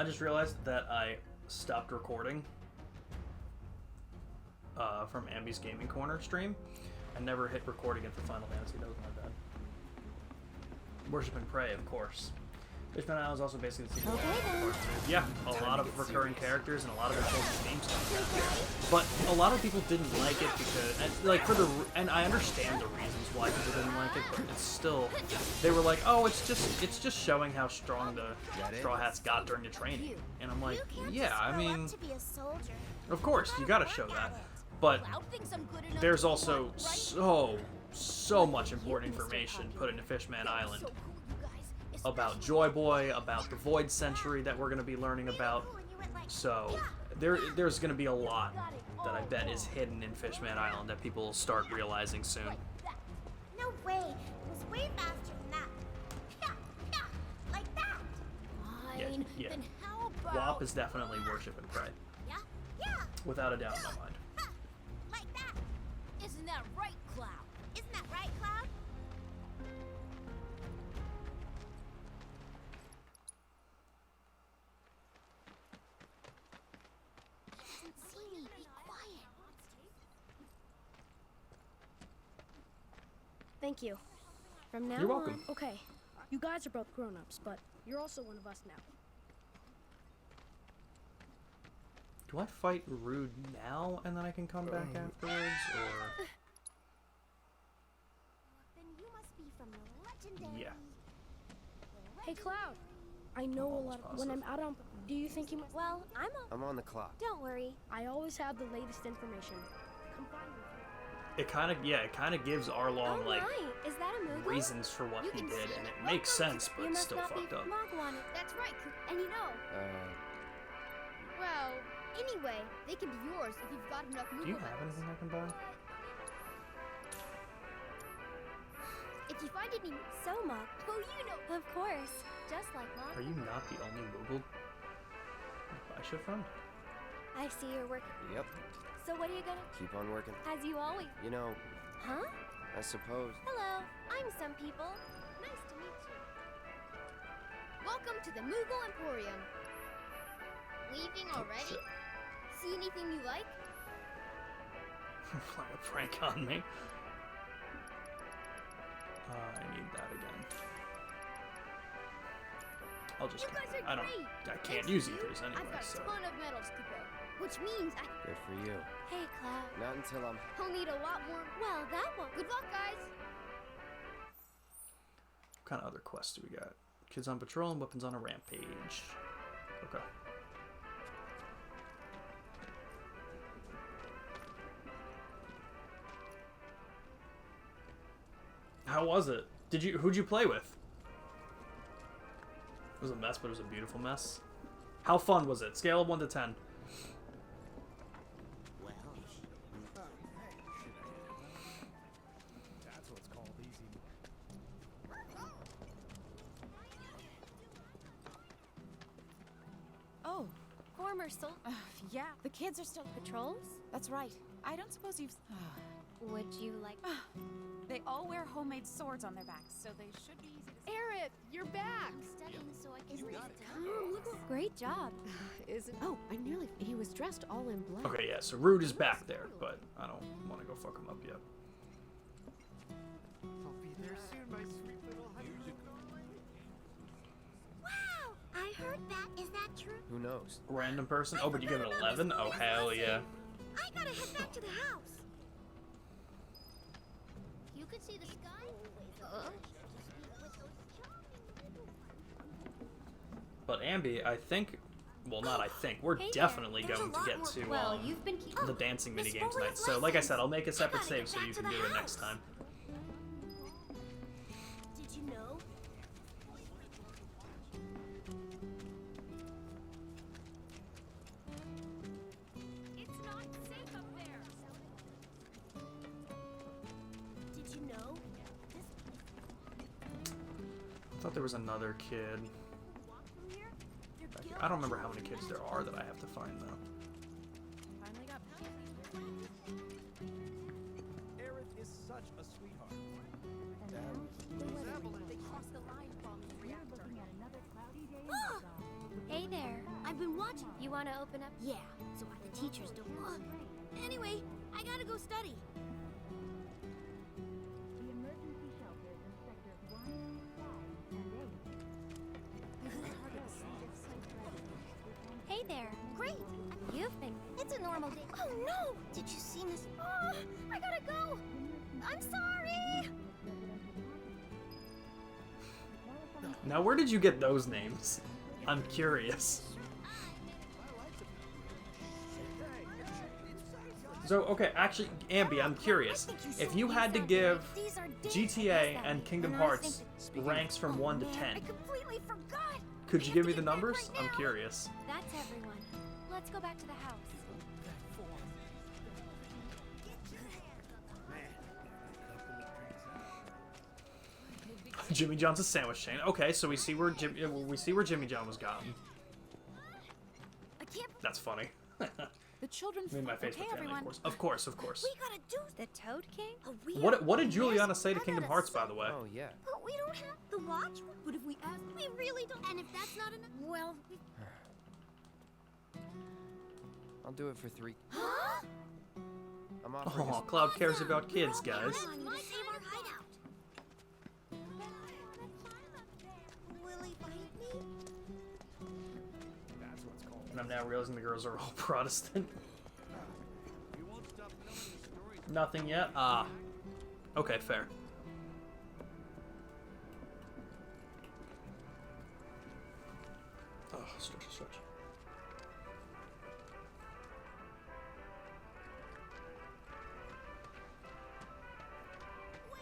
I just realized that I stopped recording from Ambi's Gaming Corner stream. I never hit record again for Final Fantasy. That was my bad. Worship and Pray, of course. Fishman Island is also basically the sequel. Yeah, a lot of recurring characters and a lot of important themes. But a lot of people didn't like it because, and I understand the reasons why people didn't like it, but it's still, they were like, oh, it's just showing how strong the Straw Hats got during the training. And I'm like, yeah, I mean, of course, you gotta show that. But there's also so much important information put into Fishman Island. About Joy Boy, about the Void Century that we're going to be learning about. So, there's going to be a lot that I bet is hidden in Fishman Island that people will start realizing soon. No way! It was way faster than that. Yeah, like that. Yeah. Then how about... WAP is definitely Worship and Pray. Yeah. Without a doubt in my mind. Like that. Isn't that right, Cloud? Isn't that right, Cloud? Thank you. From now You're welcome. on, okay. You guys are both grown-ups, but you're also one of us now. Do I fight Rude now and then I can come back afterwards, or... Then you must be from the legendary... Yeah. Hey, Cloud. I know a lot of... When I'm out on... Do you think you might... Well, I'm on the clock. Don't worry. I always have the latest information. Come find me. It kind of gives Arlong, like, Is that a Moogle? reasons for what he did, and it makes sense, but it's still fucked up. That's right, and you know... Well, anyway, they can be yours if you've got enough Moogle. Do you have anything I can buy? If you find any Soma, oh, you know... Of course, just like Mom. Are you not the only Moogle I should from? I see you're working. Yep. So what are you gonna... Keep on working. As you always... You know... Huh? I suppose... Hello, I'm Some People. Nice to meet you. Welcome to the Moogle Emporium. Leaving already? See anything you like? Playing a prank on me. I need that again. I'll just... You guys are great. I can't use ethers anyway, I've got so... a ton of medals to go. Which means I... Good for you. Hey, Cloud. Not until I'm... I'll need a lot more... Well, that won't... Good luck, guys. What kind of other quests do we got? Kids on patrol and weapons on a rampage. Okay. How was it? Who'd you play with? It was a mess, but it was a beautiful mess. How fun was it? Scale of 1 to 10. Oh, Former Sol... yeah, the kids are still... Patrols? That's right. I don't suppose you've... Would you like... They all wear homemade swords on their backs, so they should be easy to... Aerith, you're back! I'm studying so I can... Great job. Isn't... Oh, I nearly... He was dressed all in black. Okay, yeah, so Rude is back there, but I don't want to go fuck him up yet. I'll be there soon, my sweet little honey. Wow! I heard that. Is that true? Who knows? Random person? Oh, but you give it 11? Oh, hell yeah. I gotta head back to the house. You could see the sky. But Ambi, I think... Well, not I think. We're definitely going to get to the dancing minigame tonight. So, like I said, I'll make a separate save so you can do it next time. Did you know? It's not safe up there. Did you know? I thought there was another kid. I don't remember how many kids there are that I have to find, though. Finally got... Aerith is such a sweetheart. They crossed the line bombing the reactor. Hey there. I've been watching. You want to open up? Yeah, so the teachers don't look. Anyway, I gotta go study. The emergency shelters in sectors 1, 5, and 8. Hey there. Great. You've been. It's a normal day. Oh no! Did you see Miss? Oh, I gotta go. I'm sorry. Now, where did you get those names? I'm curious. So, okay, actually, Ambi, I'm curious. If you had to give GTA and Kingdom Hearts ranks from 1 to 10, I completely forgot. could you give me the numbers? I'm curious. That's everyone. Let's go back to the house. Jimmy John's a sandwich chain. Okay, so we see where Jimmy John was gotten. I can't. That's funny. The children. Made my face Okay, with family, everyone. of course. Of course. We gotta do the Toad King. What did Juliana say to Kingdom Hearts, by the way? Oh, yeah. But we don't have the watch. But if we ask, we really don't. And if that's not enough, well, I'll do it for 3. huh? I'm offering Oh, Cloud cares about kids, guys. Come on, let's save our hideout. Will he fight me? That's what's called. And I'm now realizing the girls are all Protestant. We won't stop telling you stories. Nothing yet? Ah. Okay, fair. Oh, stretch. Wait!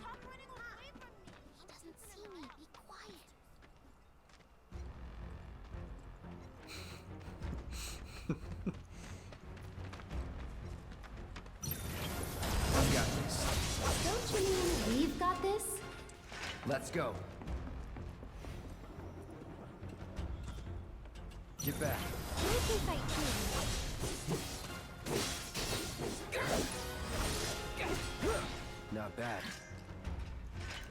Stop running away from me! He doesn't see me. Be quiet. I've got this. Don't you mean we've got this? Let's go. Get back. We can fight too. Not bad.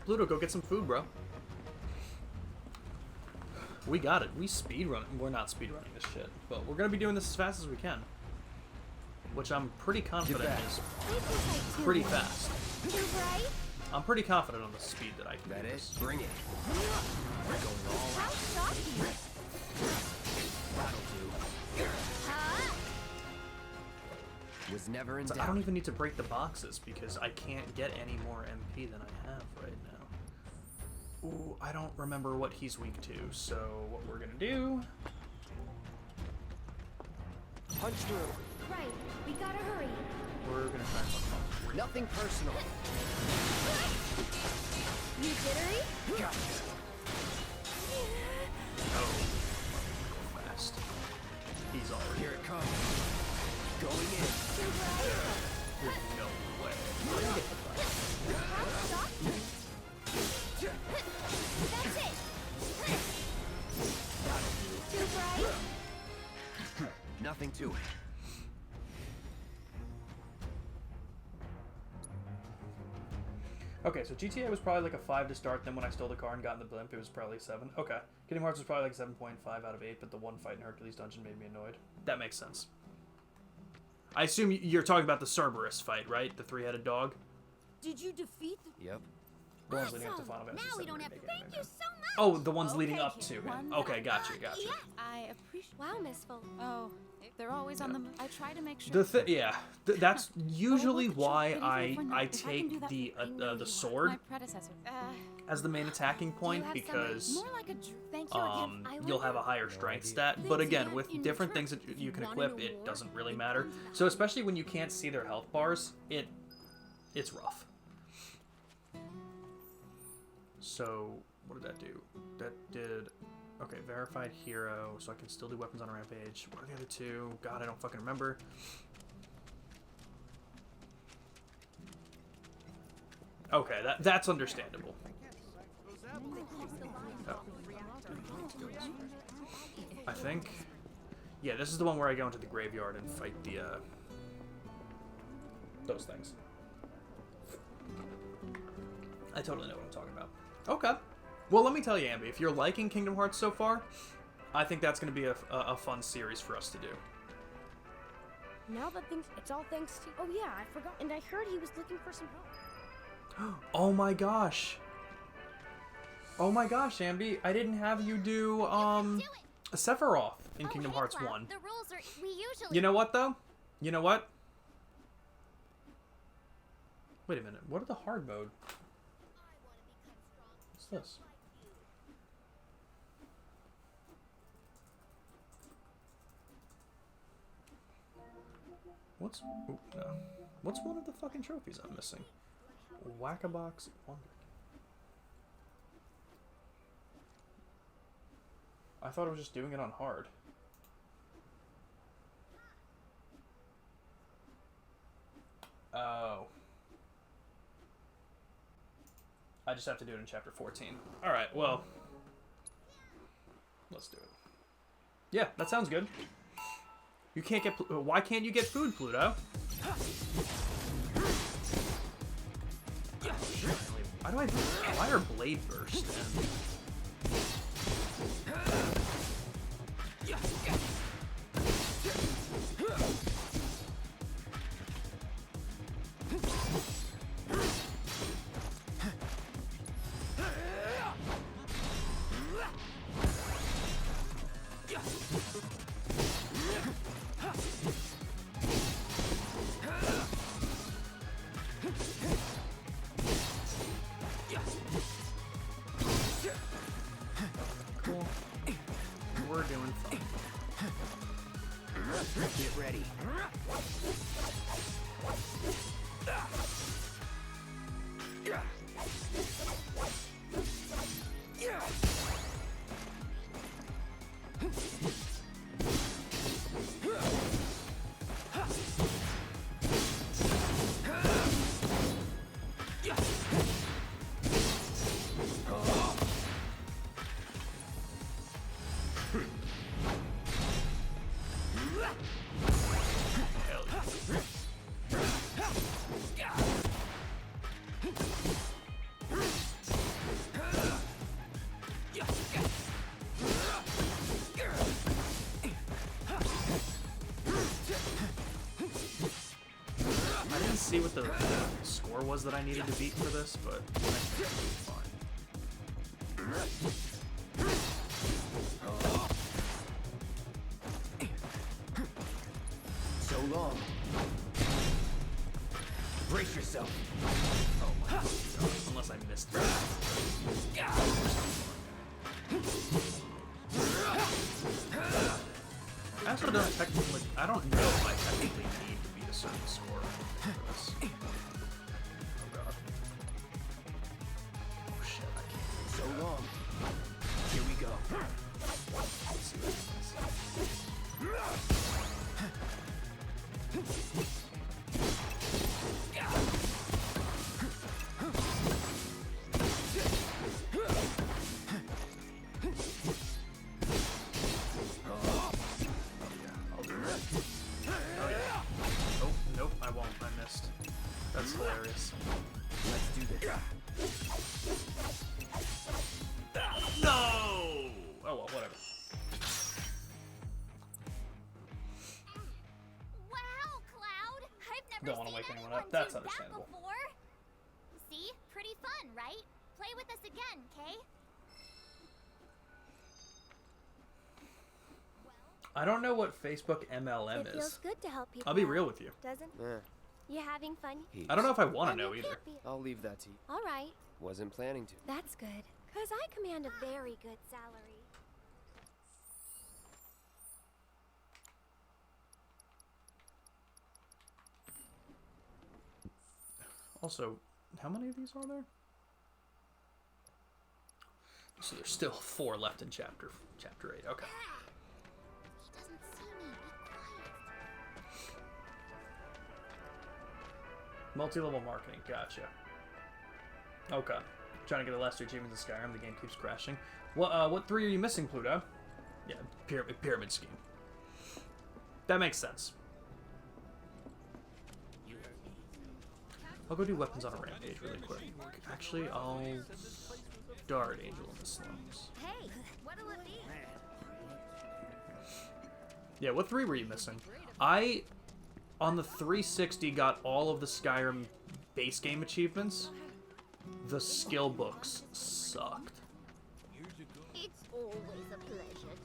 Pluto, go get some food, bro. We got it. We speedrun. We're not speedrunning this shit, but we're gonna be doing this as fast as we can. Which I'm pretty confident back. is We can fight too. pretty fast. Too bright? I'm pretty confident on the speed that I can That do it? this. Bring it. How shocking. That'll do. Huh? Was never in So doubt. I don't even need to break the boxes because I can't get any more MP than I have right now. Ooh, I don't remember what he's weak to, so what we're gonna do... Punch through. Right. We gotta hurry. We're gonna try and fuck him. Nothing personal. You jittery? Gotcha. Oh, go fast. He's already Here it comes. Going in. Too bright? There's no way. We're gonna get the fight. How shocking. That's it. Too bright? Nothing to it. Okay, so GTA was probably like a 5 to start, then when I stole the car and got in the blimp, it was probably 7. Okay. Kingdom Hearts was probably like 7.5 out of 8, but the one fight in Hercules Dungeon made me annoyed. That makes sense. I assume you're talking about the Cerberus fight, right? The 3-headed dog? Did you defeat the... Yep. The ones leading up to Final Fantasy Now we VII don't have to Remake thank anime. you so much. Oh, the ones leading Okay, up kid, to it. one Okay, that- gotcha. Yeah. I appreciate. Wow, Miss Full. Oh, they're always on the move. I try to make sure. That's usually Well, why what I the truth is, I if I can do take that- the I know you the are. sword My predecessor. as the main attacking Do you point have because more like a Thank you again. you'll have a higher strength stat. But Thanks again, again. with In different return, things that if you you can want equip, an it award, doesn't really it matter. comes back. So especially when you can't see their health bars, it's rough. So what did that do? That did okay. Verified hero, so I can still do weapons on a rampage. What are the other two? God, I don't fucking remember. Okay, that's understandable. Oh. I think. Yeah, this is the one where I go into the graveyard and fight the those things. I totally know what I'm talking about. Okay. Well, let me tell you, Ambi, if you're liking Kingdom Hearts so far, I think that's going to be a fun series for us to do. Now that things, it's all thanks to. Oh yeah, I forgot. And I heard he was looking for some help. Oh my gosh. Oh my gosh, Ambi, I didn't have you do Sephiroth in Kingdom Hearts 1. The rules are we usually. You know what though? You know what? Wait a minute. What are the hard mode? What's this? What's ooh, no. What's one of the fucking trophies I'm missing? Whack-a-box Wonder. I thought it was just doing it on hard. Oh. I just have to do it in chapter 14. Alright, well. Let's do it. Yeah, that sounds good. You can't get... Why can't you get food, Pluto? Why do I... Why are Blade Burst and... Cool. We're doing fine. Get ready. See what the score was that I needed to beat for this, but I think it's fine. So long. Brace yourself. Oh my god, unless I missed it. I also don't technically, I don't know if I technically need to beat a certain score for this. Oh god. Oh shit, I can't. So long. Here we go. Let's see what That's hilarious. Let's do this. No! Oh well, whatever. Wow, Cloud! I've never Don't wanna seen wake anyone anyone up. That's do understandable. that before. See? Pretty fun, right? Play with us again, Kay? I don't know what Facebook MLM It feels is. good to help people. I'll be real with you. Doesn't? You having fun? I don't know if I want to Then know you either. can't be- I'll leave that to you. All right. Wasn't planning to. That's good. Because I command a very good salary. Also, how many of these are there? So there's still 4 left in chapter 8. Okay. He doesn't see me. Be quiet. Multi-level marketing. Gotcha. Okay. Trying to get the last 2 achievements in Skyrim. The game keeps crashing. What 3 are you missing, Pluto? Yeah, pyramid scheme. That makes sense. I'll go do weapons on a rampage really quick. Actually, I'll Dart Angel in the slums. Hey, what'll it be? Yeah, what 3 were you missing? On the 360, got all of the Skyrim base game achievements. The skill books sucked. It's always a pleasure.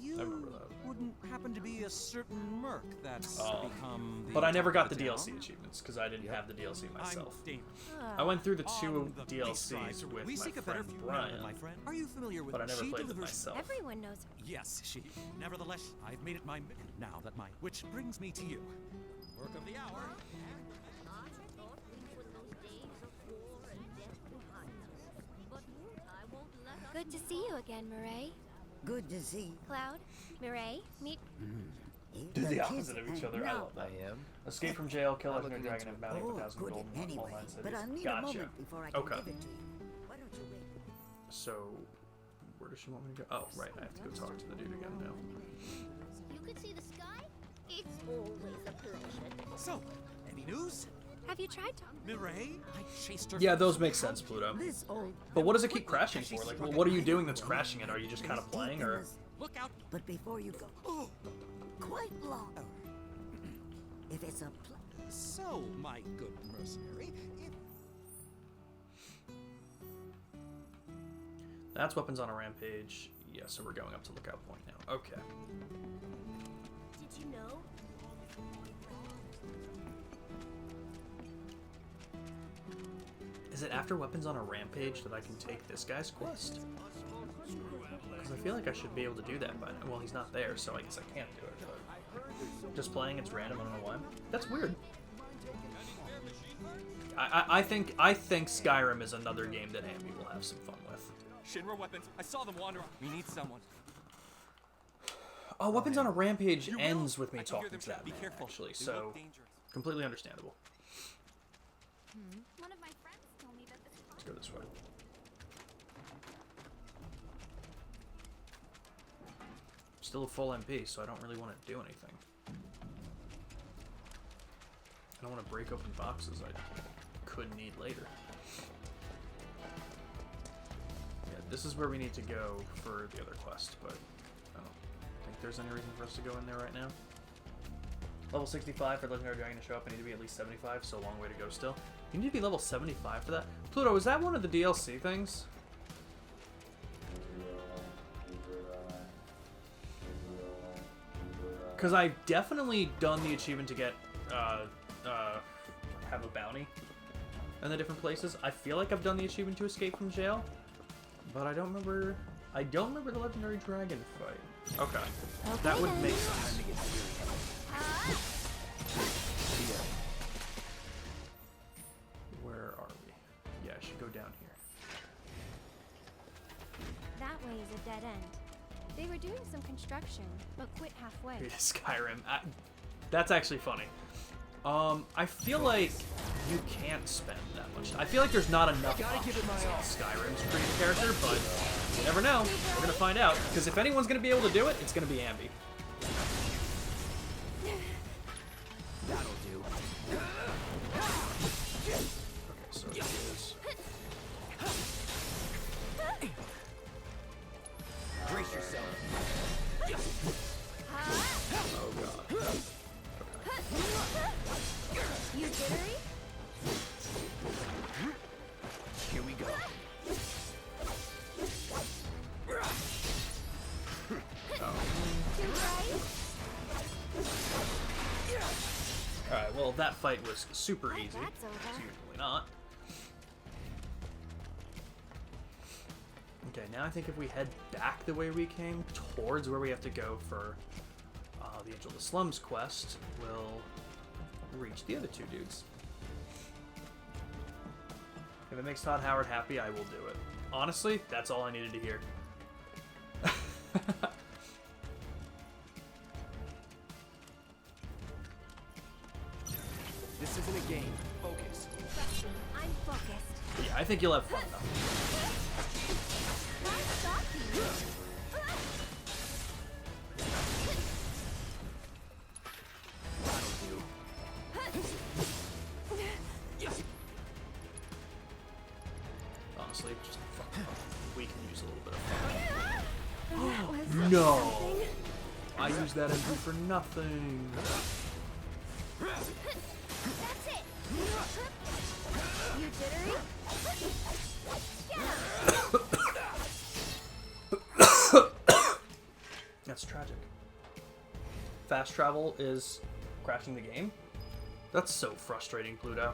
You remember that. wouldn't happen to be a certain merc that's Oh. become the But I never talk got of the town? DLC achievements because I didn't have the DLC myself. I'm Damon. I went through the On 2 the DLCs baseline, with we my seek a better friend future now, Brian, my friend. Are you familiar with but I never she played them delivers myself. Everyone knows her. Yes, she. Nevertheless, I've made it my now that my which brings me to you. Work of the hour. I thought we put those days of war and death behind us. But I won't let up. Good to see you again, Murray. Good to see. Cloud, Murray, meet. Do the opposite of each other. I love that. I am. Escape from jail, kill I'm legendary looking dragon, into and bounty Oh, of 1,000 good gold in anyway. all 9 cities. But I'll need a Gotcha. moment before I can Okay. give it to you. Why don't you wait? So, where does she want me to go? Oh, right. I have to go talk to the dude again now. You could see the sky? It's always a pleasure. So, any news? Have you tried to? Mireille? I chased her. Yeah, from those the make house. sense, Pluto. This old. But what does it keep crashing for? Like, what are you doing that's crashing it? Are you just kind of playing, or? Look out! But before you go, Oh, quite long. If it's a so my good mercenary, if That's weapons on a rampage. Yeah, so we're going up to Lookout Point now. Okay. Did you know? Is it after weapons on a rampage that I can take this guy's quest? Because I feel like I should be able to do that, but well, he's not there, so I guess I can't do it. But just playing, it's random. I don't know why. That's weird. I think Skyrim is another game that Amy will have some fun with. Shinra weapons. I saw them wander. We need someone. Oh, weapons on a rampage You will. ends with me I can hear talking them to that shout, "Be man, careful." actually, They so look dangerous. completely understandable. One of my friends told me that this Let's go this way. Still a full MP, so I don't really want to do anything. I don't want to break open boxes I could need later. Yeah, this is where we need to go for the other quest, but I don't think there's any reason for us to go in there right now. Level 65 for Legendary Dragon to show up. I need to be at least 75, so a long way to go still. You need to be level 75 for that? Pluto, is that one of the DLC things? Because I've definitely done the achievement to get, have a bounty in the different places. I feel like I've done the achievement to escape from jail, but I don't remember the Legendary Dragon fight. Okay. That would make sense. Where are we? Yeah, I should go down here. That way is a dead end. They were doing some construction, but quit halfway. Skyrim. That's actually funny. I feel like you can't spend that much. I feel like there's not enough options in Skyrim to create a character, but you never know. We're gonna find out. Because if anyone's gonna be able to do it, it's gonna be Ambi. That'll do. Okay, so it is. Brace yourself. Oh god. You jittery? Here we go. Too bright? Alright, well, that fight was super easy. That's over. It's usually not. Okay, now I think if we head back the way we came, towards where we have to go for the Angel of the Slums quest, we'll reach the other two dudes. If it makes Todd Howard happy, I will do it. Honestly, that's all I needed to hear. This isn't a game. Focus. Trust me, I'm focused. Yeah, I think you'll have fun though. Nice talking. Honestly, just fuck. We can use a little bit of fun. That was No. something. I use that MP for nothing. That's it. You jittery? That's tragic. Fast travel is crashing the game? That's so frustrating, Pluto.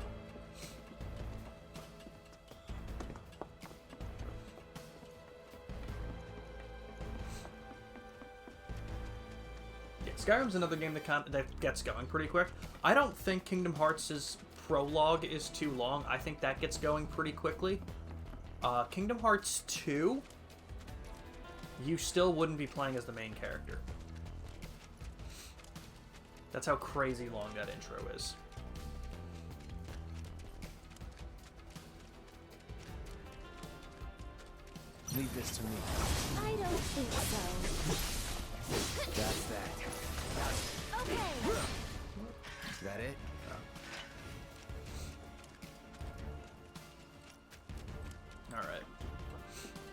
Yeah, Skyrim's another game that gets going pretty quick. I don't think Kingdom Hearts' prologue is too long. I think that gets going pretty quickly. Kingdom Hearts 2, you still wouldn't be playing as the main character. That's how crazy long that intro is. Leave this to me. I don't think so. That's that. Okay. Is that it? Alright.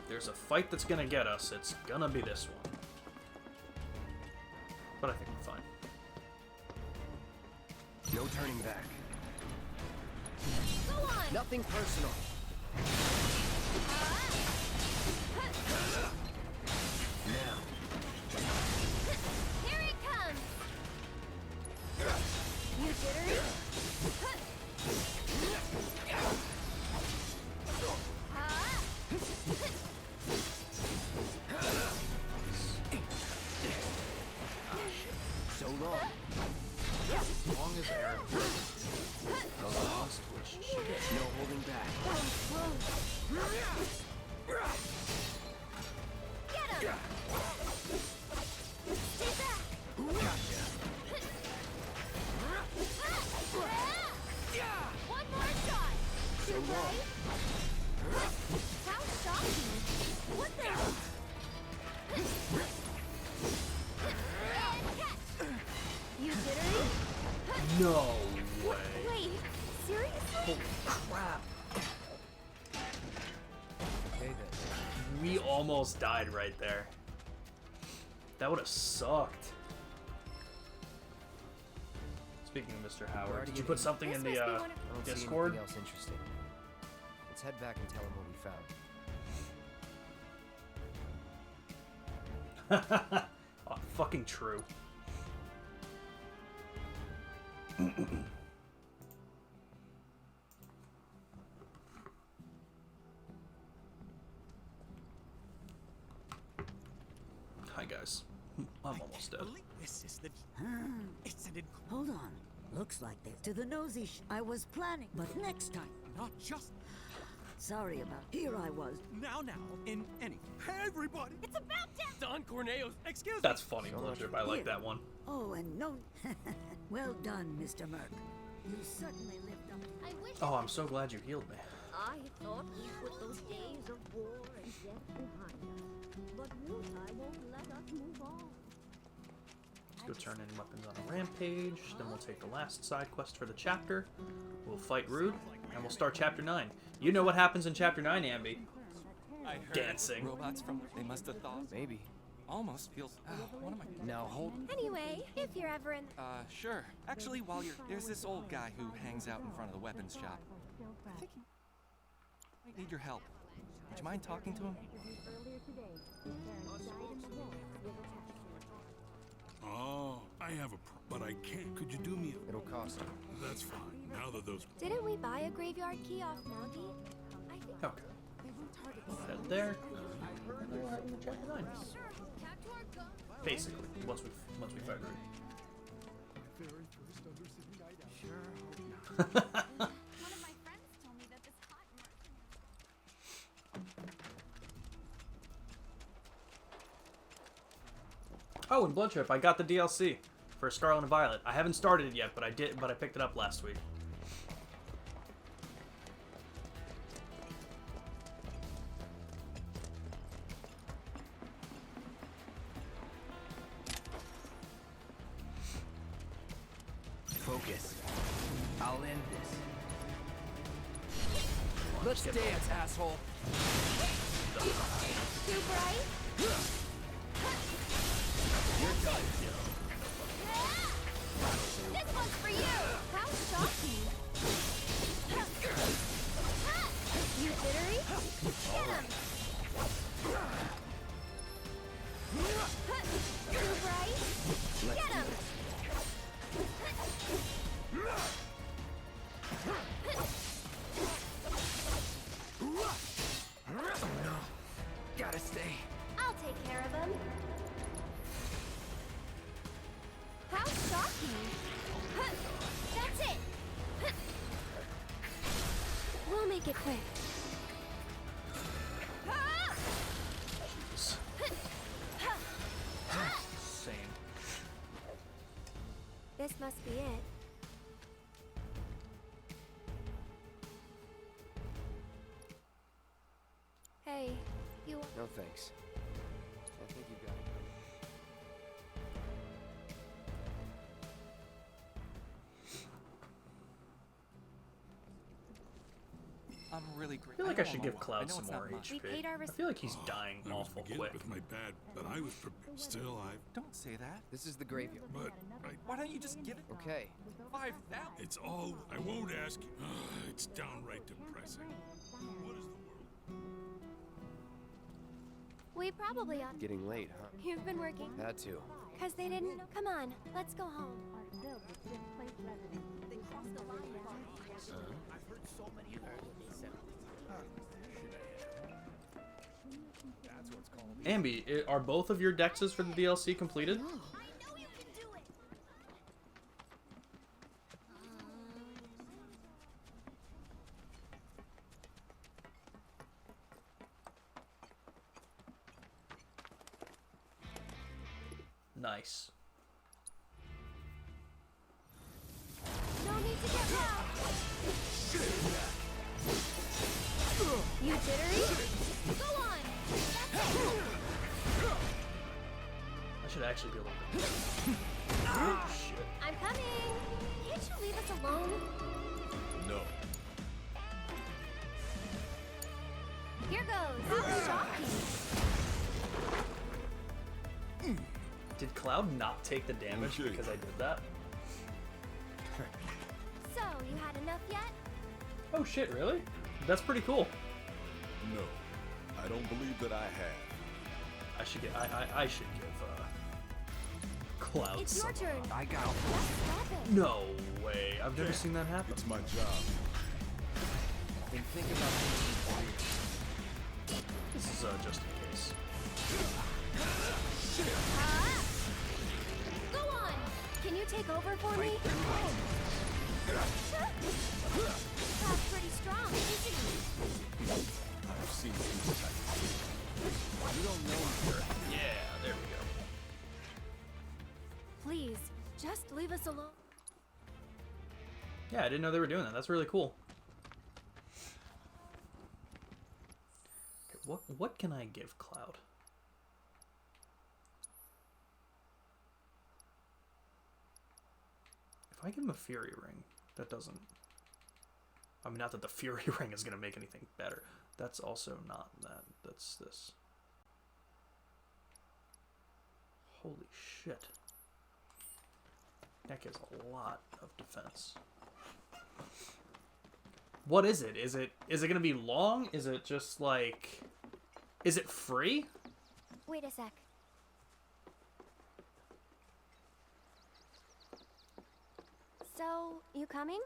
There's a fight that's gonna get us. It's gonna be this one. But I think we're fine. No turning back. Go on. Nothing personal. Now. Here it comes. You jittery? So long. As long as Aaron goes which she gets. No holding back. Get him. Stay back. Gotcha. One more shot. So long. How shocking. What the? And catch. You jittery? No way. Wait, seriously? Holy crap. Okay then. We almost died right there. That would have sucked. Speaking of Mr. Howard, already did you getting- put something in This the must be one of- I don't see Discord? anything else interesting. Let's head back and tell him what we found. Oh, fucking true. Hi guys. I'm almost dead. This is the. It's an Hold on. Looks like they're to the nosy I was planning, but next time. not just Sorry about. Here I was. now, in any. Everybody. It's about damn. Don Corneo's. Excuse me. That's funny, Bludgeon. I like that one. Oh, and no. Well done, Mr. Merc. You certainly lived up. I wish Oh, I'm so glad you healed me. I thought we put those days of war and death behind us. But Wutai won't let us move on. Let's go turn in weapons on a rampage. Then we'll take the last side quest for the chapter. We'll fight Rude, and we'll start chapter 9. You know what happens in chapter 9, Ambi. I heard Dancing. robots from. They must have thought. Maybe. Almost feels. What am I? Now hold. Anyway, if you're ever in. Sure. Actually, while you're there's this old guy who hangs out in front of the weapons shop. I think he might need your help. Would you mind talking to him? Earlier today, Terrence died in the hall with attack. Oh, I have a but I can't. Could you do me It'll cost him. That's fine. Now that those Didn't we buy a graveyard key off Moggy? I think. Okay. Head there. And then we're in chapter 9. Basically, once we fight Rude. One of my friends told me that this hot merchant. Oh, and Bloodship, I got the DLC for Scarlet and Violet. I haven't started it yet, but I picked it up last week. Focus. I'll end this. Let's dance, asshole. Too bright? You're done. make it quick. Jeez. Insane. This must be it. Hey, you. No thanks. I think you got it. I'm really great. I feel like I should know give I'm a- Cloud know some it's more not much. We paid our HP. I feel like he's dying I was awful beginning quick. with my bad, but I was still I. Don't say that. This is the graveyard. But Why don't you just give it Okay. 5,000? it's all. I won't ask you. It's downright depressing. What is the world? We probably ought. Getting late, huh? You've been working. Had to. Cause they didn't. Come on, let's go home. Ambi, are both of your dexes for the DLC completed? I know you can do it. Nice. No need to get loud. You jittery? Go on. That's it. I should actually be able to. Oh, shit. I'm coming. Can't you leave us alone? No. Here goes. Shocking. Did Cloud not take the damage Okay. because I did that? So, you had enough yet? Oh shit, really? That's pretty cool. No. I don't believe that I have. I should get. I should give Cloud It's your some. turn. I got Stop it. No way. I've never seen that happen. It's my job. Then think about This is just in case. Go on. Can you take over for me? That's pretty strong, isn't it? I've seen these types. You don't know her. Yeah, there we go. Please, just leave us alone. Yeah, I didn't know they were doing that. That's really cool. Okay, what can I give Cloud? If I give him a Fury Ring, that doesn't... I mean, not that the Fury Ring is going to make anything better. That's also not that. That's this. Holy shit. That gives a lot of defense. What is it? Is it going to be long? Is it just like... Is it free? Wait a sec. So, you coming?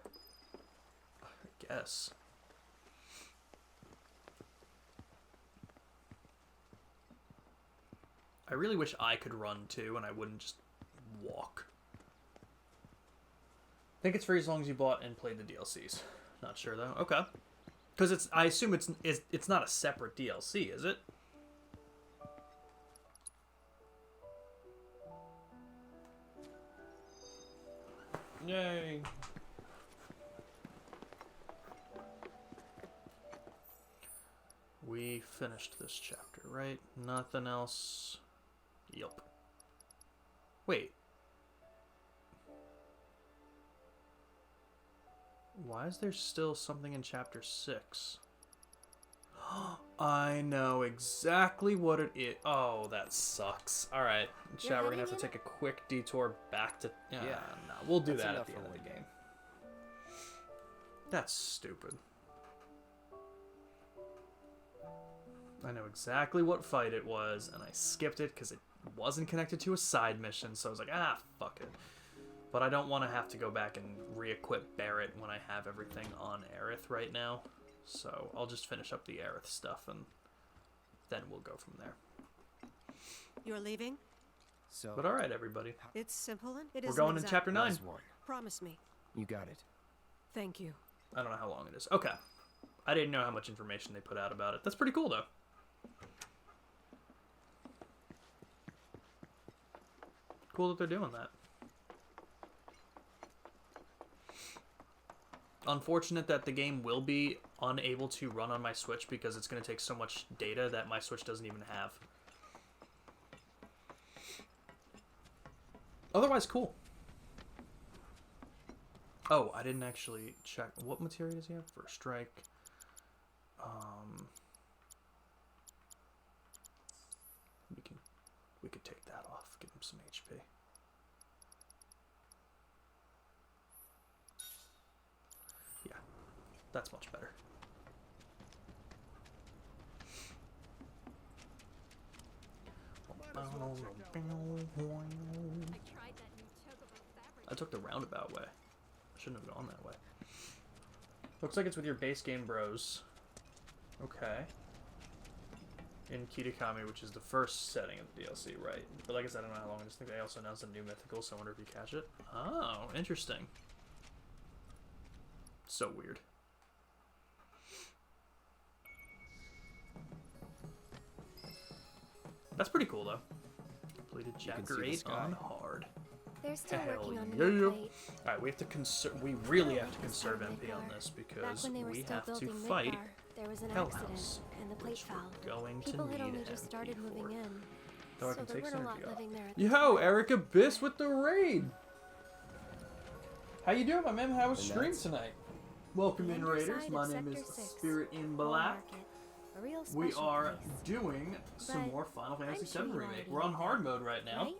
I guess. I really wish I could run too and I wouldn't just walk. I think it's free as long as you bought and played the DLCs. Not sure though. Okay. Because it's, I assume it's not a separate DLC, is it? Yay. We finished this chapter, right? Nothing else. Yup. Wait. Why is there still something in chapter 6? I know exactly what it is. Oh, that sucks. Alright, chat, we're gonna have to take a quick detour back to... Yeah, no, we'll do That's that at enough the for end of one the game. That's stupid. I know exactly what fight it was, and I skipped it because it wasn't connected to a side mission, so I was like, ah, fuck it. But I don't want to have to go back and re-equip Barrett when I have everything on Aerith right now. So I'll just finish up the Aerith stuff, and then we'll go from there. You're leaving? So, But alright, everybody. It's simple and it We're isn't going in chapter 9. one. Promise me. You got it. Thank you. I don't know how long it is. Okay. I didn't know how much information they put out about it. That's pretty cool, though. Cool that they're doing that. Unfortunate that the game will be unable to run on my Switch because it's going to take so much data that my Switch doesn't even have. Otherwise, cool. Oh, I didn't actually check. What materia does he have? First strike. We could take that off. Give him some HP. Yeah, that's much better. I took the roundabout way. I shouldn't have gone that way. Looks like it's with your base game bros. Okay. In Kitakami, which is the first setting of the DLC, right? But like I said, I don't know how long. I just think they also announced a new mythical, so I wonder if you catch it. Oh, interesting. So weird. That's pretty cool, though. Completed chapter 8 on hard. They're still working on the yeah. new plate. Alright, we have to conserve. We really have to conserve MP on this because we have to fight there was an Hell accident, House, and the plate which fell. we're going to People had need only just MP started for. moving in, So I so can there take weren't a some lot MP off. living there. Yo, Eric Abyss with the raid. How you doing, my man? How was stream tonight? Welcome in, Raiders. My name is Spirit in Black. We are doing some more Final Fantasy VII Remake. We're on hard mode right now. Right?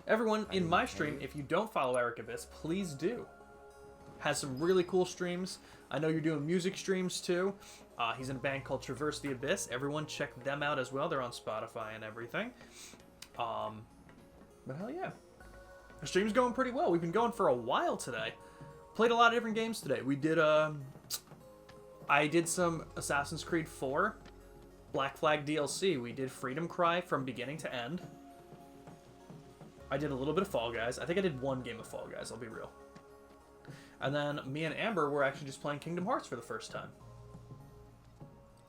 Everyone in my stream, if you don't follow Eric Abyss, please do. Has some really cool streams. I know you're doing music streams too. He's in a band called Traverse the Abyss. Everyone check them out as well. They're on Spotify and everything. But hell yeah. The stream's going pretty well. We've been going for a while today. Played a lot of different games today. We did, I did some Assassin's Creed 4 Black Flag DLC. We did Freedom Cry from beginning to end. I did a little bit of Fall Guys. I think I did one game of Fall Guys, I'll be real. And then me and Amber were actually just playing Kingdom Hearts for the first time.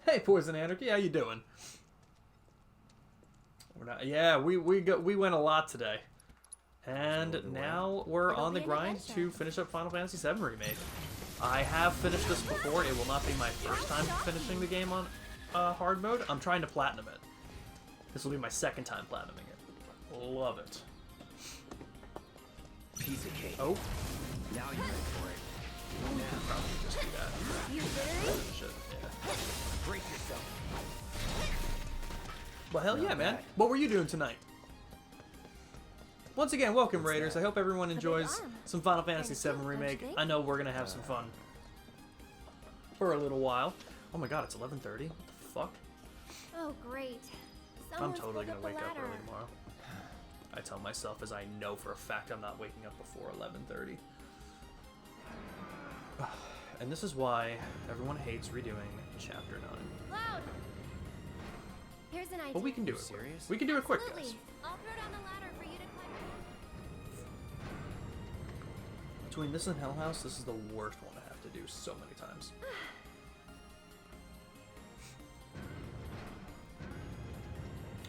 Hey, Poison Anarchy, how you doing? We're not, yeah, we went a lot today. And now we're on the grind to finish up Final Fantasy VII Remake. I have finished this before. It will not be my first time finishing the game on hard mode. I'm trying to platinum it. This will be my second time platinuming it. Love it. Piece of cake. Oh. Now you're ready for it. You can probably just do that. You very? Shit, yeah. Brace yourself. Well, hell yeah, man. What were you doing tonight? Once again, welcome, Raiders. I hope everyone enjoys some Final Fantasy VII Remake. I know we're going to have some fun for a little while. Oh my god, it's 11:30. What the fuck? Oh, great. I'm totally going to wake up early tomorrow. I tell myself as I know for a fact I'm not waking up before 11:30. And this is why everyone hates redoing Chapter 9. Loud. Here's an idea. But we can do it. Serious? We can do it quick, guys. Absolutely. I'll throw down the ladder for you to climb. Between this and Hell House, this is the worst one I have to do so many times.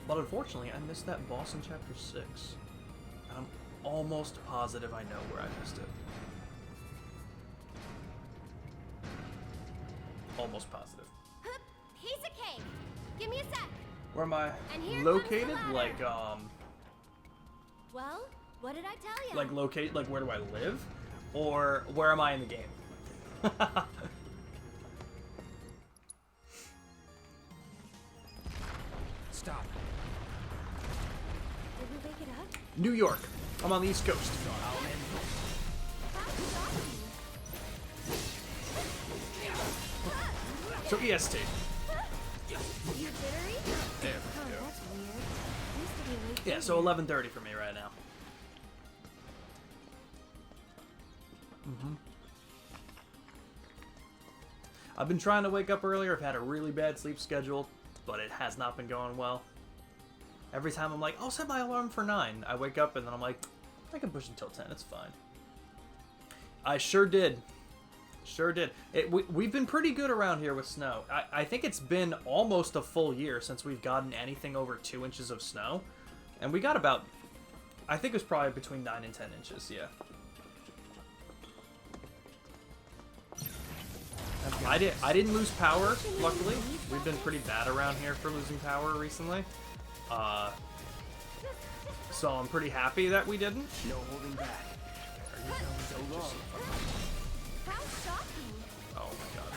But unfortunately, I missed that boss in Chapter 6. I'm almost positive I know where I missed it. Almost positive. Piece of cake. Give me a sec. Where am I And here located? comes the Like, Well, what did I tell you? like locate, like where do I live? Or where am I in the game? Stop. Did we wake it up? New York. I'm on the East Coast. So EST. You jittery? There Oh, we go. that's weird. Used to be late. Yeah, so 11:30 for me right now. I've been trying to wake up earlier. I've had a really bad sleep schedule, but it has not been going well. Every time I'm like, I'll set my alarm for 9. I wake up and then I'm like, I can push until 10. It's fine. I sure did. Sure did. We've been pretty good around here with snow. I think it's been almost a full year since we've gotten anything over 2 inches of snow. And we got about, I think it was probably between 9 and 10 inches, yeah. I didn't lose power, luckily. We've been pretty bad around here for losing power recently. So I'm pretty happy that we didn't. No holding back. So long. How shocking. Oh my god.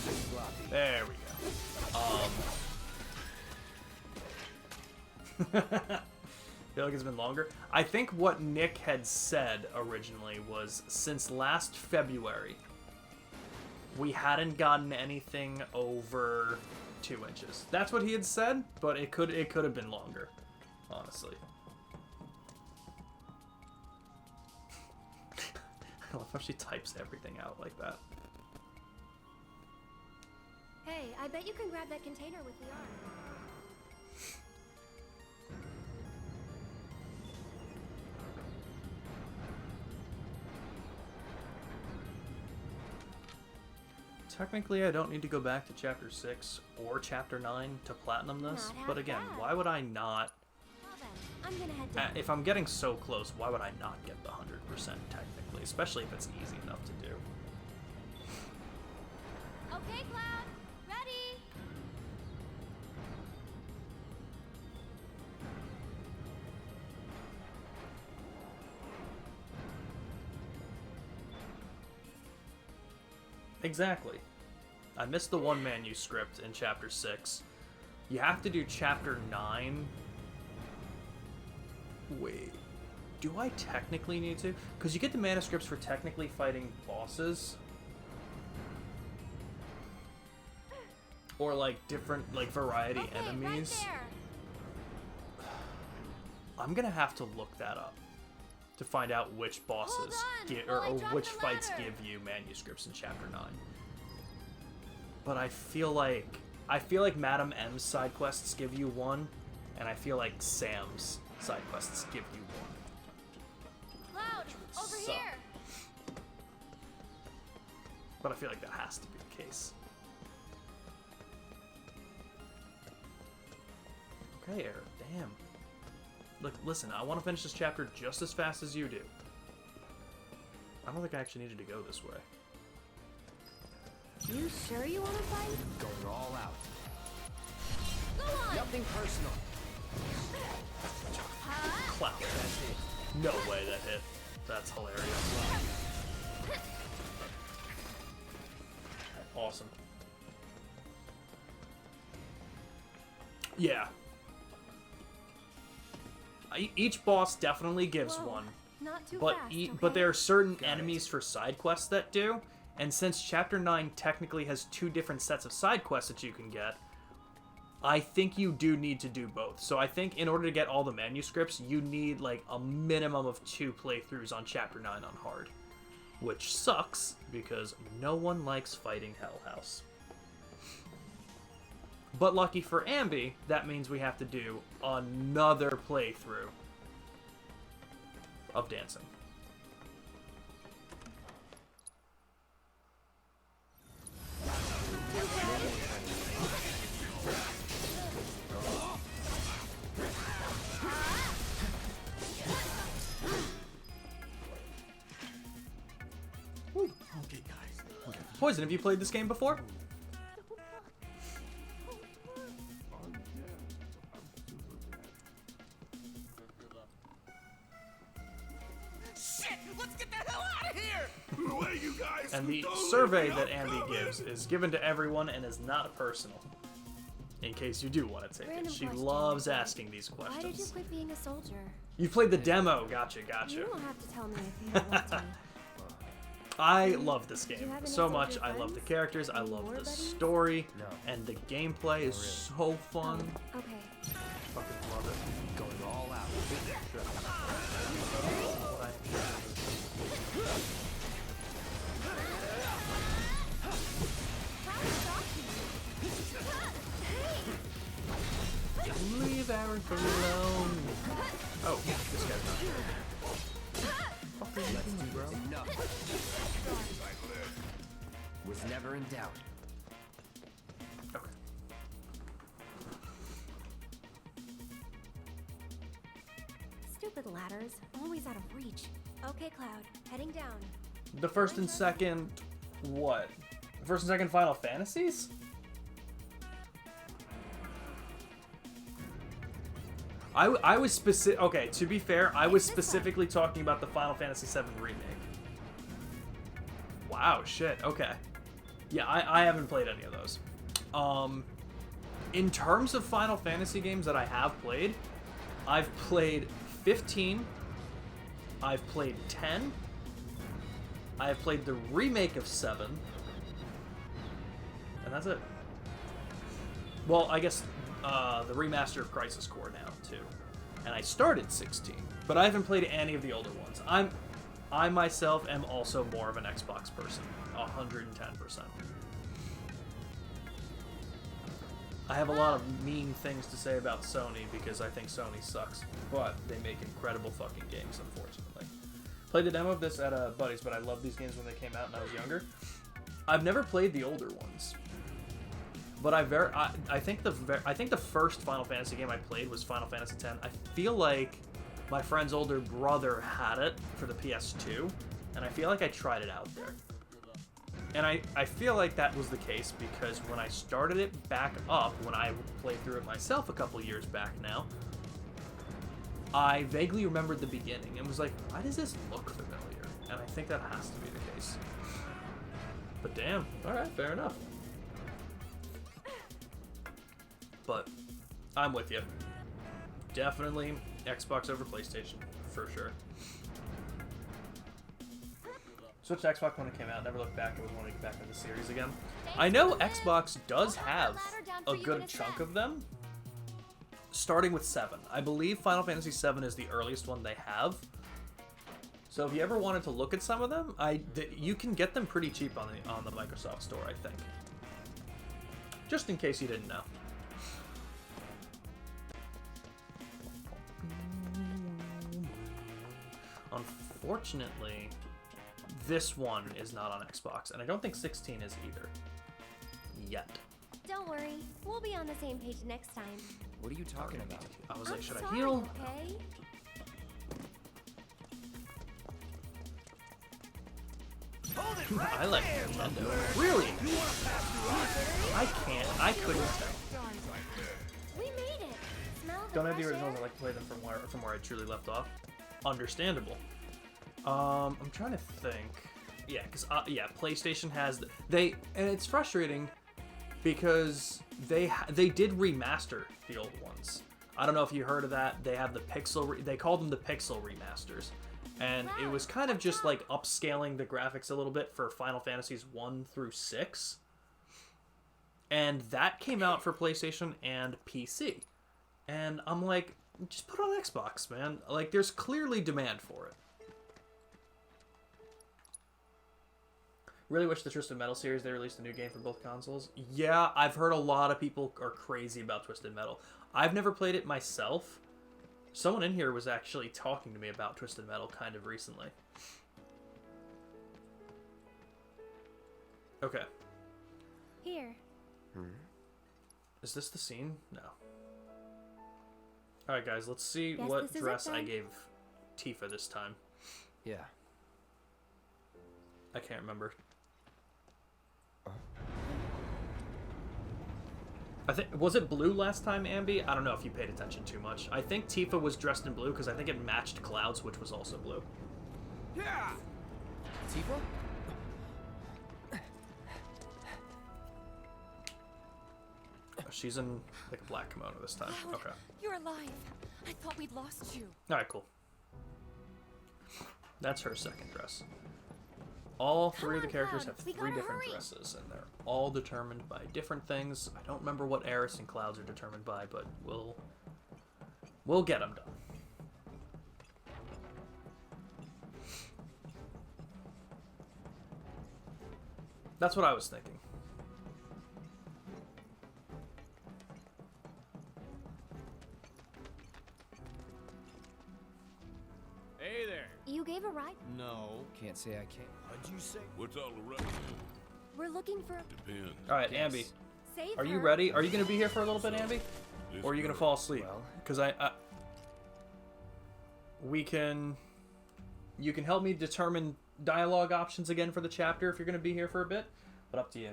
So sloppy. There we go. I feel like it's been longer. I think what Nick had said originally was since last February, we hadn't gotten anything over 2 inches. That's what he had said, but it could have been longer, honestly. I love how she types everything out like that. Hey, I bet you can grab that container with the arm. Technically, I don't need to go back to Chapter 6 or Chapter 9 to platinum this, Not but half again, bad. why would I not... Well then, I'm gonna head down. If I'm getting so close, why would I not get the 100% technically, especially if it's easy enough to do? Okay, Cloud. Ready? Exactly. I missed the one manuscript in Chapter 6. You have to do Chapter 9. Wait. Do I technically need to? Because you get the manuscripts for technically fighting bosses. Or, like, different, like, variety Okay, enemies. right there. I'm gonna have to look that up to find out which bosses while I or drop which the fights ladder. give you manuscripts in Chapter 9. But I feel like Madam M's side quests give you one, and I feel like Sam's side quests give you one. Cloud, over suck. here. But I feel like that has to be the case. Okay, Eric, damn. Look, listen, I want to finish this chapter just as fast as you do. I don't think I actually needed to go this way. You sure you want to fight? Going all out. Go on. Nothing personal. Cloud. No way that hit. That's hilarious. Awesome. Yeah. Each boss definitely gives Whoa, one, Not too but fast, but okay? there are certain enemies for side quests that do, and since Chapter 9 technically has 2 different sets of side quests that you can get, I think you do need to do both. So I think in order to get all the manuscripts, you need like a minimum of 2 playthroughs on Chapter 9 on hard, which sucks because no one likes fighting Hell House. But lucky for Ambi, that means we have to do another playthrough of dancing. Okay, guys. Poison, have you played this game before? Shit! Let's get the hell out of here! Where are you guys? And the Don't survey let me that out, Ambi come gives is given to everyone and is not personal. In case you do want to take it. Random She question. loves asking these Why did you questions. quit being a soldier? You played the demo. Gotcha, You gotcha. don't have to tell me if you don't want to. I love this you game have any so much. soldier I love the friends? characters. I Any love war the buddies? story. No. And the gameplay is so fun. Okay. Fucking love it. Going all out. What Leave Aaron alone. Oh, this guy's not here. Fucker. Let's do this. Enough. Was never in doubt. Okay. Stupid ladders, always out of reach. Okay, Cloud, heading down. The first and second, what? The first and second Final Fantasies? I was specific. Okay, to be fair, I was specifically talking about the Final Fantasy VII Remake. Wow, shit. Okay. Yeah, I haven't played any of those. In terms of Final Fantasy games that I have played, I've played 15. I've played 10. I have played the remake of 7. And that's it. Well, I guess the remaster of Crisis Core now, too. And I started 16, but I haven't played any of the older ones. I myself am also more of an Xbox person, 110%. I have a lot of mean things to say about Sony because I think Sony sucks, but they make incredible fucking games, unfortunately. Played the demo of this at Buddy's, but I loved these games when they came out and I was younger. I've never played the older ones. But I think the first Final Fantasy game I played was Final Fantasy X. I feel like my friend's older brother had it for the PS2, and I feel like I tried it out there. And I feel like that was the case because when I started it back up, when I played through it myself a couple years back now, I vaguely remembered the beginning and was like, why does this look familiar? And I think that has to be the case. But damn, alright, fair enough. But I'm with you. Definitely Xbox over PlayStation, for sure. Switched to Xbox when it came out, never looked back. I was wanting to get back into the series again. I know Xbox does have a good chunk of them, starting with 7. I believe Final Fantasy 7 is the earliest one they have. So if you ever wanted to look at some of them, you can get them pretty cheap on the Microsoft Store, I think. Just in case you didn't know. Unfortunately, this one is not on Xbox, and I don't think 16 is either. Yet. Don't worry, we'll be on the same page next time. What are you talking about? I was like, should I sorry, heal? Okay? I like Nintendo. Really? I couldn't tell. We made it. Smell the Don't have the fresh originals. air? I like to play them from where I truly left off. Understandable. I'm trying to think. Yeah, because PlayStation has and it's frustrating because they did remaster the old ones. I don't know if you heard of that. They have the they called them the Pixel remasters, and it was kind of just like upscaling the graphics a little bit for Final Fantasies 1 through 6, and that came out for PlayStation and PC, and I'm like, just put it on Xbox, man. Like, there's clearly demand for it. Really wish the Twisted Metal series, they released a new game for both consoles. Yeah, I've heard a lot of people are crazy about Twisted Metal. I've never played it myself. Someone in here was actually talking to me about Twisted Metal kind of recently. Okay. Here. Is this the scene? No. Alright guys, let's see Guess what this is dress it, I then. gave Tifa this time. Yeah. I can't remember. I think, was it blue last time, Ambi? I don't know if you paid attention too much. I think Tifa was dressed in blue because I think it matched Cloud's, which was also blue. Yeah. Tifa? She's in like a black kimono this time. Cloud, Okay. You're alive. I thought we'd lost you. Alright, cool. That's her second dress. All three of the characters have We 3 gotta different hurry. dresses, and they're all determined by different things. I don't remember what Aerith and Clouds are determined by, but we'll get them done. That's what I was thinking. Hey there. You gave a ride? No. Can't say I can. What'd you say? What's all the rush? We're looking for... Depends. All right, Ambi. Save Are you her. ready? Are you gonna be here for a little bit, Ambi? This Or are you gonna girl- fall asleep? Well. Because we can... You can help me determine dialogue options again for the chapter if you're gonna be here for a bit, but up to you.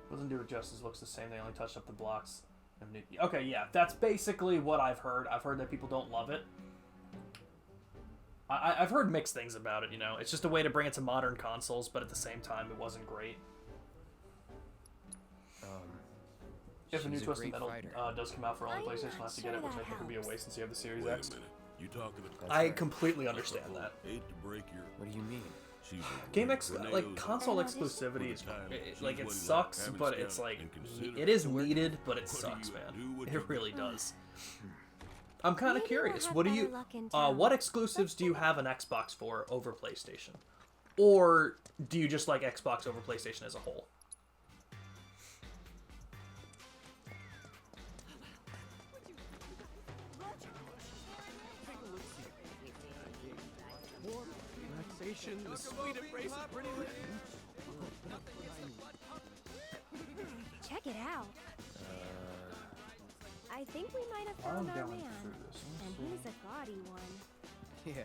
Doesn't do it justice. Looks the same. They only touched up the blocks. Okay, yeah, that's basically what I've heard. I've heard that people don't love it. I've heard mixed things about it, you know. It's just a way to bring it to modern consoles, but at the same time, it wasn't great. If a new she's Twisted great Metal fighter. Does come out for only I'm PlayStation, not I'll have to sure get it, which I that think would be a waste since you have the Series Wait a X. minute. You talking to... I completely understand that. Hate to break your... What do you mean? She's a Game grenade like over. console And audition? exclusivity is She's like it what he sucks, like, but having it's scout like and consider. it is needed, but it What do sucks, you man. do what It you really do? does. I'm kind of Maybe we'll curious. have What do better you? luck in town. What exclusives do you have an Xbox for over PlayStation, or do you just like Xbox over PlayStation as a whole? Relaxation, the sweet embrace of pretty lady. Check it out. I think we might have found our man. And he's a gaudy one. Yeah.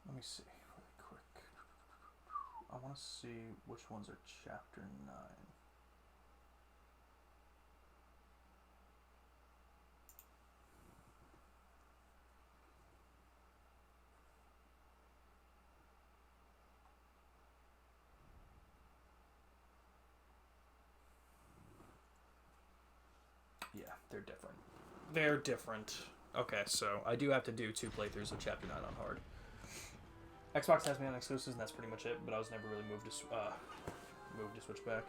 Let me see really quick. I want to see which ones are Chapter 9. Yeah, they're different. They're different. Okay, so I do have to do 2 playthroughs of Chapter 9 on hard. Xbox has me on exclusives, and that's pretty much it. But I was never really moved to switch back.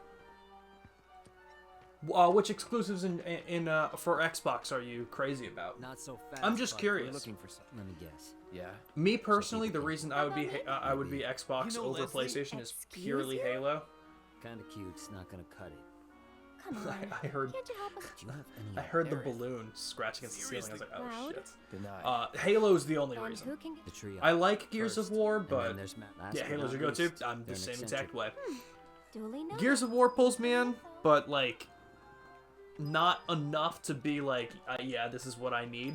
Which exclusives in for Xbox are you crazy about? Not so fast. I'm just bud. curious. We're looking for something. Let me guess. Yeah. Me personally, the reason I would be Xbox You know over Leslie? PlayStation is Excuse purely you? Halo. Kinda cute's not gonna cut it. Come on. I heard Can't you help us? Do you have any I heard the Aerith? balloon scratch against the ceiling. I was like, oh Loud? shit. Denied. Halo's the only And reason. who can get... The trio. I like Gears First, of War, and but then there's Matt. Last yeah, but Halo's not your go-to. least, I'm the they're an same exact eccentric. way. Duly noted. Gears of War pulls me in, but like not enough to be like, yeah, this is what I need.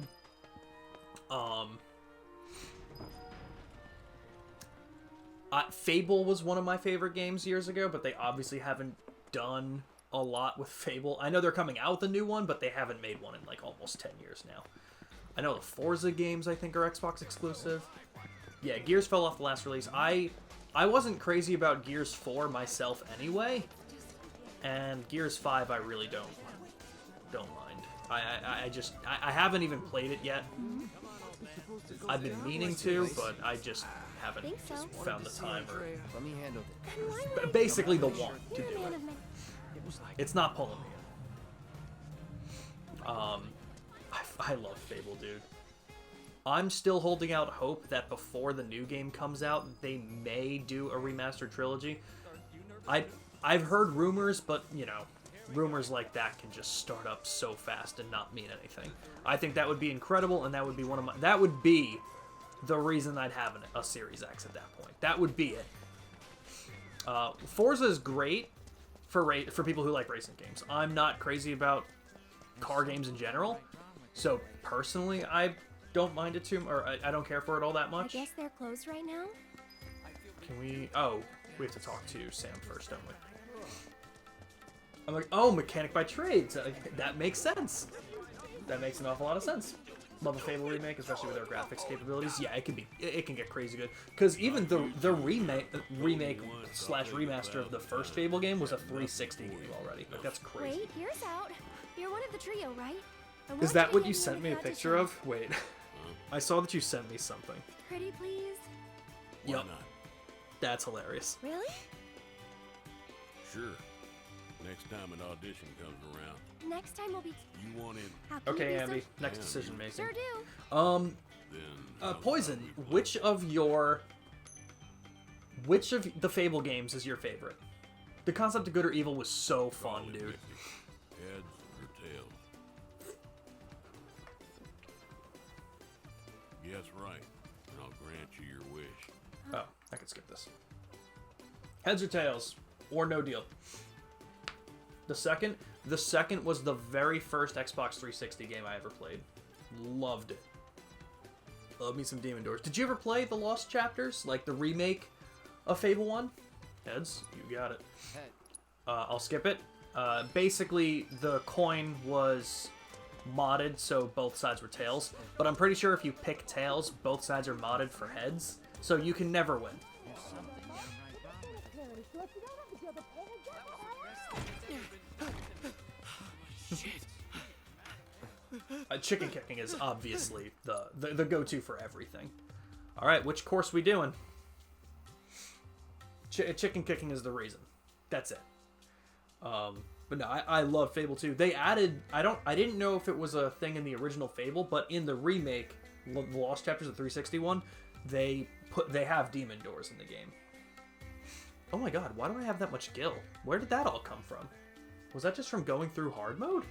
Fable was one of my favorite games years ago, but they obviously haven't done a lot with Fable. I know they're coming out with a new one, but they haven't made one in like almost 10 years now. I know the Forza games I think are Xbox exclusive. Yeah, Gears fell off the last release. I wasn't crazy about Gears 4 myself anyway, and Gears 5 I really don't mind. I haven't even played it yet. I've been meaning to, but I just haven't Think so. found the time or Let me handle this. basically the want to You're a do man it. of many... It's not pulling me in. I love Fable, dude. I'm still holding out hope that before the new game comes out, they may do a remastered trilogy. I've heard rumors, but you know, rumors like that can just start up so fast and not mean anything. I think that would be incredible, and that would be that would be the reason I'd have a Series X at that point. That would be it. Forza is great for people who like racing games. I'm not crazy about car games in general, so personally, I don't mind it too, or I don't care for it all that I much. guess they're closed right now? Can we? Oh, we have to talk to Sam first, don't we? I'm like, oh, mechanic by trade. So that makes sense. That makes an awful lot of sense. Love a Fable remake, especially with their graphics capabilities. Yeah, it can get crazy good. Because even the remake slash remaster of the first Fable game was a 360 game already. Like that's crazy. Wait, yours out. You're one of the trio, right? I Is want that to what hand you sent the me a front to picture Sean. of? Wait, I saw that you sent me something. Pretty please? Why Yup. not? That's hilarious. Really? Sure. Next time an audition comes around, Next time we'll be... you want in? How can Okay, you be Ambi. so... Next decision making. Sure do. Then Poison, which of the Fable games is your favorite? The concept of good or evil was so fun, dude. heads or tails? Guess right, and I'll grant you your wish. Oh, I can skip this. Heads or tails, or no deal. The second was the very first Xbox 360 game I ever played. Loved it. Love me some Demon Doors. Did you ever play the Lost Chapters, like the remake of Fable 1? Heads, you got it. I'll skip it. Basically, the coin was modded, so both sides were tails. But I'm pretty sure if you pick tails, both sides are modded for heads, so you can never win. Chicken kicking is obviously the go-to for everything. All right, which course we doing? Chicken kicking is the reason. That's it. But no, I love Fable 2. They added, I didn't know if it was a thing in the original Fable, but in the remake, the Lost Chapters of 361, they have demon doors in the game. Oh my god, why do I have that much gil? Where did that all come from? Was that just from going through hard mode?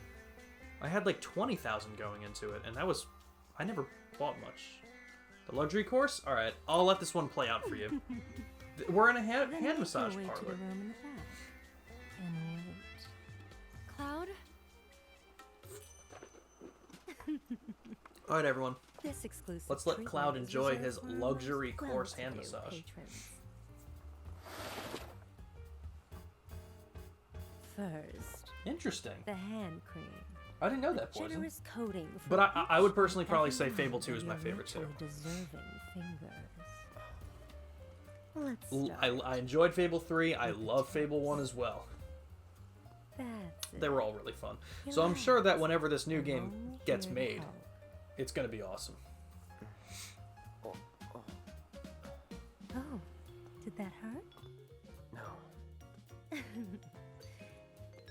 I had like 20,000 going into it, and I never bought much. The luxury course? Alright, I'll let this one play out for you. We're in a hand massage parlor. Cloud? Alright, everyone. This exclusive Let's let Cloud treatment is enjoy reserved his for luxury our course most hand valued massage. patrons. First, Interesting. the hand cream. I didn't know that, Poison. Generous coating for But I would each personally and probably every say one Fable of 2 is my your favorite too. richly deserving fingers. Let's start. I enjoyed Fable 3. I love Fable 1 as well. That's it. They were all really fun. So I'm sure that whenever this new game gets made, it's going to be awesome. Oh, did that hurt? No.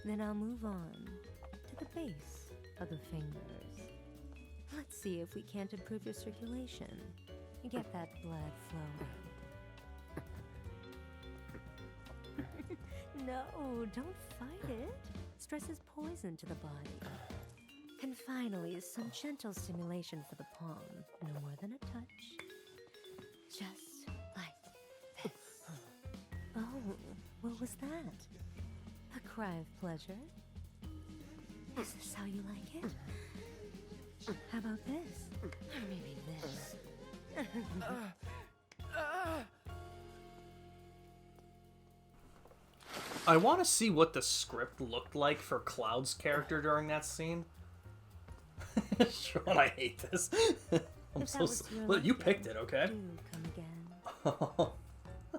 Then I'll move on to the base of the fingers. Let's see if we can't improve your circulation and get that blood flowing. No, don't fight it. Stress is poison to the body. And finally, some gentle stimulation for the palm. No more than a touch. Just like this. Oh, what was that? A cry of pleasure? Is this how you like it? How about this? Or maybe this? I want to see what the script looked like for Cloud's character during that scene. Sean, I hate this. I'm so well, you picked it, okay? Come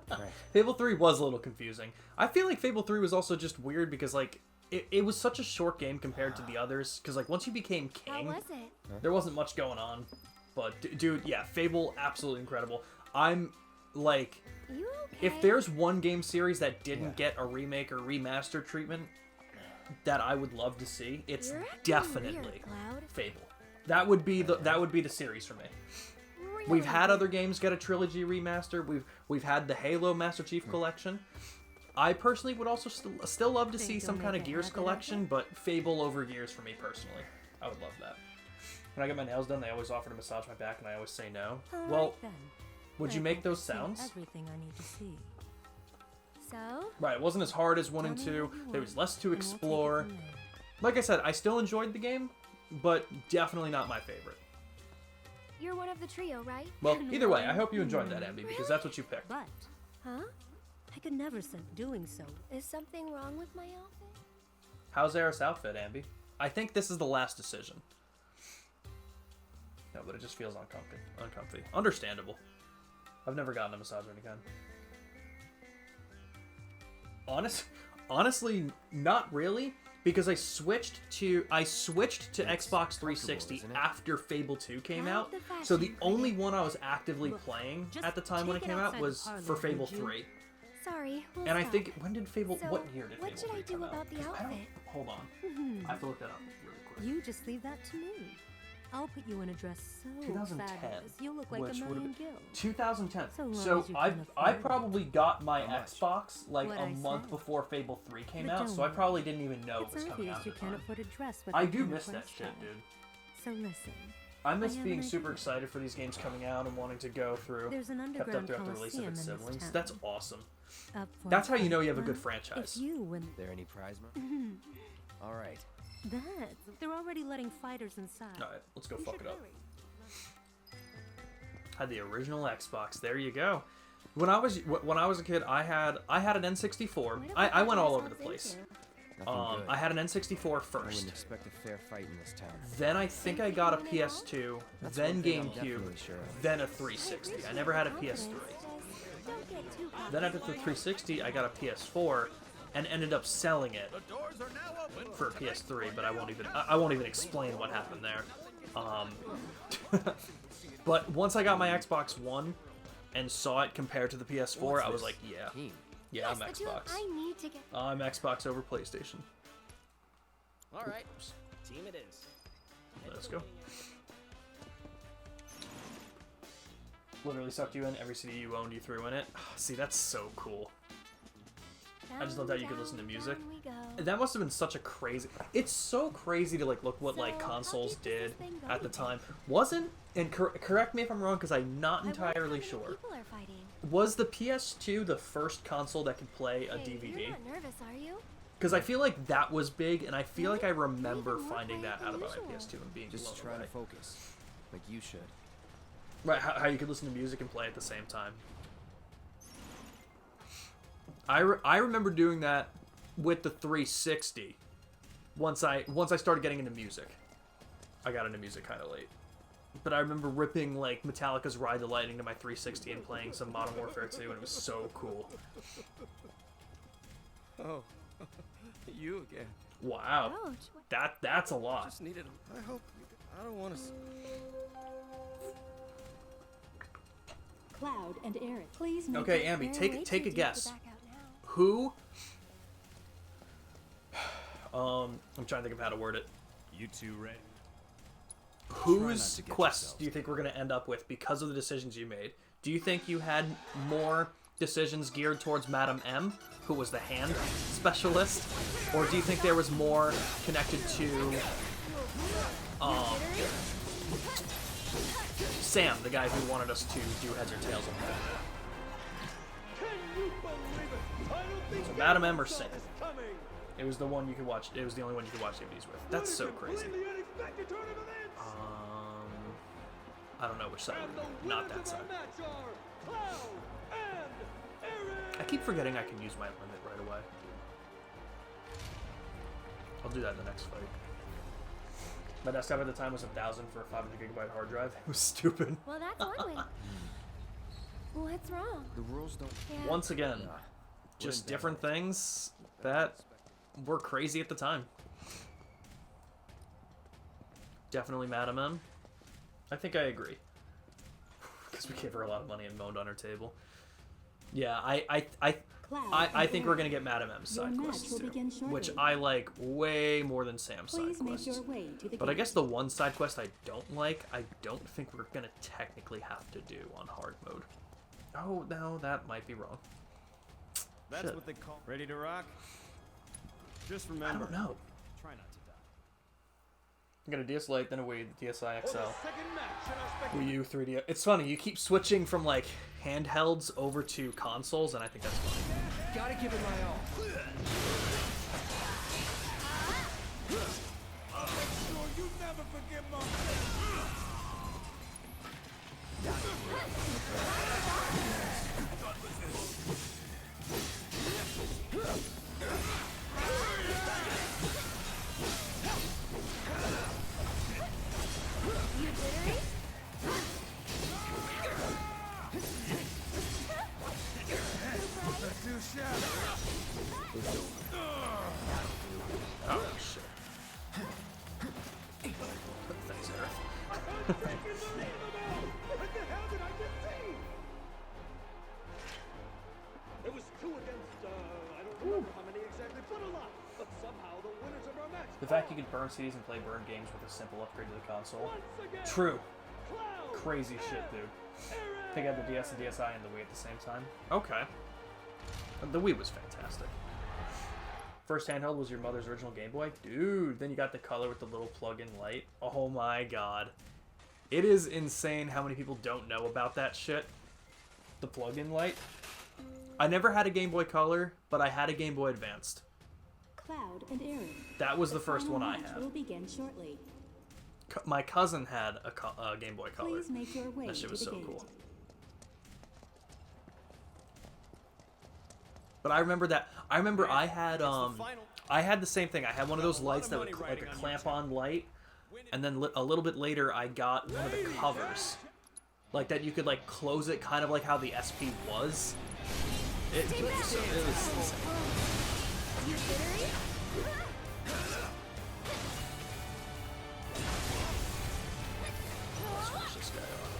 again. Fable 3 was a little confusing. I feel like Fable 3 was also just weird because, like, it was such a short game compared to the others. Because, like, once you became king, How was it? there wasn't much going on. But, dude, yeah, Fable, absolutely incredible. I'm, like, You okay? if there's one game series that didn't get a remake or remaster treatment that I would love to see, it's You're acting definitely weird, Cloud. Fable. That would be the series for me. Really? We've had other games get a trilogy remaster. We've had the Halo Master Chief Collection. I personally would also still love to see some kind of Gears collection, but Fable over Gears for me personally. I would love that. When I get my nails done, they always offer to massage my back, and I always say no. Well, would you make those sounds? Everything I need to see. So? Right, it wasn't as hard as 1 and 2. There was less to explore. Like I said, I still enjoyed the game, but definitely not my favorite. You're one of the trio, right? Well, either way, I hope you enjoyed that, Emby, because that's what you picked. But Huh? I could never stop doing so. Is something wrong with my outfit? How's Eris' outfit, Ambi? I think this is the last decision. No, but it just feels uncomfy. Understandable. I've never gotten a massage of any kind. Honestly, not really, because I switched to Xbox 360 after Fable 2 came out. So the only one I was actively playing at the time when it came out was for Fable 3. Sorry. And I think, when did Fable, So, what year did what Fable 3 come out? should I do about the 'Cause outfit? hold on. I have to look that up really quick. You just leave that to me. I'll put you in a dress so 2010, fabulous, you'll look like a which million would've gills. 2010. So long So as you I can I afford it. probably got my How much? Xbox like What a I month said. before Fable 3 came But out, don't so I worry. probably didn't even know it It's was coming obvious out you at the can't time. afford a dress with I that do kind of miss that price shit, tag. dude. So listen. I miss have being an super idea. excited for these games coming out and wanting to go through. There's an Kept up underground throughout the release of coliseum its in this siblings. town. That's awesome. Up for That's how you fight. know you have a good Well, franchise. If you win, There any prize money? All right. they're already letting fighters inside. All right, let's go fuck it up. Had the original Xbox. There you go. When I was a kid, I had an N64. I went all over the place. Nothing good. I had an N64 I first. wouldn't expect a fair fight in this town. Then I think I got a PS2, That's then one thing I'm GameCube, definitely sure of. then a 360. I never had a PS3. Don't get too Then after the 360, I got a PS4, and ended up selling it The doors are now open. for a PS3. But I won't even explain what happened there. But once I got my Xbox One and saw it compared to the PS4, I was like, yeah, Team. yeah, I'm Yes, the two- Xbox. I need to get. I'm Xbox over PlayStation. All right. Team it is. Let's go. Literally sucked you in. Every CD you owned, you threw in it. See, that's so cool. I just love that you could listen to music. Down we go. That must have been such a crazy. It's so crazy to like look what like So, how consoles deep is did this thing at the going? time. Wasn't and correct me if I'm wrong because I'm not I wonder how entirely many sure. people are fighting. Was the PS2 the first console that could play a Hey, DVD? You're not nervous, are you? Because I feel like that was big, and I feel like I Really? remember Even more finding that quiet out than about my usual. PS2 and being Just blown try away. to focus, like you should. Right, how you could listen to music and play at the same time. I remember doing that with the 360. Once I started getting into music, I got into music kind of late. But I remember ripping like Metallica's "Ride the Lightning" to my 360 and playing some Modern Warfare 2, and it was so cool. Oh, you again. Wow, Ouch. that's a lot. Just needed him. I hope. I don't want to. Cloud and Eric, please make Okay, it- Ambi, They're take way a too deep to guess. back out now. Who? I'm trying to think of how to word it. You two ready? Whose to get quests yourselves do you think we're going to end up with because of the decisions you made? Do you think you had more decisions geared towards Madame M, who was the hand specialist? Or do you think there was more connected to Sam, the guy who wanted us to do heads or tails on him? So Madame M or Sam? It was the one you could watch. It was the only one you could watch DVDs with. That's so crazy. I don't know which side. Not that side. I keep forgetting I can use my limit right away. I'll do that in the next fight. My desktop at the time was 1,000 for a 500GB hard drive. It was stupid. Well, that's one win. What's wrong? The rules don't. Yeah. Once again, Nah, just wouldn't different that things that were crazy at the time. Definitely Madame M. I think I agree. Because we gave her a lot of money and moaned on her table. Yeah, I think we're gonna get Madame M's Your side match quests will too, begin shortly. which I like way more than Sam's side Please make quests. your way to the But I gate. guess the one side quest I don't like, I don't think we're gonna technically have to do on hard mode. Oh no, that might be wrong. That's Shit. what they call. Ready to rock? Just I remember. don't know. Try not to die. I got a DS Lite, then a Wii, the DSi XL, Wii U, 3DS. It's funny, you keep switching from like handhelds over to consoles, and I think that's funny. Gotta give it my all. You never forget my. You jittery? Oh shit. Thanks, Eric. It was 2 against, I don't remember how many exactly, but a lot. But somehow the winners of our match The fact you could burn CDs and play burn games with a simple upgrade to the console. True. Crazy shit, dude. Pick out the DS and DSi and the Wii at the same time. Okay. The Wii was fantastic. First handheld was your mother's original Game Boy? Dude, then you got the color with the little plug-in light. Oh my god. It is insane how many people don't know about that shit. The plug-in light. I never had a Game Boy Color, but I had a Game Boy Advanced. Cloud and Aaron. That was the first one I had. Will begin shortly. My cousin had a Game Boy Color. Please make your way that shit was to the so gate. cool. But I remember that. I remember I had the same thing. I had one of those lights that would like a clamp-on light, and then a little bit later I got one of the covers, like that you could like close it, kind of like how the SP was. It was insane. Let's finish this guy off.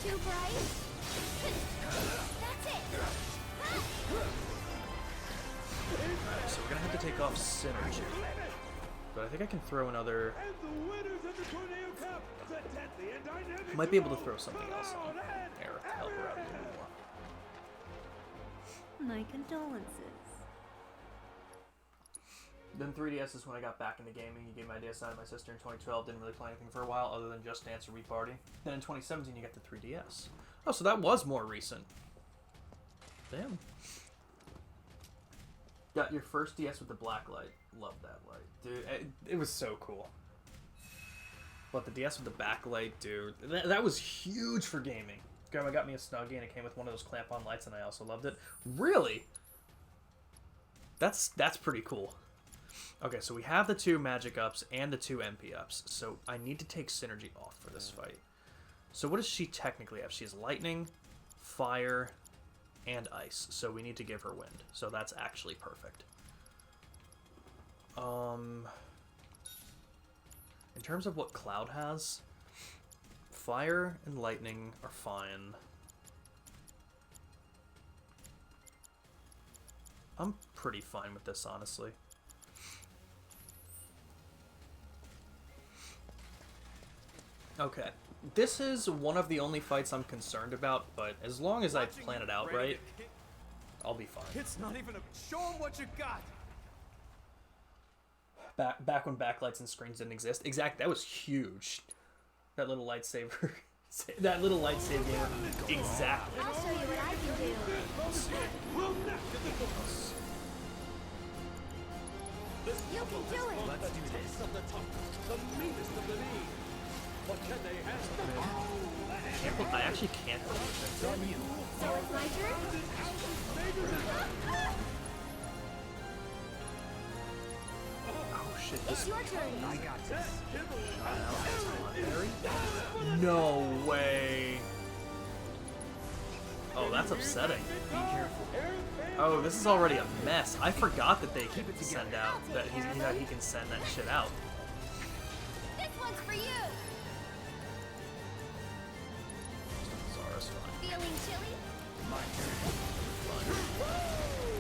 Too bright? That's it! Alright, so we're gonna have to take off Synergy. But I think I can throw another... Might be able to throw something else on Eric to help her out a little more. My condolences. Then 3DS is when I got back into gaming. You gave my DSi to my sister in 2012. Didn't really play anything for a while other than Just Dance or Wii Party. Then in 2017 you got the 3DS. Oh, so that was more recent. Damn. Got your first DS with the black light. Love that light. Dude, it was so cool. But the DS with the backlight, dude, that was huge for gaming. Grandma got me a Snuggie and it came with one of those clamp-on lights and I also loved it. Really? That's pretty cool. Okay, so we have the 2 magic ups and the 2 MP ups, so I need to take Synergy off for this fight. So what does she technically have? She has lightning, fire, and ice, so we need to give her wind. So that's actually perfect. In terms of what Cloud has, fire and lightning are fine. I'm pretty fine with this, honestly. Okay, this is one of the only fights I'm concerned about, but as long as I plan it out right, I'll be fine. It's not even a... Show 'em what you got! Back when backlights and screens didn't exist. Exactly, that was huge. That little lightsaber... that little lightsaber game. Exactly. I'll show you what I can do. You can do it! Let's do this. Of the top, the meanest of the mean. What can they have? I actually can't believe it. So it's my turn? Oh shit, It's your turn. I got this. No way. Oh, that's upsetting. Be careful. Oh, this is already a mess. I forgot that they can send out, that he can send that shit out. This one's for you. Zara's fine. Feeling chilly? My turn.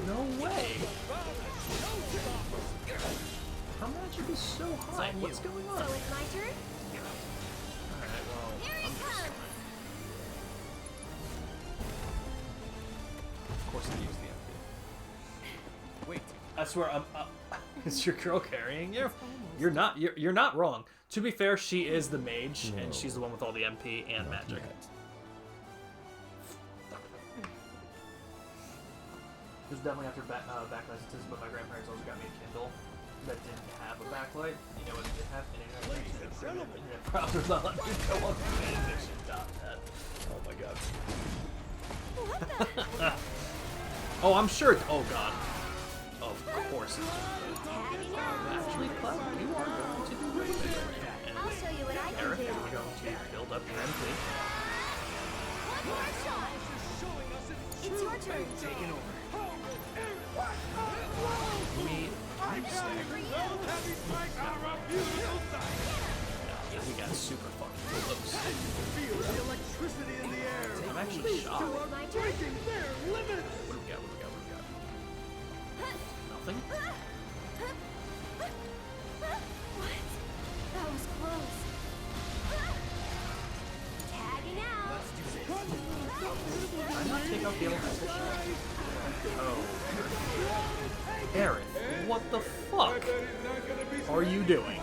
No way. Her magic is so high. What's going on? So it's my turn? Alright, well, Here he I'm just comes. fine. Of course I use the MP. Wait. I swear, is your girl carrying you? You're not wrong. To be fair, she is the mage, and she's the one with all the MP and magic. It was definitely after backlight systems, but my grandparents also got me a Kindle that didn't have a backlight. You know what it did have? Internet browsers not letting you go on fanfiction.net. Oh my god. What the? Oh, I'm sure. Oh god. Of course it's Tagging out. actually Cloud. You are going to do great. I'll show you what I can Eric, do. you're going to build up your MP. One more shot. It's your turn. Taking over. Yeah, we got super fucking close. Feel the electricity. electricity in the air. I'm actually These shocked. two are breaking their limits. What do we got? What do we got? What do we got? Nothing? What? That was close. Tagging out. Let's do this. Did I not take out the elemental shit? Oh. Aaron, what the fuck are you doing?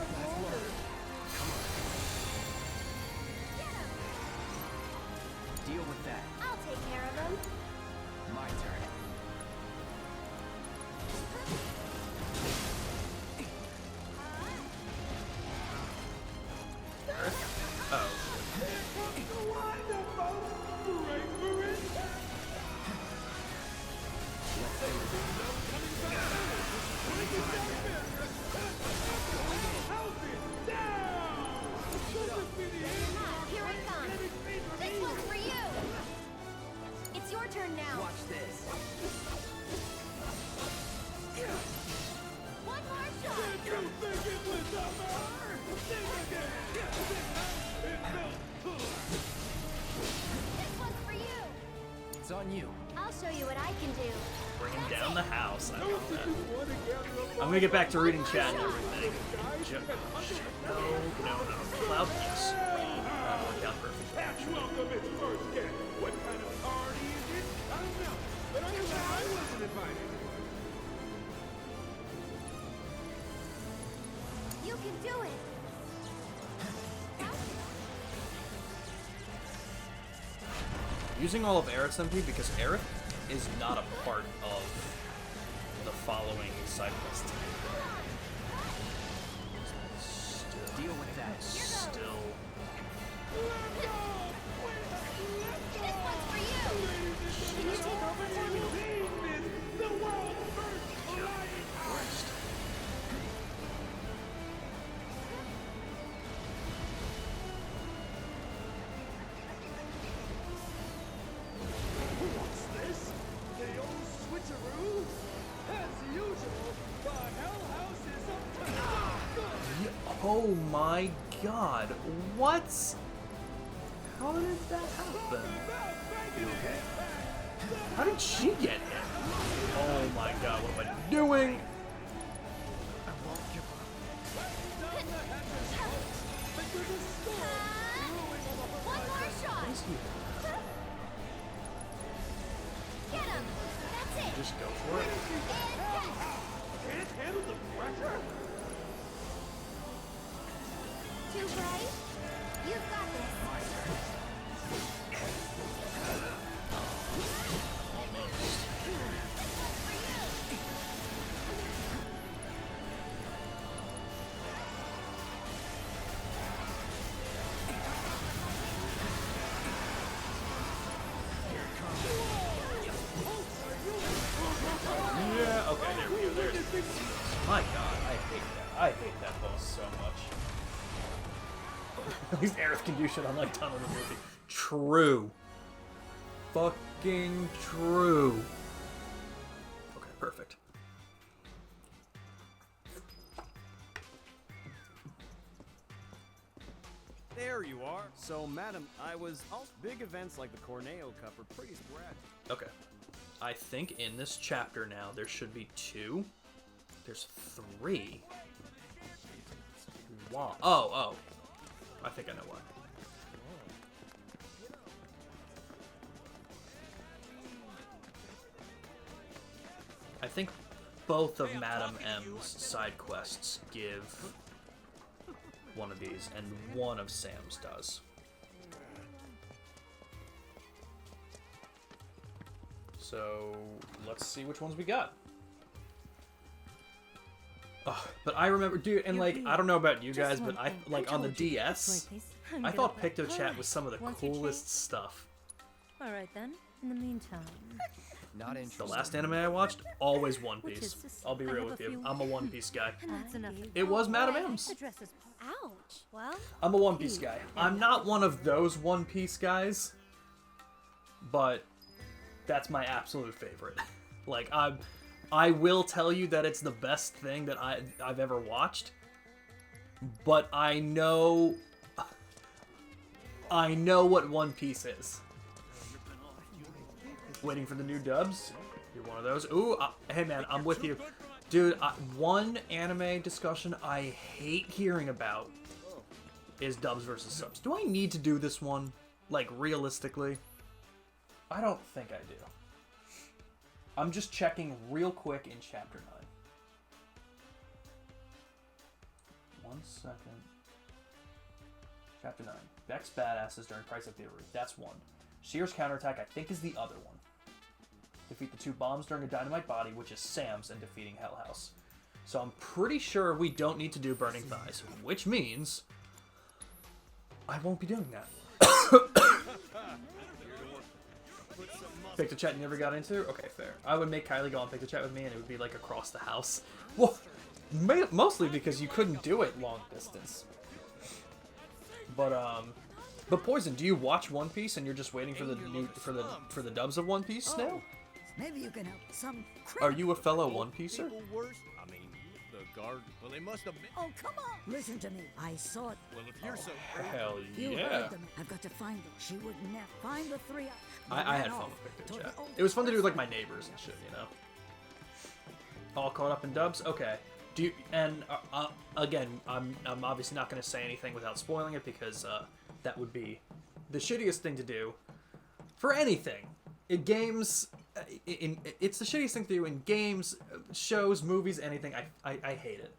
Deal with that. I'll take care of them. My turn. Oh. Here I come. This one's for you. It's your turn now. Watch this. One more shot. This one's for you. It's on you. I'll show you what I can do. Bringing down the house. I love that. I'm gonna get back to reading chat and everything. No. Cloud, yes. That worked out perfectly, actually. Welcome its first guest. What kind of party is it? I don't know. But I wasn't invited. You can do it. Using all of Aerith's MP because Aerith is not a part of the following side quests. Deal with that. Still. This one's for you. Can you take over for me? The world's first Christ. What's this? The old switcheroo? As usual, the Hell House is up to no good. Oh my god. What? How did that happen? Okay. How did she get hit? Oh my god, what am I doing? I won't give up. One more shot. Get him. That's it. Just go for it. Can't handle the pressure. Too bright? You've got this. My turn. Yeah, okay, there we go. There's my god, I hate that. I hate that boss so much. At least Aerith can do shit unlike Tom in the movie. True. Fucking true. Okay, perfect. There you are. So, madam, big events like the Corneo Cup are pretty sporadic. Okay. I think in this chapter now there should be 2. There's 3. Why? Oh. I think I know why. I think both of Madame M's side quests give one of these, and one of Sam's does. So let's see which ones we got. But I remember, dude, and like, I don't know about you guys, but I like on the DS, I thought PictoChat was some of the coolest stuff. All right then. In the meantime, Not interested. The last anime I watched, always One Piece. I'll be real with you. I'm a One Piece guy. that's enough. It was Madame M's. Ouch. Well, I'm a One Piece guy. I'm not one of those One Piece guys, but that's my absolute favorite. Like, I will tell you that it's the best thing that I've ever watched, but I know I know what One Piece is. Waiting for the new dubs? You're one of those. Ooh, hey man, I'm with you. Dude, one anime discussion I hate hearing about is dubs versus subs. Do I need to do this one? Like, realistically? I don't think I do. I'm just checking real quick in Chapter 9. 1 second. Chapter 9. Vex badasses during Price of Thievery. That's one. Shear's counterattack, I think, is the other one. Defeat the 2 bombs during a dynamite body, which is Sam's, and defeating Hell House. So I'm pretty sure we don't need to do Burning Thighs, which means I won't be doing that. Pick the chat you never got into? Okay, fair. I would make Kylie go on Pick the Chat with me, and it would be like across the house. Well, mostly because you couldn't do it long distance. But Poison, do you watch One Piece and you're just waiting for the new for the dubs of One Piece now? Maybe you can help some. Are you a fellow One Pieceer? I mean, the guard. Well, they must have been. Oh, come on! Listen to me. I saw it. Well, if you're so. Hell You yeah! heard them. I've got to find them. She would never find the 3. I had fun with Pick the Chat. It was fun to do with like my neighbors and shit, you know. All caught up in dubs. Okay. Do you, and again, I'm obviously not going to say anything without spoiling it because that would be the shittiest thing to do for anything. In games, it's the shittiest thing to do in games, shows, movies, anything. I hate it.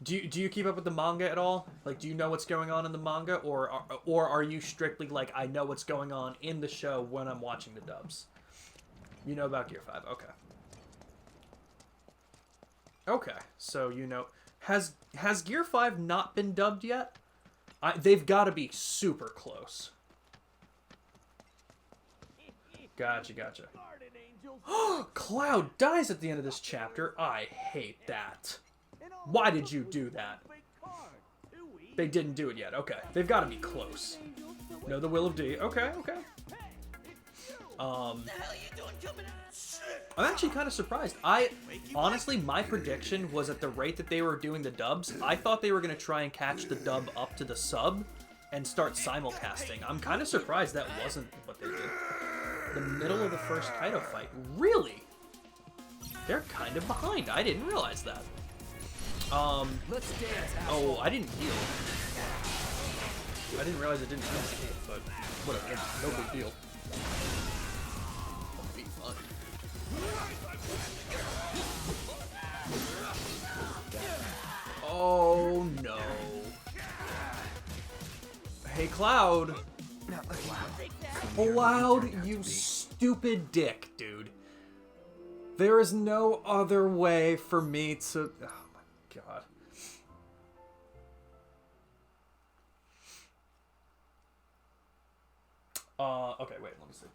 Do you keep up with the manga at all? Like, do you know what's going on in the manga, or are you strictly like, I know what's going on in the show when I'm watching the dubs? You know about Gear 5, okay. Okay, so you know, has Gear 5 not been dubbed yet? They've got to be super close. Gotcha. Cloud dies at the end of this chapter. I hate that. Why did you do that? They didn't do it yet. Okay, they've got to be close. Know the will of D. Okay. I'm actually kind of surprised. Honestly, my prediction was at the rate that they were doing the dubs, I thought they were going to try and catch the dub up to the sub and start simulcasting. I'm kind of surprised that wasn't what they did. The middle of the first Kaido fight. Really? They're kind of behind. I didn't realize that. Let's dance. Oh, I didn't heal. I didn't realize it didn't heal, but whatever. No big deal. It'll be fun. Oh no. Hey Cloud. Cloud, you stupid dick, dude. There is no other way for me to... Oh my god. Okay, wait, let me see.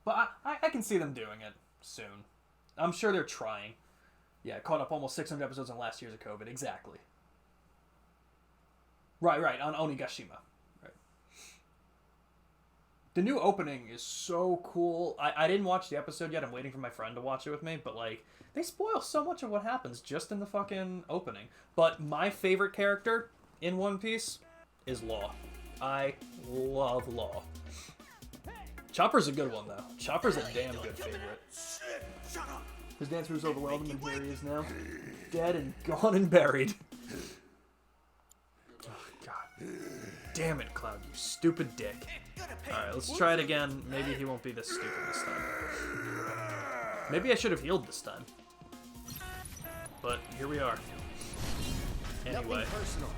But I can see them doing it soon. I'm sure they're trying. Yeah, caught up almost 600 episodes on last year's of COVID. Exactly. Right, on Onigashima. Right. The new opening is so cool. I didn't watch the episode yet. I'm waiting for my friend to watch it with me. But, like, they spoil so much of what happens just in the fucking opening. But my favorite character in One Piece is Law. I love Law. Chopper's a good one, though. Chopper's a damn good favorite. His dance moves overwhelmed him, and here he is now. Dead and gone and buried. Oh, God. Damn it, Cloud, you stupid dick. Alright, let's try it again. Maybe he won't be this stupid this time. Maybe I should have healed this time. But here we are. Anyway. Nothing personal.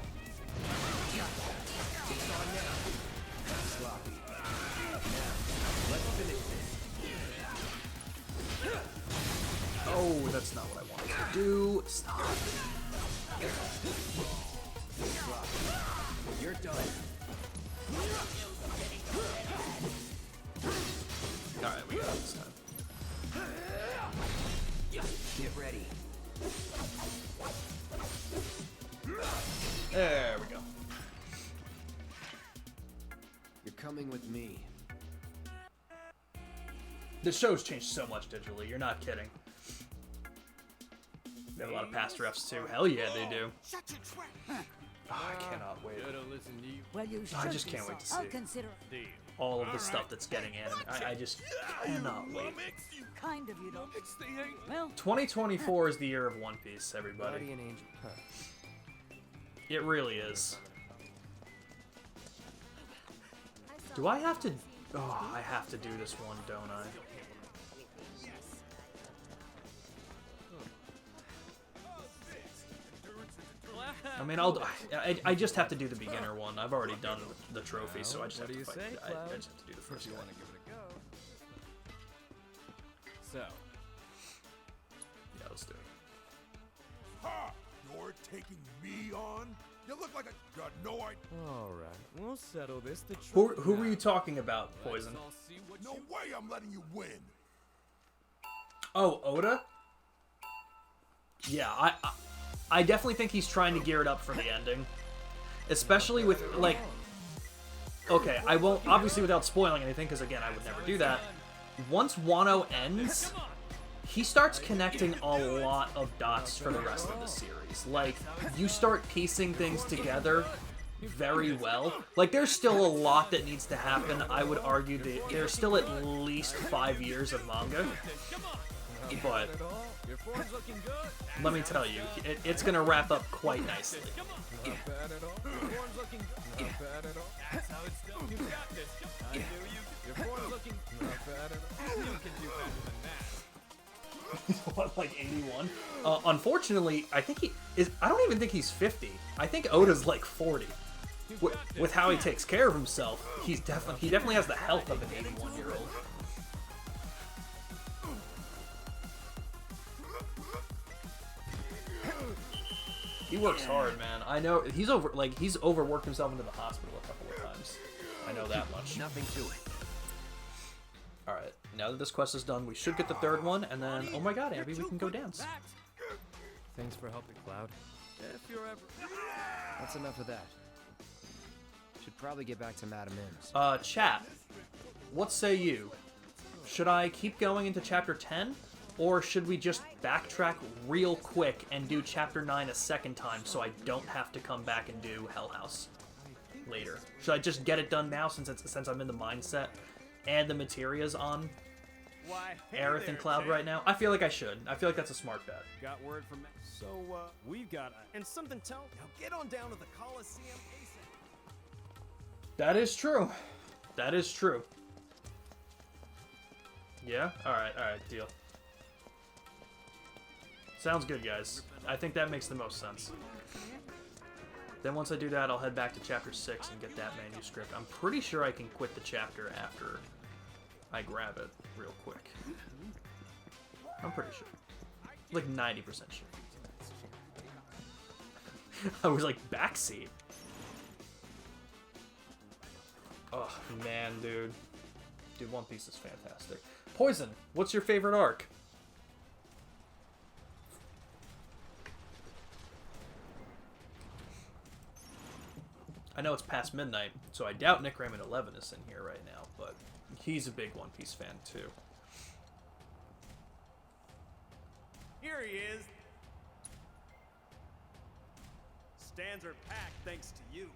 It's on now. Sloppy. Let's finish this. Oh, that's not what I wanted to do. Stop. You're done. Alright, we got it this time. Get ready. There we go. You're coming with me. The show's changed so much digitally, you're not kidding. They have a lot of past refs too. Hell yeah, they do. Shut your trap. Oh, I cannot wait. Well, you I should just be can't wait to sorry. see I'll consider it. all of the stuff that's getting animated. I just cannot wait. Kind of you don't. Well, 2024 is the year of One Piece, everybody. Guardian angel. Huh. It really is. Do I have to... Oh, I have to do this one, don't I? I mean, I just have to do the beginner one. I've already done the trophy, so I just have to fight. I just have to do the first one. So, Yeah, let's do it. Ha! You're taking me on? You look like a got no idea. all right, we'll settle this. The Who were you talking about, Poison? No way I'm letting you win. Oh, Oda? Yeah, I definitely think he's trying to gear it up for the ending. Especially with, like... Okay, I won't, obviously without spoiling anything, because again, I would never do that. Once Wano ends, he starts connecting a lot of dots for the rest of the series. Like, you start piecing things together very well. Like, there's still a lot that needs to happen. I would argue that there's still at least 5 years of manga. But let me tell you, it's going to wrap up quite nicely. What, like 81? Unfortunately, I think he is. I don't even think he's 50. I think Oda's like 40. With how he takes care of himself, he definitely has the health of an 81-year-old. He works hard, man. I know he's overworked himself into the hospital a couple of times. I know that much. Nothing to it. All right, now that this quest is done, we should get the third one, and then oh my God, Abby, we can go dance. Thanks for helping, Cloud. If you're ever... That's enough of that. Should probably get back to Madam M's. Chat. What say you? Should I keep going into Chapter 10? Or should we just backtrack real quick and do Chapter 9 a second time so I don't have to come back and do Hell House later? Should I just get it done now since I'm in the mindset and the materia's on Aerith and Cloud right now? I feel like I should. I feel like that's a smart bet. Got word from... So, we've got... And something tell... Now get on down to the Coliseum ASAP. That is true. That is true. Yeah? Alright, deal. Sounds good, guys. I think that makes the most sense. Then once I do that, I'll head back to Chapter 6 and get that manuscript. I'm pretty sure I can quit the chapter after I grab it real quick. I'm pretty sure. Like 90% sure. I was like, backseat. Oh, man, dude. Dude, One Piece is fantastic. Poison, what's your favorite arc? I know it's past midnight, so I doubt Nick Raymond 11 is in here right now, but he's a big One Piece fan too. Here he is. Stands are packed thanks to you.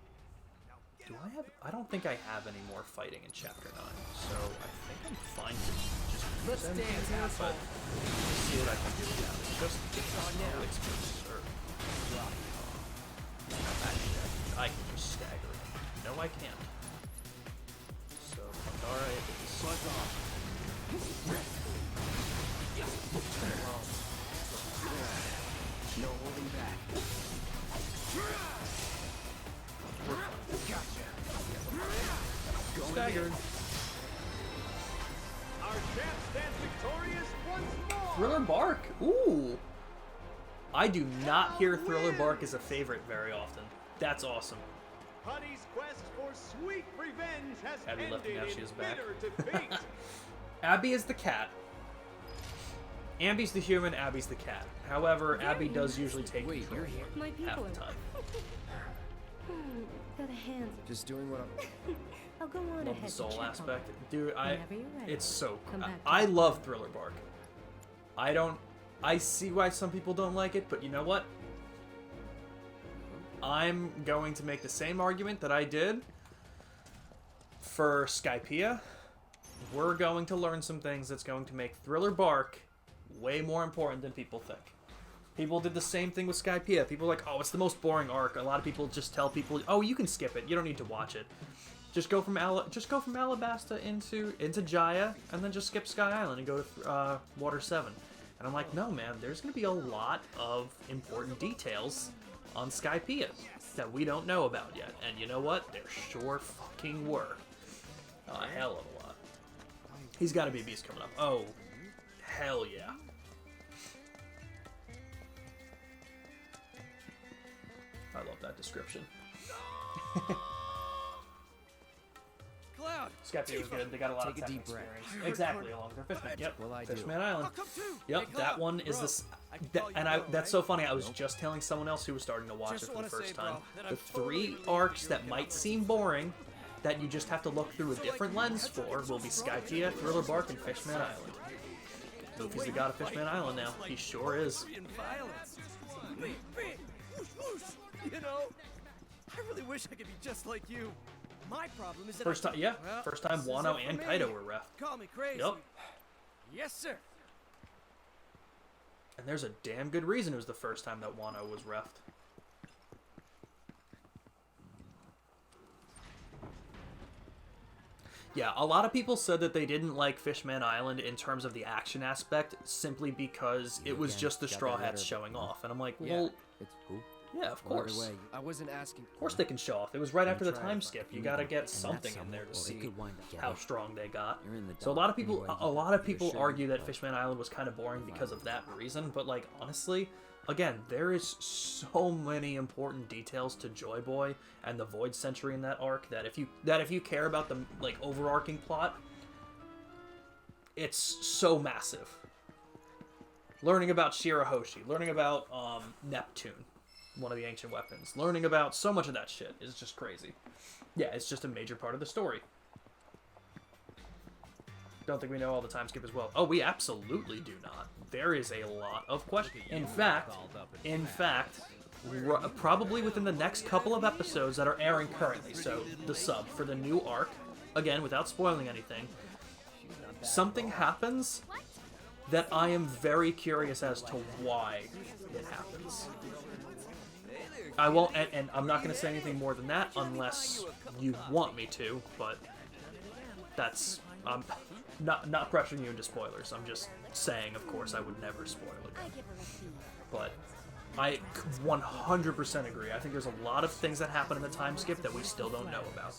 Do I have... I don't think I have any more fighting in Chapter 9, so I think I'm fine to just... Let's dance, but let's see what I can do now. Just on now. I can just stagger him. No, I can't. So, Pandara is... No holding back. We're fine. Staggered. Our champ stands victorious once more. Thriller Bark. Ooh. I do not hear Thriller Bark as a favorite very often. That's awesome. Honey's quest for sweet revenge has Abby left and now she is back. defeat. Abby is the cat. Ambi's the human, Abby's the cat. However, Abby does usually take control My people half the time. Got a hands. Just doing what I'm... I'll go on Love ahead the to soul check on aspect. them. Dude, Whenever you're ready. it's so Come cool. back I to love Thriller Bark. I don't... I see why some people don't like it, but you know what? I'm going to make the same argument that I did for Skypiea. We're going to learn some things that's going to make Thriller Bark way more important than people think. People did the same thing with Skypiea. People were like, oh, it's the most boring arc. A lot of people just tell people, oh, you can skip it. You don't need to watch it. Just go from Alabasta into Jaya, and then just skip Sky Island and go to Water 7. And I'm like, no, man, there's going to be a lot of important details on Skypiea that we don't know about yet. And you know what? There sure fucking were. A hell of a lot. He's got to be a beast coming up. Oh, hell yeah. I love that description. Cloud. Skypiea was good. They got a lot of tech experience. Exactly, along with their Fishman. Yep. Fishman Island. Yep, that one is this. That's so funny. I was just telling someone else who was starting to watch it for the first time. The 3 arcs that might seem boring, that you just have to look through a different lens for, will be Skypiea, Thriller Bark, and Fishman Island. Luffy's the god of Fishman Island now. He sure is. You know, I really wish I could be just like you. My problem is that First time Wano and Kaido were ref. Call me crazy. Yep. Yes, sir. And there's a damn good reason it was the first time that Wano was refed. Yeah, a lot of people said that they didn't like Fishman Island in terms of the action aspect simply because it was just the Straw Hats showing off. And I'm like, well, it's who? Yeah, of course. I wasn't asking. Of course they can show off. It was right after the time skip. You gotta get something in there to see how strong they got. So a lot of people argue that Fishman Island was kind of boring because of that reason. But like honestly, again, there is so many important details to Joy Boy and the Void Century in that arc that if you care about the like overarching plot, it's so massive. Learning about Shirahoshi, learning about Neptune, one of the ancient weapons, learning about so much of that shit is just crazy. Yeah, it's just a major part of the story. Don't think we know all the time skip as well. Oh, we absolutely do not. There is a lot of questions. In fact, probably within the next couple of episodes that are airing currently, so the sub for the new arc, again, without spoiling anything, something happens that I am very curious as to why it happens. I won't, and I'm not going to say anything more than that unless you want me to, but that's, not pressuring you into spoilers. I'm just saying, of course, I would never spoil it. But I 100% agree. I think there's a lot of things that happen in the time skip that we still don't know about.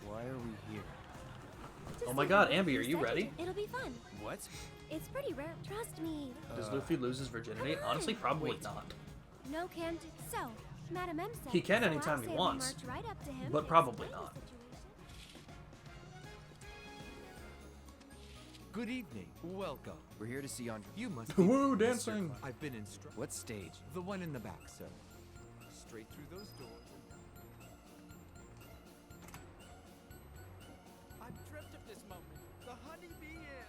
Why are we here? Oh my god, Ambi, are you ready? It'll be fun. What? It's pretty rare. Trust me. Does Luffy lose his virginity? Honestly, probably not. No can do. So, Madam M said, He can so anytime I'll he say we wants, march right up to him but and probably explain not. the situation. Good evening. Welcome. We're here to see Andre. You must Woo, dancing! I've been instructed. What stage? The one in the back, sir. Straight through those doors. I've dreamt of this moment. The honeybee inn.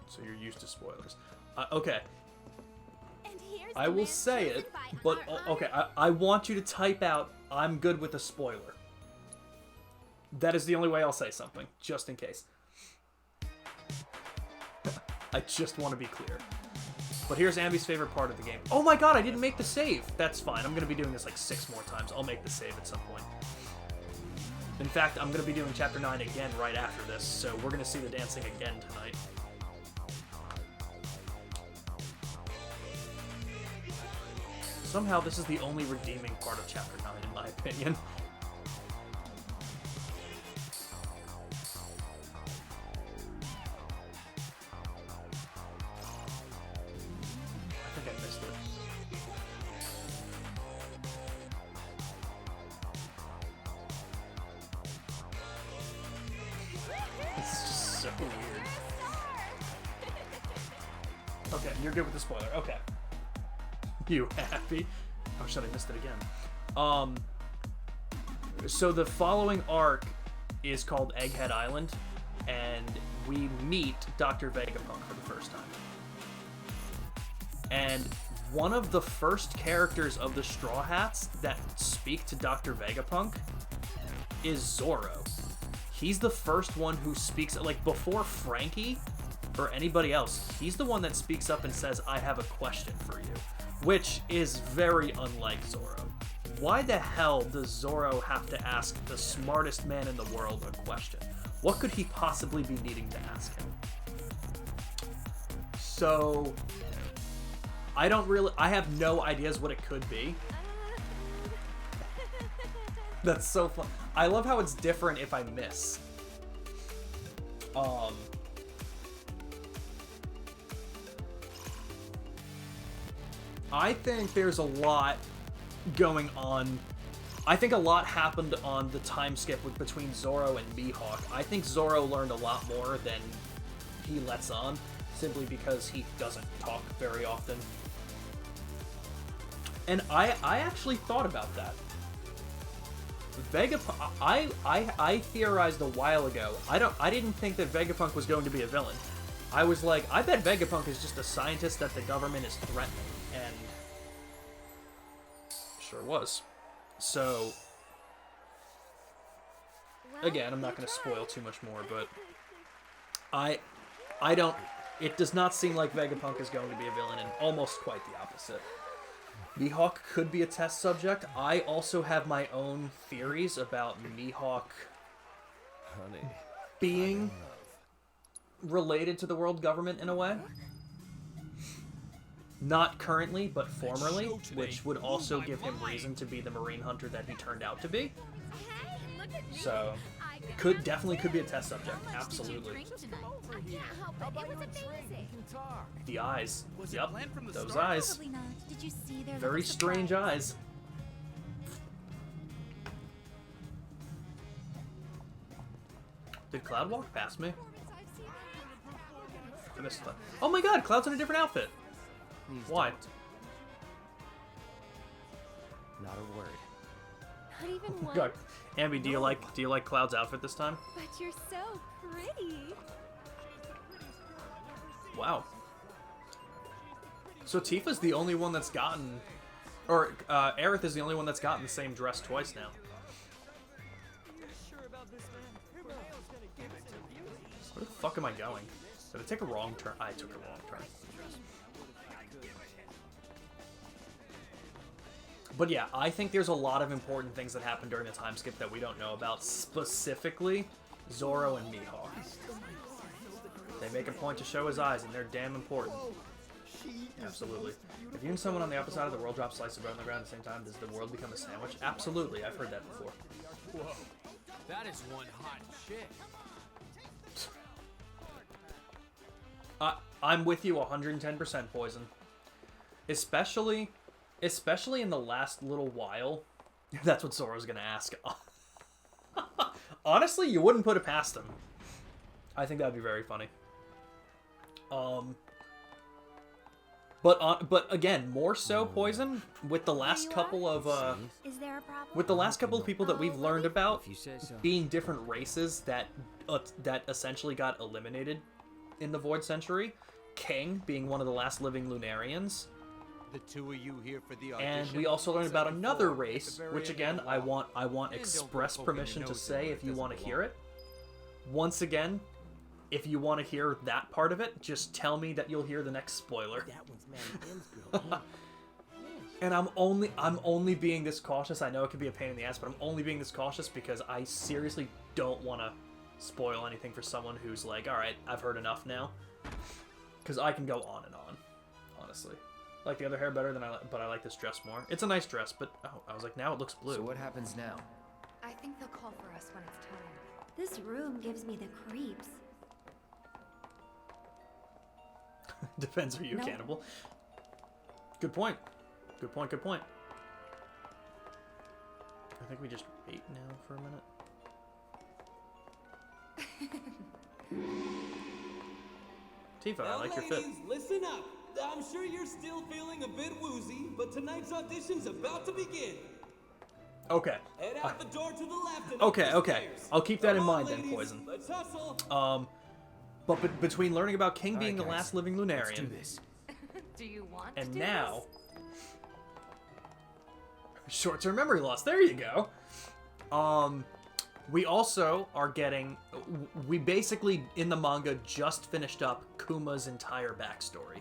So you're used to spoilers. Okay. And here's I the will man say chosen it, by but our okay, I want you to type out, I'm good with a spoiler. That is the only way I'll say something, just in case. I just want to be clear. But here's Ambi's favorite part of the game. Oh my god, I didn't make the save! That's fine, I'm going to be doing this like 6 more times. I'll make the save at some point. In fact, I'm going to be doing Chapter 9 again right after this, so we're going to see the dancing again tonight. Somehow this is the only redeeming part of Chapter 9, in my opinion. I think I missed it. It's just so weird. Okay, you're good with the spoiler. Okay. You happy? Oh shit, I missed it again. So the following arc is called Egghead Island, and we meet Dr. Vegapunk for the first time. And one of the first characters of the Straw Hats that speak to Dr. Vegapunk is Zoro. He's the first one who speaks, like, before Frankie or anybody else, he's the one that speaks up and says, I have a question for you, which is very unlike Zoro. Why the hell does Zoro have to ask the smartest man in the world a question? What could he possibly be needing to ask him? So, I have no ideas what it could be. That's so fun. I love how it's different if I miss. I think there's a lot going on. I think a lot happened on the time skip between Zoro and Mihawk. I think Zoro learned a lot more than he lets on, simply because he doesn't talk very often. And I actually thought about that. Vegapunk, I theorized a while ago. I didn't think that Vegapunk was going to be a villain. I was like, I bet Vegapunk is just a scientist that the government is threatening, and sure was. So, again, I'm not going to spoil too much more, but I don't. It does not seem like Vegapunk is going to be a villain, and almost quite the opposite. Mihawk could be a test subject. I also have my own theories about Mihawk being related to the world government in a way. Not currently, but formerly, which would also give him reason to be the Marine Hunter that he turned out to be. So, definitely could be a test subject. Absolutely. The eyes. Yep, those eyes. Very strange eyes. Did Cloud walk past me? I missed that. Oh my god, Cloud's in a different outfit. Why? Not a word. Not even one. God, Ambi, do you like Cloud's outfit this time? But you're so pretty. Wow. So Tifa's the only one that's gotten, or Aerith is the only one that's gotten the same dress twice now. Where the fuck am I going? Did I take a wrong turn? I took a wrong turn. But yeah, I think there's a lot of important things that happen during the time skip that we don't know about, specifically Zoro and Mihawk. They make a point to show his eyes, and they're damn important. Absolutely. If you and someone on the opposite side of the world drop slice of bread on the ground at the same time, does the world become a sandwich? Absolutely, I've heard that before. Whoa, that is one hot chick. I'm with you 110%, Poison. Especially in the last little while. That's what Zoro's gonna ask. Honestly, you wouldn't put it past him. I think that'd be very funny. But again, more so, Poison, with the last couple of Is there a problem? with the last couple of people that we've learned about being different races that essentially got eliminated in the Void Century. King being one of the last living Lunarians. The two of you here for the And we also learned about another race, which again, I want express permission to say if you want to hear it. Once again, if you want to hear that part of it, just tell me that you'll hear the next spoiler. And I'm only being this cautious. I know it could be a pain in the ass, but I'm only being this cautious because I seriously don't want to spoil anything for someone who's like, all right, I've heard enough now. Because I can go on and on, honestly. I like the other hair better than but I like this dress more. It's a nice dress, but I was like, now it looks blue. So what happens now? I think they'll call for us when it's time. This room gives me the creeps. Depends, are you a cannibal? Good point. Good point, good point. I think we just wait now for a minute. Tifa, I like your fit. Listen up. I'm sure you're still feeling a bit woozy, but tonight's audition's about to begin. Okay. Head out the door to the left and Okay, up the okay. stairs. I'll keep that in Come on, mind then, ladies. Poison. Let's hustle. But between learning about King being the guys. last living Lunarian, Let's do this. Do you want and to do now short-term memory loss. There you go. We also are getting. We basically in the manga just finished up Kuma's entire backstory,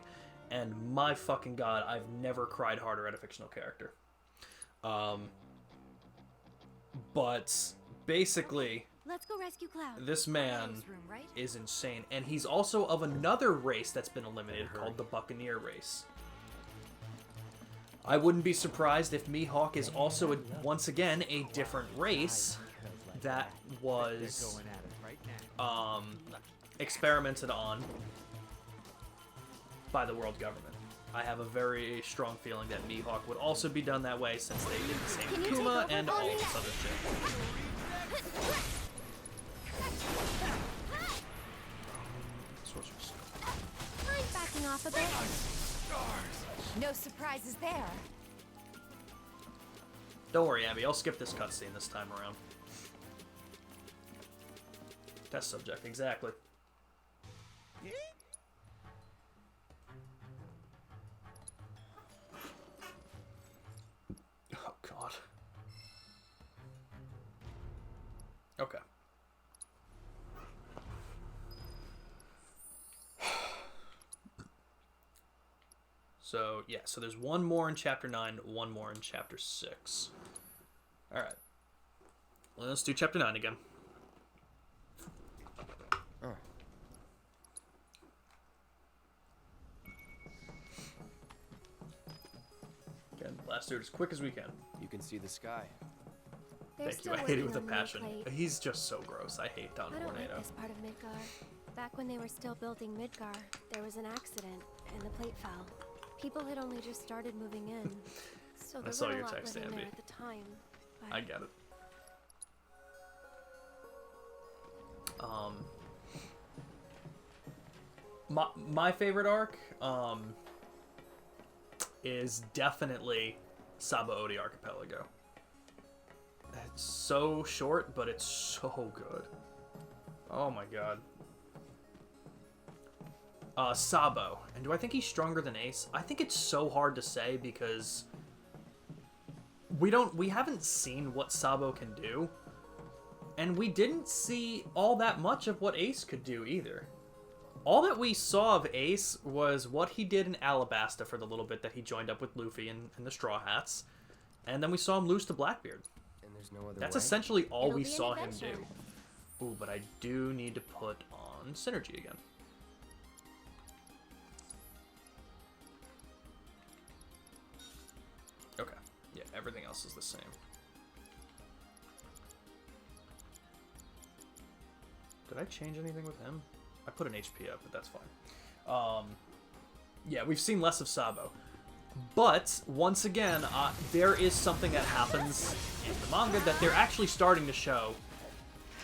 and my fucking god, I've never cried harder at a fictional character. But basically, Let's go rescue Cloud. this man is insane, and he's also of another race that's been eliminated called the Buccaneer race. I wouldn't be surprised if Mihawk is also, once again, a different race that was experimented on by the world government. I have a very strong feeling that Mihawk would also be done that way since they did the same with Kuma and all this other shit. I'm backing off a bit. No surprises there. Don't worry, Abby. I'll skip this cutscene this time around. Test subject, exactly. Oh, God. Okay. So, yeah, so there's one more in Chapter 9, one more in Chapter 6. Alright. Well, let's do Chapter 9 again. Oh. Again, blast through it as quick as we can. You can see the sky. Thank you, I hate it with a passion. He's just so gross. I hate Don I don't Tornado. like this part of Midgar. Back when they were still building Midgar, there was an accident, and the plate fell. People had only just started moving in, so I there saw weren't your a lot text, living there Andy. at the time. But I get it. My favorite arc, is definitely Saba Odi Archipelago. It's so short, but it's so good. Oh my god. Sabo. And do I think he's stronger than Ace? I think it's so hard to say because we haven't seen what Sabo can do. And we didn't see all that much of what Ace could do either. All that we saw of Ace was what he did in Alabasta for the little bit that he joined up with Luffy and the Straw Hats. And then we saw him lose to Blackbeard. And there's no other That's way? essentially all It'll we be an saw him adventure. do. Ooh, but I do need to put on Synergy again. Okay. Yeah, everything else is the same. Did I change anything with him? I put an HP up, but that's fine. Yeah, we've seen less of Sabo. But, once again, there is something that happens in the manga that they're actually starting to show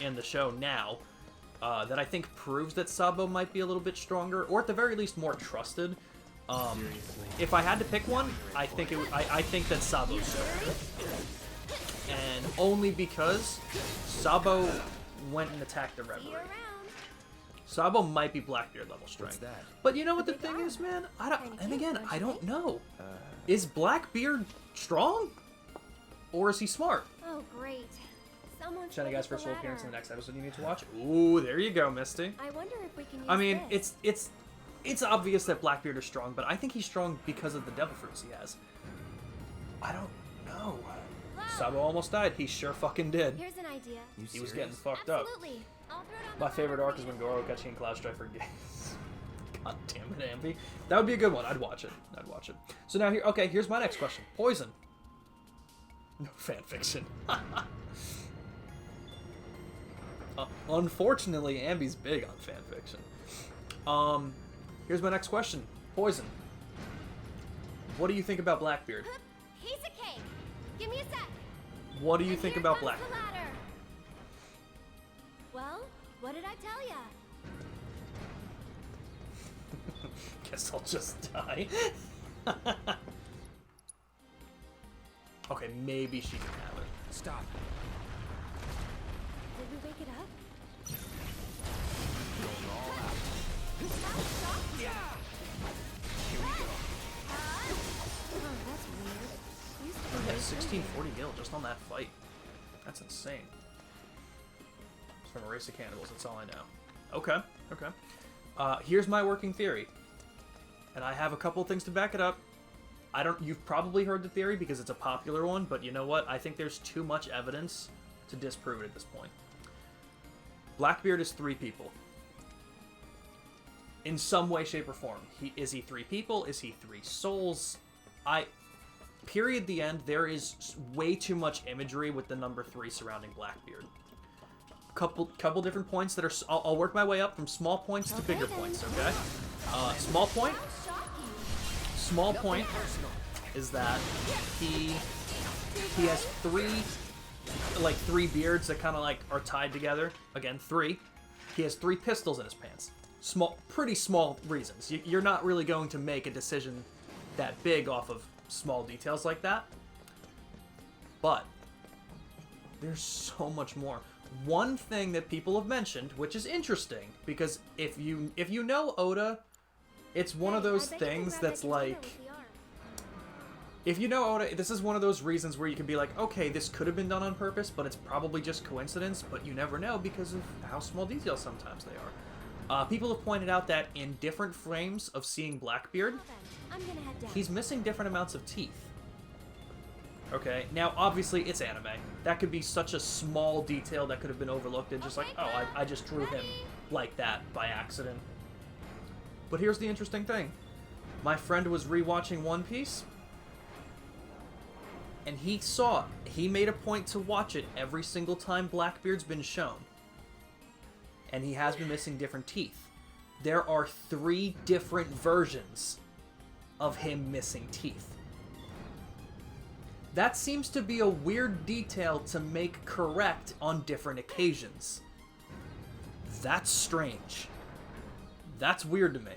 in the show now that I think proves that Sabo might be a little bit stronger, or at the very least more trusted. If I had to pick one, I think I think that Sabo's stronger. And only because Sabo went and attacked the Red Ring. Sabo might be Blackbeard level strength. What's that? But you know what the thing is, man? I don't. And again, I don't know. Is Blackbeard strong, or is he smart? oh great. Someone's Shanna guys, pulled first the little appearance in the ladder. next episode you need to watch. Ooh, there you go, Misty. I wonder if we can use I mean, this. it's obvious that Blackbeard is strong, but I think he's strong because of the devil fruits he has. I don't know. Sabo almost died. He sure fucking did. Here's an idea. He was getting fucked up. Absolutely. I'll throw it on My the favorite ladder arc is when Goro, Gachi, and Cloud Strife are gays. God damn it, Ambi. That would be a good one. I'd watch it. I'd watch it. So now here, okay, here's my next question. Poison. No fanfiction. Unfortunately, Ambi's big on fanfiction. Here's my next question. Poison. What do you think about Blackbeard? Piece of cake. Give me a sec. What do you think Here about comes Blackbeard? the ladder. Well, what did I tell ya? Guess I'll just die. Okay, maybe she can have it. Stop. Did we wake it up? Going all out. Oh, that's weird. Used to be Yeah, way 1640 gil just on that fight. That's insane. It's from a race of cannibals, that's all I know. Okay, okay. Here's my working theory. And I have a couple of things to back it up. You've probably heard the theory because it's a popular one, but you know what? I think there's too much evidence to disprove it at this point. Blackbeard is 3 people. In some way, shape, or form. Is he 3 people? Is he 3 souls? Period, the end, there is way too much imagery with the number 3 surrounding Blackbeard. Couple different points that are... I'll work my way up from small points to bigger points, okay? Small point is that he has 3 beards that kind of like are tied together. Again, 3. He has 3 pistols in his pants. Pretty small reasons. You're not really going to make a decision that big off of small details like that. But there's so much more. One thing that people have mentioned, which is interesting, because if you know Oda, it's one of those things that's like... If you know Oda, this is one of those reasons where you can be like, okay, this could have been done on purpose, but it's probably just coincidence, but you never know because of how small details sometimes they are. People have pointed out that in different frames of seeing Blackbeard, he's missing different amounts of teeth. Okay, now obviously it's anime. That could be such a small detail that could have been overlooked and just like, oh, I just drew him like that by accident. But here's the interesting thing. My friend was rewatching One Piece, and he made a point to watch it every single time Blackbeard's been shown. And he has been missing different teeth. There are 3 different versions of him missing teeth. That seems to be a weird detail to make correct on different occasions. That's strange. That's weird to me.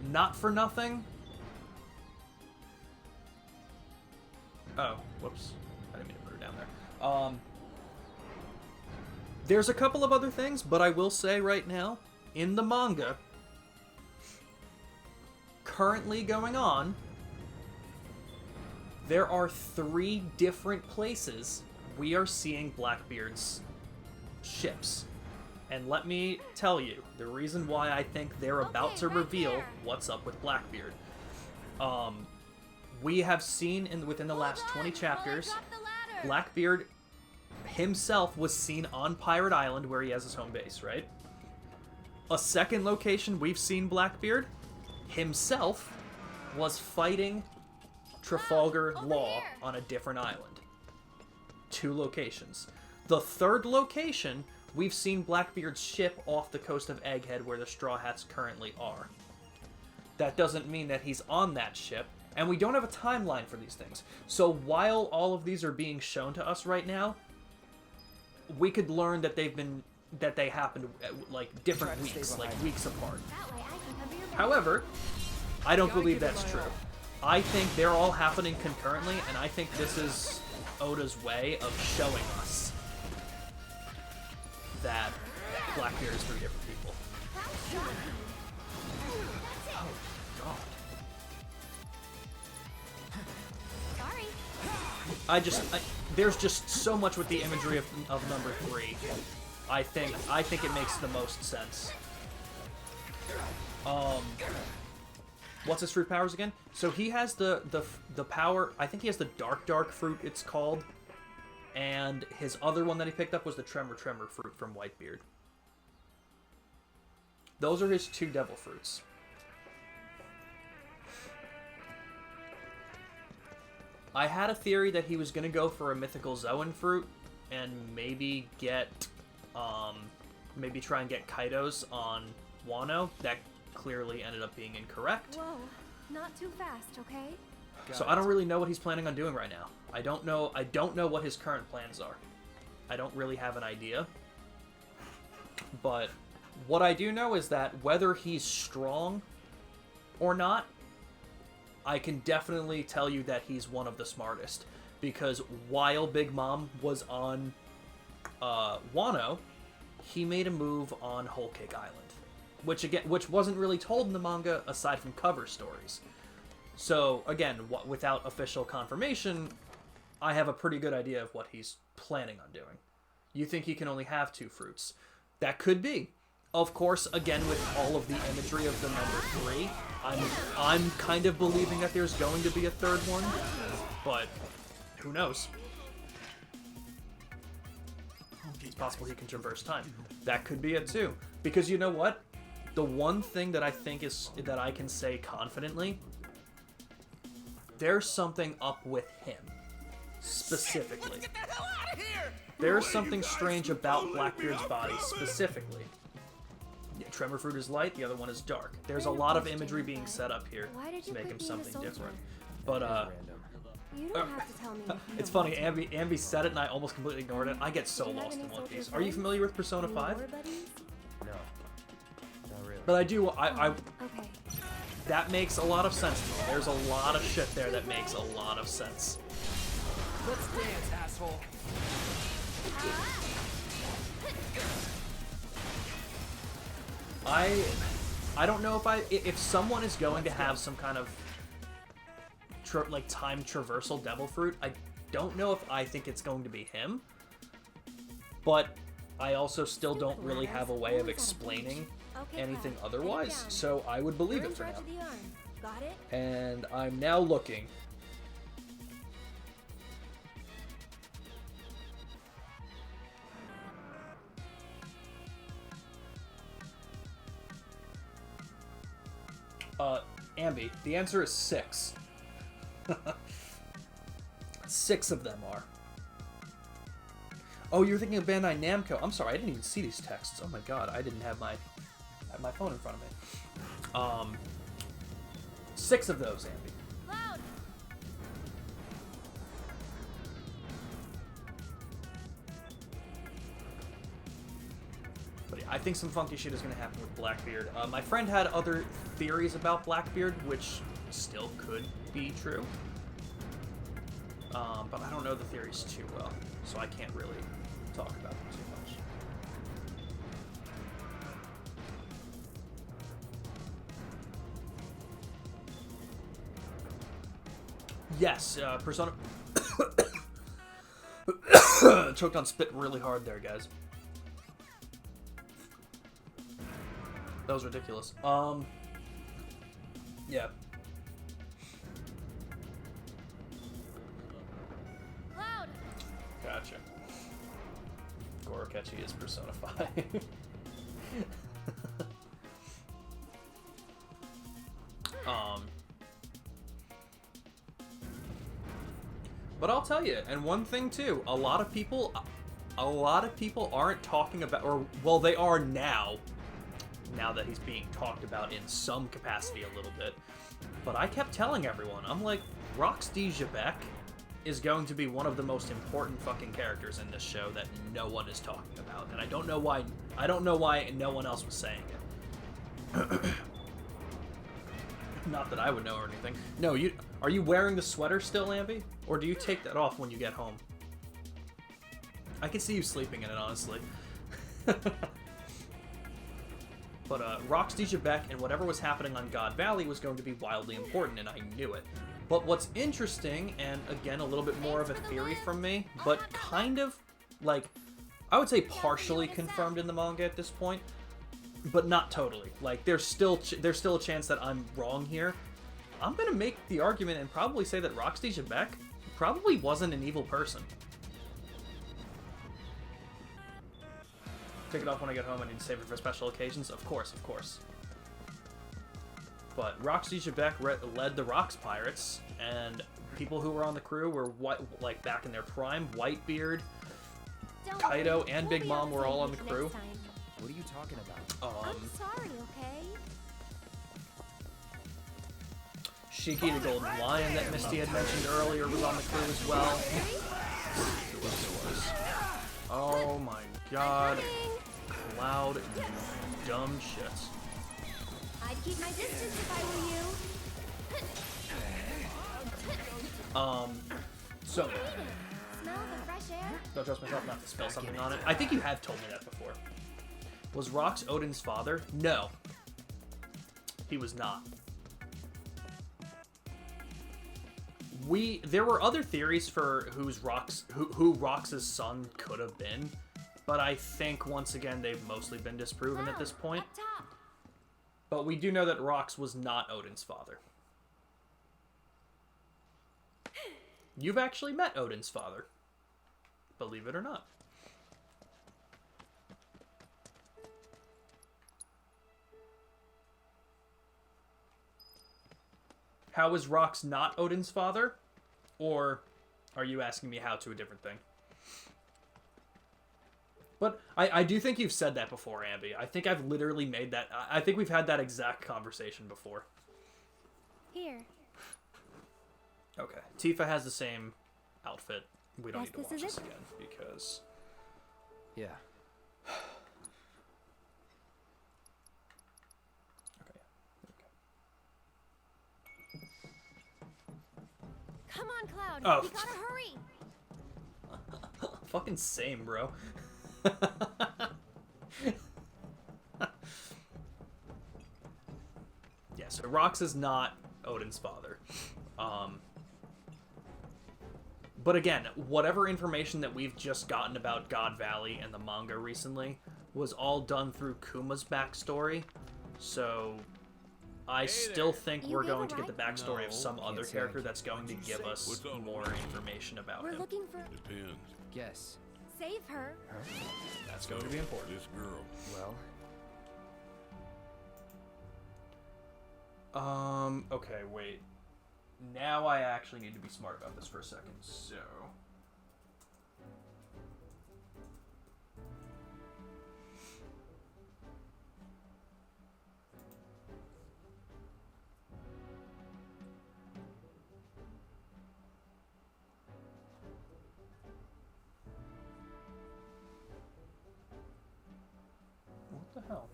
Not for nothing. Oh, whoops. I didn't mean to put her down there. There's a couple of other things, but I will say right now, in the manga, currently going on, there are 3 different places we are seeing Blackbeard's ships. And let me tell you, the reason why I think they're about to reveal what's up with Blackbeard. We have seen within the last 20 chapters, Blackbeard himself was seen on Pirate Island where he has his home base, right? A second location we've seen Blackbeard himself was fighting Trafalgar Law on a different island. 2 locations. The third location, we've seen Blackbeard's ship off the coast of Egghead where the Straw Hats currently are. That doesn't mean that he's on that ship, and we don't have a timeline for these things. So while all of these are being shown to us right now, we could learn that they happened like different weeks, like weeks apart. However, I don't believe that's true. I think they're all happening concurrently, and I think this is Oda's way of showing us that Blackbeard is 3 different people. Oh, God. There's just so much with the imagery of number 3. I think it makes the most sense. What's his fruit powers again? So he has the power, I think he has the dark fruit it's called, and his other one that he picked up was the tremor fruit from Whitebeard. Those are his 2 devil fruits. I had a theory that he was going to go for a mythical Zoan fruit and maybe maybe try and get Kaidos on Wano. That clearly ended up being incorrect. Whoa, not too fast, okay? So I don't really know what he's planning on doing right now. I don't know what his current plans are. I don't really have an idea. But what I do know is that whether he's strong or not, I can definitely tell you that he's one of the smartest. because while Big Mom was on Wano, he made a move on Whole Cake Island, which wasn't really told in the manga aside from cover stories. So again, without official confirmation, I have a pretty good idea of what he's planning on doing. You think he can only have 2 fruits? That could be. Of course, again, with all of the imagery of the number 3, I'm kind of believing that there's going to be a 3rd one, but who knows? It's possible he can traverse time. That could be it too. Because you know what? The one thing that I think is that I can say confidently, there's something up with him. Specifically. Shit, let's get the hell out of here! There's something strange about Blackbeard's body, specifically. Yeah, Tremor Fruit is light, the other one is dark. There's a lot of imagery being set up here to make him something different. But, You don't have to tell me. it's funny, Ambi said it and I almost completely ignored it. I get so lost in One Piece. Are you familiar with Persona 5? No. Not really. But I do, Okay. that makes a lot of sense to me. There's a lot of shit there that makes a lot of sense. Let's dance, asshole. I don't know if someone is going to have some kind of time traversal devil fruit, I don't know if I think it's going to be him, but I also still don't really have a way of explaining anything otherwise, so I would believe it for now. Got it? And I'm now looking. Ambi, the answer is 6. 6 of them are. Oh, you're thinking of Bandai Namco. I'm sorry, I didn't even see these texts. Oh my god, I didn't have my phone in front of me. 6 of those, Ambi. Loud. But I think some funky shit is going to happen with Blackbeard. My friend had other theories about Blackbeard, which still could be true. But I don't know the theories too well, so I can't really talk about them too much. Yes, Persona... Choked on spit really hard there, guys. That was ridiculous. Yeah. Loud. Gotcha. Gorokechi is Persona 5. But I'll tell you, and one thing too, a lot of people aren't talking about, or well, they are now that he's being talked about in some capacity a little bit. But I kept telling everyone, I'm like, Rox D. Jabek is going to be one of the most important fucking characters in this show that no one is talking about, and I don't know why no one else was saying it. Not that I would know or anything. No, are you wearing the sweater still, Ambi? Or do you take that off when you get home? I can see you sleeping in it, honestly. But Rox D. Jabek and whatever was happening on God Valley was going to be wildly important, and I knew it. But what's interesting, and again, a little bit more of a theory from me, but kind of, like, I would say partially confirmed in the manga at this point, but not totally. Like, there's still a chance that I'm wrong here. I'm gonna make the argument and probably say that Rox D. Jabek probably wasn't an evil person. Take it off when I get home. I need to save it for special occasions. Of course, of course. But Rox D. Jabek led the Rocks Pirates, and people who were on the crew were like back in their prime. Whitebeard, Kaido, and Big Mom were all on the crew. What are you talking about? I'm sorry, okay? Shiki, the Golden Lion that Misty had mentioned earlier, was on the crew as well. Oh my god. Cloud, you dumb shit. I'd keep my distance if I were you. So, Smell the fresh air? don't trust myself not to spell something on it. I think you have told me that before. Was Rox Odin's father? No. He was not. There were other theories for who Rox's son could have been, but I think once again they've mostly been disproven at this point. But we do know that Rox was not Odin's father. You've actually met Odin's father, believe it or not. How is Rox not Odin's father? Or are you asking me how to a different thing? But I do think you've said that before, Ambi. I think I've literally made that... I think we've had that exact conversation before. Here. Okay. Tifa has the same outfit. We don't Guess need to watch this is this it? again, because... Yeah. Come on, Cloud. Oh. You gotta hurry. Fucking same, bro. Yeah, so Rox is not Odin's father. But again, whatever information that we've just gotten about God Valley and the manga recently was all done through Kuma's backstory. So I still think we're going to get the backstory of some other character that's going to give us more information about We're him. looking for... Depends. Guess. Save her. That's going to be important. This girl. Well. Okay, wait. Now I actually need to be smart about this for a second, so... What the hell?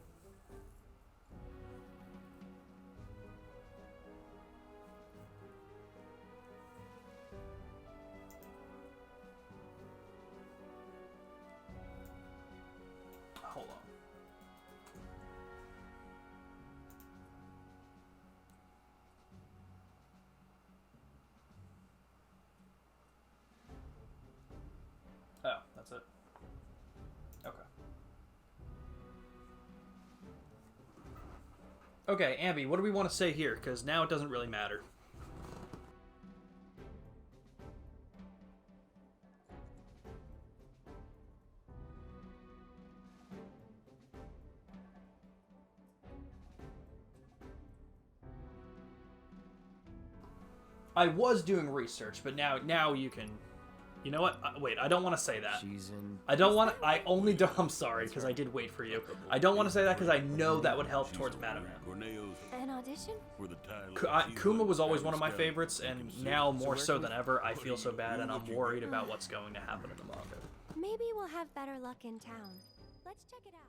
Hold on. Oh, that's it. Okay. Okay, Ambi, what do we want to say here? Because now it doesn't really matter. I was doing research, but now you can... You know what? Wait, I don't want to say that. She's in... I don't want to... I only don't... I'm sorry, because I did wait for you. I don't want to say that because I know that would help towards Madame M. An audition? Kuma was always one of my favorites, and now more so than ever, I feel so bad, and I'm worried about what's going to happen in the manga. Maybe we'll have better luck in town. Let's check it out.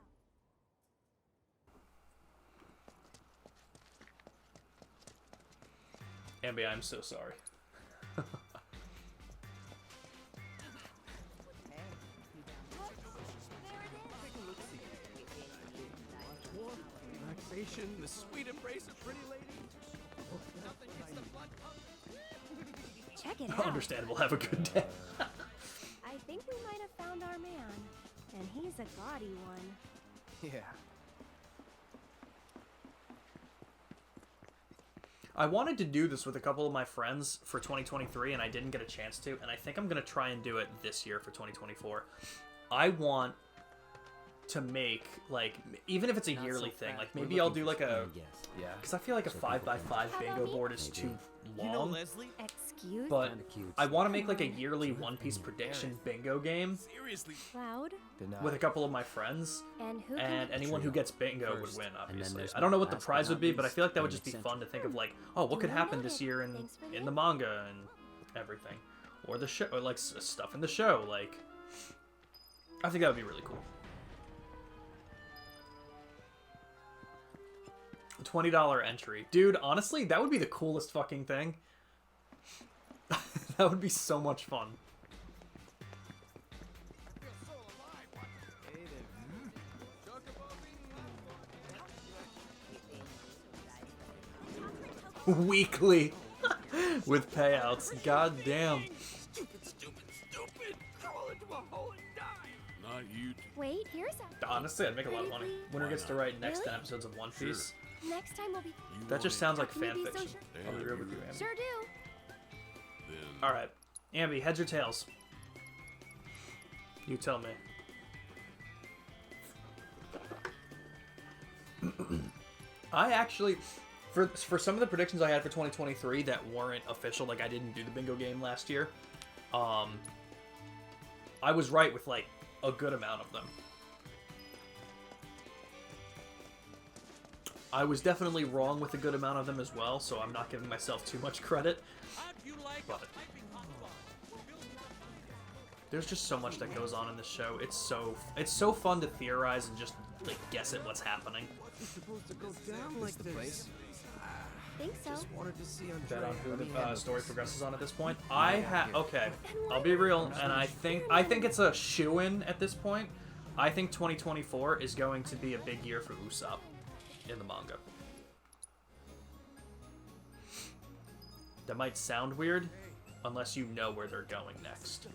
Ambi, I'm so sorry. Relaxation, the sweet embrace of pretty lady. Check it out. Understandable. Have a good day. I think we might have found our man. And he's a gaudy one. Yeah. I wanted to do this with a couple of my friends for 2023, and I didn't get a chance to, and I think I'm going to try and do it this year for 2024. I want to make, like, even if it's a yearly thing, like, maybe I'll do, like, a... Yeah. Because I feel like a 5x5 bingo board is too long. You know Leslie? Excuse? But I want to make, like, a yearly One Piece prediction bingo game. Seriously. Cloud? With a couple of my friends. And who And anyone who gets bingo would win, obviously. there's I don't know what the last but prize not would be, but I least, feel like that would Phoenix just be Central. fun to think of, like, oh, what could happen this year in the manga and everything. Or the show, or, like, stuff in the show, like... I think that would be really cool. $20 entry. Dude, honestly, that would be the coolest fucking thing. That would be so much fun. Weekly with payouts. God damn. Stupid! Crawl into a hole and die! Not you. Wait, here's a... Honestly, I'd make a lot of money. Winner gets to write next 10 Really? episodes of One Piece. Next time we'll be... That just sounds like How can you fan be so fiction. sure? I'll be real with you, Ambi. Sure do. Alright. Ambi, heads or tails? You tell me. I actually... For some of the predictions I had for 2023 that weren't official, like I didn't do the bingo game last year, I was right with, like, a good amount of them. I was definitely wrong with a good amount of them as well, so I'm not giving myself too much credit. But there's just so much that goes on in this show. It's so fun to theorize and just, like, guess at what's happening. It's supposed to go down like this. Think so. Just wanted to see on Bet on who the story progresses on at this point. Okay, I'll be real, and I think it's a shoo-in at this point. I think 2024 is going to be a big year for Usopp in the manga. That might sound weird, unless you know where they're going next.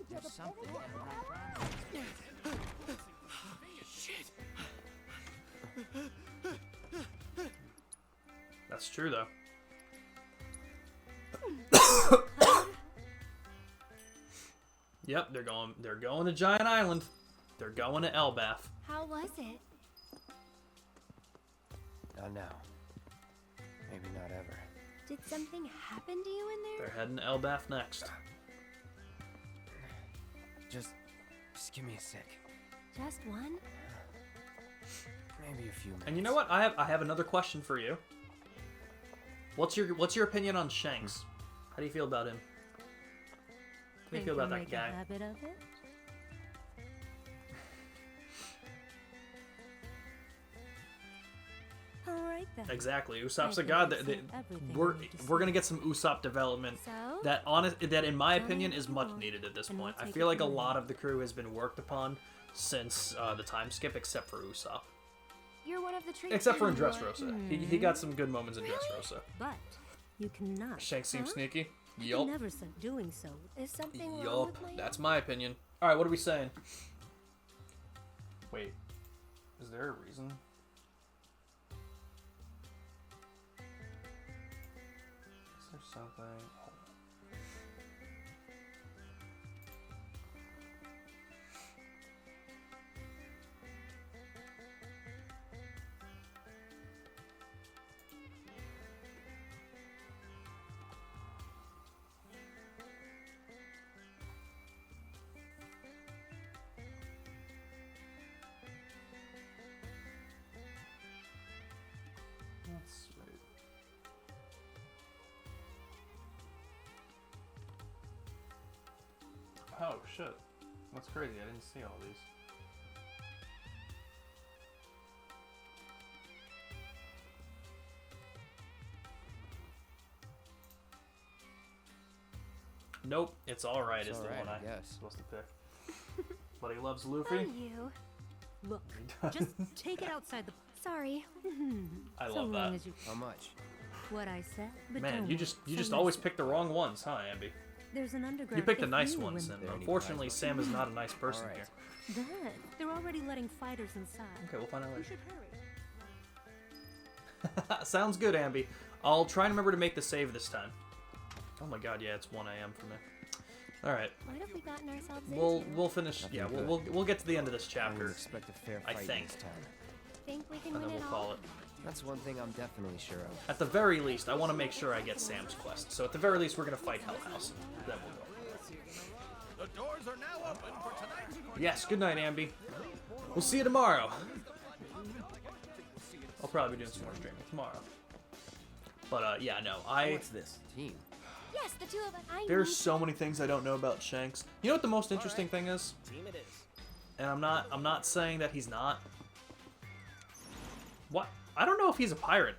There's something Shit. That's true, though. Yep, they're going to Giant Island. They're going to Elbaf. How was it? Not now. Maybe not ever. Did something happen to you in there? They're heading to Elbaf next. Just give me a sec. Just one? Maybe a few minutes. And you know what? I have another question for you. What's your opinion on Shanks? How do you feel about him? How do you feel about that guy? A habit of it? All right then. Exactly. Usopp's a god. We're gonna get some Usopp development. That in my opinion is much needed at this point. I feel like a lot of the crew has been worked upon since the time skip, except for Usopp. You're one of the trees. Except for in Dressrosa. He got some good moments in Dressrosa. But you cannot. Shanks seems sneaky. You Yup. never said doing so. Is something wrong Yup. with my... That's my opinion. All right, what are we saying? Wait, is there a reason? Is there something? That's right. Oh shit. That's crazy. I didn't see all these. Nope, it's alright is the one I was supposed to pick. But he loves Luffy. you. Look, just take it outside the. Sorry. I So love long that. as you- How much? What I said. But Man, don't you worry, just some always listen. pick the wrong ones, huh, Ambi? There's an underground. You picked the if nice you ones, win- and unfortunately, Sam is not a nice person here. Dad, they're already letting fighters inside. Okay, we'll find out You later. should hurry. Sounds good, Ambi. I'll try and remember to make the save this time. Oh my god, yeah, it's 1 a.m. for me. All right. What have we gotten ourselves We'll finish. Nothing Yeah, good. we'll get to the end of this I chapter. would expect a fair I fight think. this time. Think we can And win then it we'll all? call it. That's one thing I'm definitely sure of. At the very least, I want to make sure I get Sam's quest. So at the very least, we're gonna fight Hell House. Then we'll go. The doors are now open for tonight's Yes. Good night, Ambi. We'll see you tomorrow. I'll probably be doing some more streaming tomorrow. But yeah, no, What's this? Team. Yes, the two of us. There's so many things I don't know about Shanks. You know what the most interesting thing is? Team it is. And I'm not saying that he's not. What? I don't know if he's a pirate.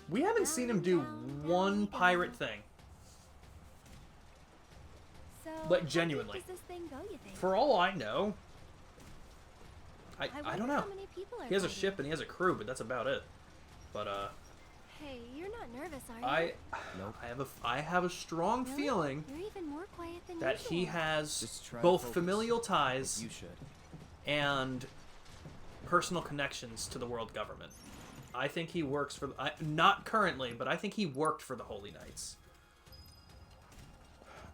We haven't seen him do one pirate thing. So, Like, genuinely. How deep does this thing go, you think? For all I know, I don't wonder know. how many people are He has a fighting. ship and he has a crew, but that's about it. But Hey, you're not nervous, are you? I have a strong Really? feeling You're even more quiet than that usual. he has Just try to both focus. familial ties You should. and personal connections to the world government. I think he works for not currently, but I think he worked for the Holy Knights.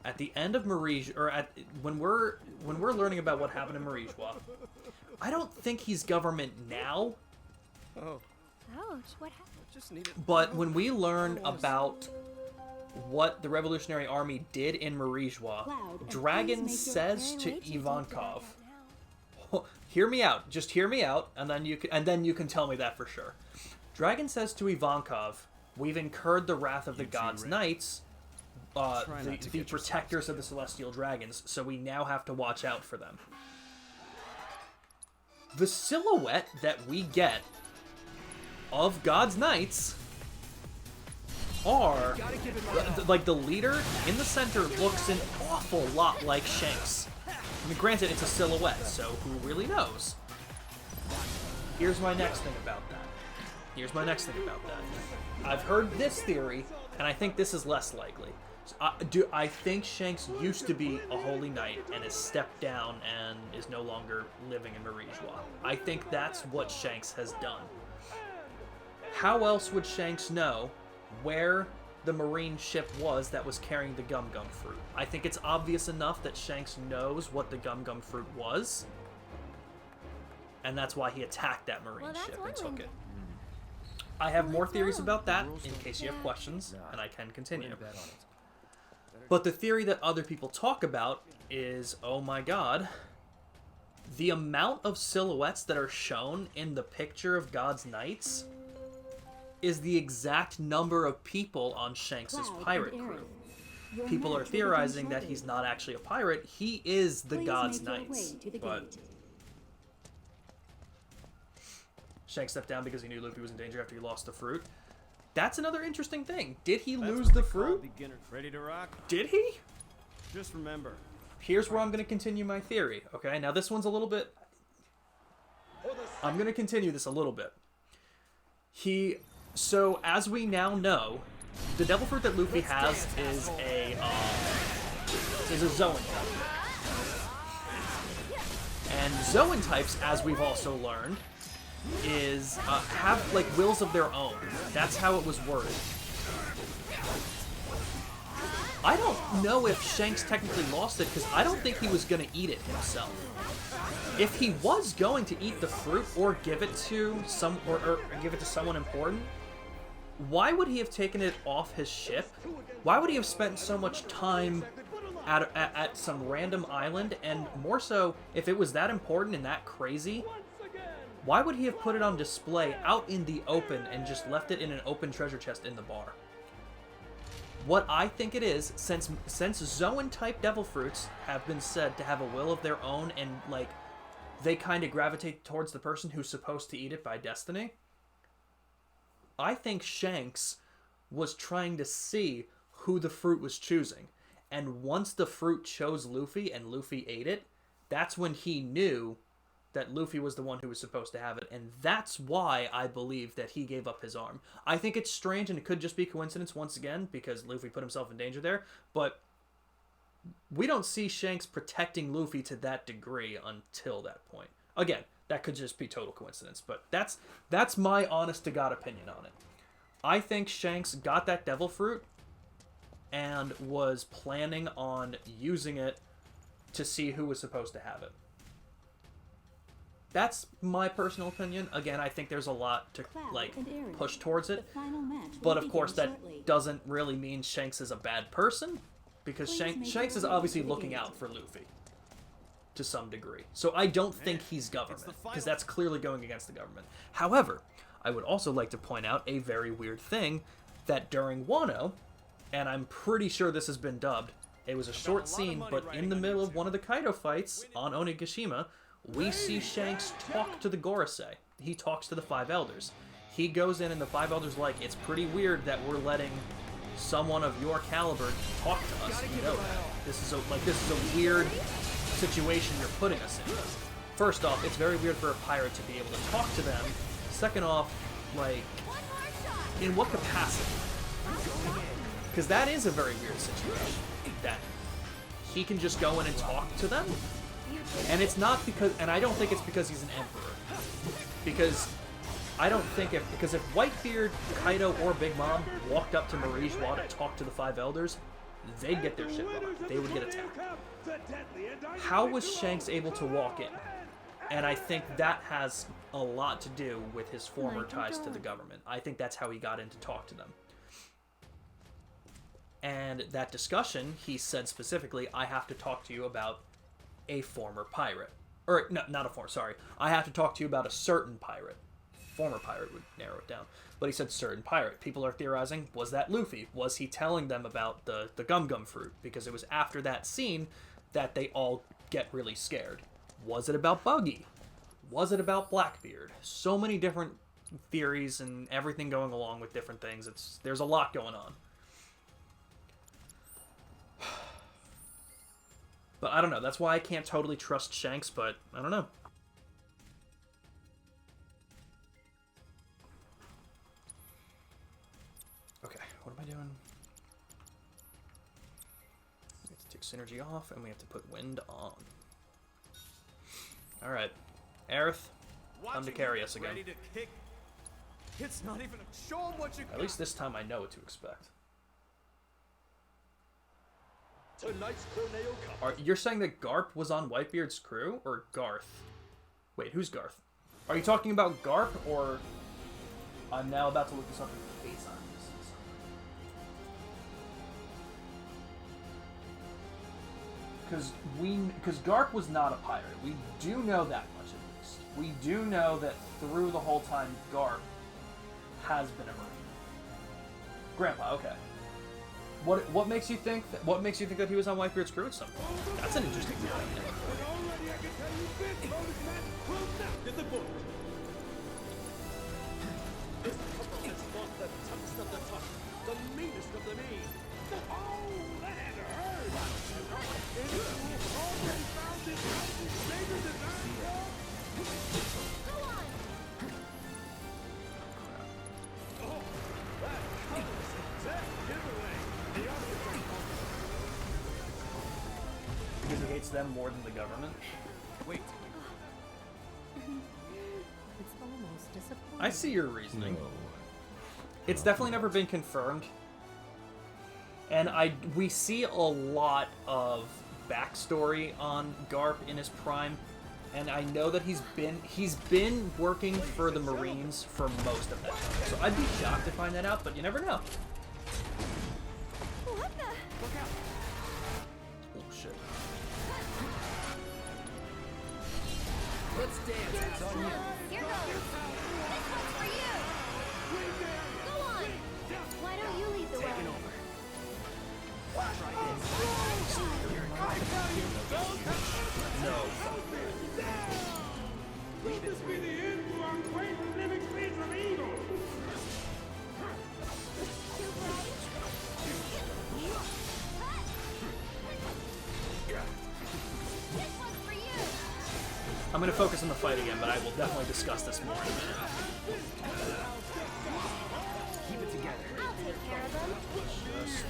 At the end of Marij, or when we're learning about what happened in Marijwa, I don't think he's government now. Oh. Ouch, what happened? Just need it. But when we learn about what the Revolutionary Army did in Marijwa, Dragon says to Ivankov, "Hear me out. Just hear me out, and then you can tell me that for sure." Dragon says to Ivankov, "We've incurred the wrath of the God's Knights, the protectors of the Celestial Dragons, so we now have to watch out for them." The silhouette that we get of God's Knights are like the leader in the center looks an awful lot like Shanks. I mean, granted, it's a silhouette, so who really knows? Here's my next thing about that. I've heard this theory, and I think this is less likely. I think Shanks used to be a Holy Knight and has stepped down and is no longer living in Marijwa. I think that's what Shanks has done. How else would Shanks know where the marine ship was that was carrying the Gum Gum fruit? I think it's obvious enough that Shanks knows what the Gum Gum fruit was, and that's why he attacked that marine ship and took it. I have more theories about that in case you have questions, and I can continue. But the theory that other people talk about is, oh my god, the amount of silhouettes that are shown in the picture of God's Knights is the exact number of people on Shanks's pirate crew. People are theorizing that he's not actually a pirate, he is the God's Knights. But Shanks stepped down because he knew Luffy was in danger after he lost the fruit. That's another interesting thing. Did he lose the fruit? Beginner. Ready to rock? Did he? Just remember. Here's where I'm going to continue my theory, okay? Now this one's a little bit... I'm going to continue this a little bit. So, as we now know, the devil fruit that Luffy has is a Zoan type. And Zoan types, as we've also learned, have like wills of their own. That's how it was worded. I don't know if Shanks technically lost it because I don't think he was going to eat it himself. If he was going to eat the fruit or give it to someone important, why would he have taken it off his ship? Why would he have spent so much time at some random island? And more so, if it was that important and that crazy, why would he have put it on display out in the open and just left it in an open treasure chest in the bar? What I think it is, since Zoan-type devil fruits have been said to have a will of their own and, like, they kind of gravitate towards the person who's supposed to eat it by destiny, I think Shanks was trying to see who the fruit was choosing. And once the fruit chose Luffy and Luffy ate it, that's when he knew that Luffy was the one who was supposed to have it, and that's why I believe that he gave up his arm. I think it's strange, and it could just be coincidence once again, because Luffy put himself in danger there, but we don't see Shanks protecting Luffy to that degree until that point. Again, that could just be total coincidence, but that's my honest-to-God opinion on it. I think Shanks got that devil fruit and was planning on using it to see who was supposed to have it. That's my personal opinion. Again, I think there's a lot to push towards it. But of course, that doesn't really mean Shanks is a bad person, because Shanks is obviously looking out for Luffy to some degree. So I don't think he's government, because that's clearly going against the government. However, I would also like to point out a very weird thing that during Wano, and I'm pretty sure this has been dubbed, it was a short scene, but in the middle of one of the Kaido fights on Onigashima, we see Shanks talk to the Gorosei. He talks to the Five Elders. He goes in and the Five Elders like, it's pretty weird that we're letting someone of your caliber talk to us. You know that. This is a weird situation you're putting us in. First off, it's very weird for a pirate to be able to talk to them. Second off, like, in what capacity? Because that is a very weird situation. That he can just go in and talk to them. And it's not because, and I don't think it's because he's an emperor. Because I don't think because if Whitebeard, Kaido, or Big Mom walked up to Marigewa to talk to the Five Elders, they'd get their shit rocked. They would get attacked. How was Shanks able to walk in? And I think that has a lot to do with his former ties to the government. I think that's how he got in to talk to them. And that discussion, he said specifically, I have to talk to you about a former pirate. Or, no, not a former, sorry. I have to talk to you about a certain pirate. Former pirate would narrow it down. But he said certain pirate. People are theorizing, was that Luffy? Was he telling them about the Gum Gum fruit? Because it was after that scene that they all get really scared. Was it about Buggy? Was it about Blackbeard? So many different theories and everything going along with different things. There's a lot going on. But I don't know. That's why I can't totally trust Shanks, but I don't know. Okay, what am I doing? We have to take synergy off, and we have to put wind on. Alright. Aerith, come to carry us again. Ready to kick. It's not even a show 'em what you At least this time I know what to expect. Tonight's Corneo Cup. You're saying that Garp was on Whitebeard's crew? Or Garth? Wait, who's Garth? Are you talking about Garp, or... I'm now about to look this up in case I'm missing something. Because Garp was not a pirate. We do know that much, at least. We do know that through the whole time, Garp has been a Marine. Grandpa, okay. What makes you think that he was on Whitebeard's crew at some point? That's an interesting theory. Already I can tell you this bonus match will not get the book. This couple has fought the toughest of the tough, the meanest of the mean. Oh, that had to hurt. And you already found this mountain greater than I know. Go on. Oh, that covers that giveaway. Because he hates them more than the government? Wait. It's almost disappointing. I see your reasoning. No. It's definitely never been confirmed. And we see a lot of backstory on Garp in his prime. And I know that he's been working for the Marines for most of that time. So I'd be shocked to find that out, but you never know. What the? Look out. Oh shit. Let's dance. It's on you. Here goes. This one's for you. Go on. Why don't you lead the way? Taking over. No. Will this be the end to our great living space of evil? I'm going to focus on the fight again, but I will definitely discuss this more in a minute. Keep it together. I'll take care of them. Just...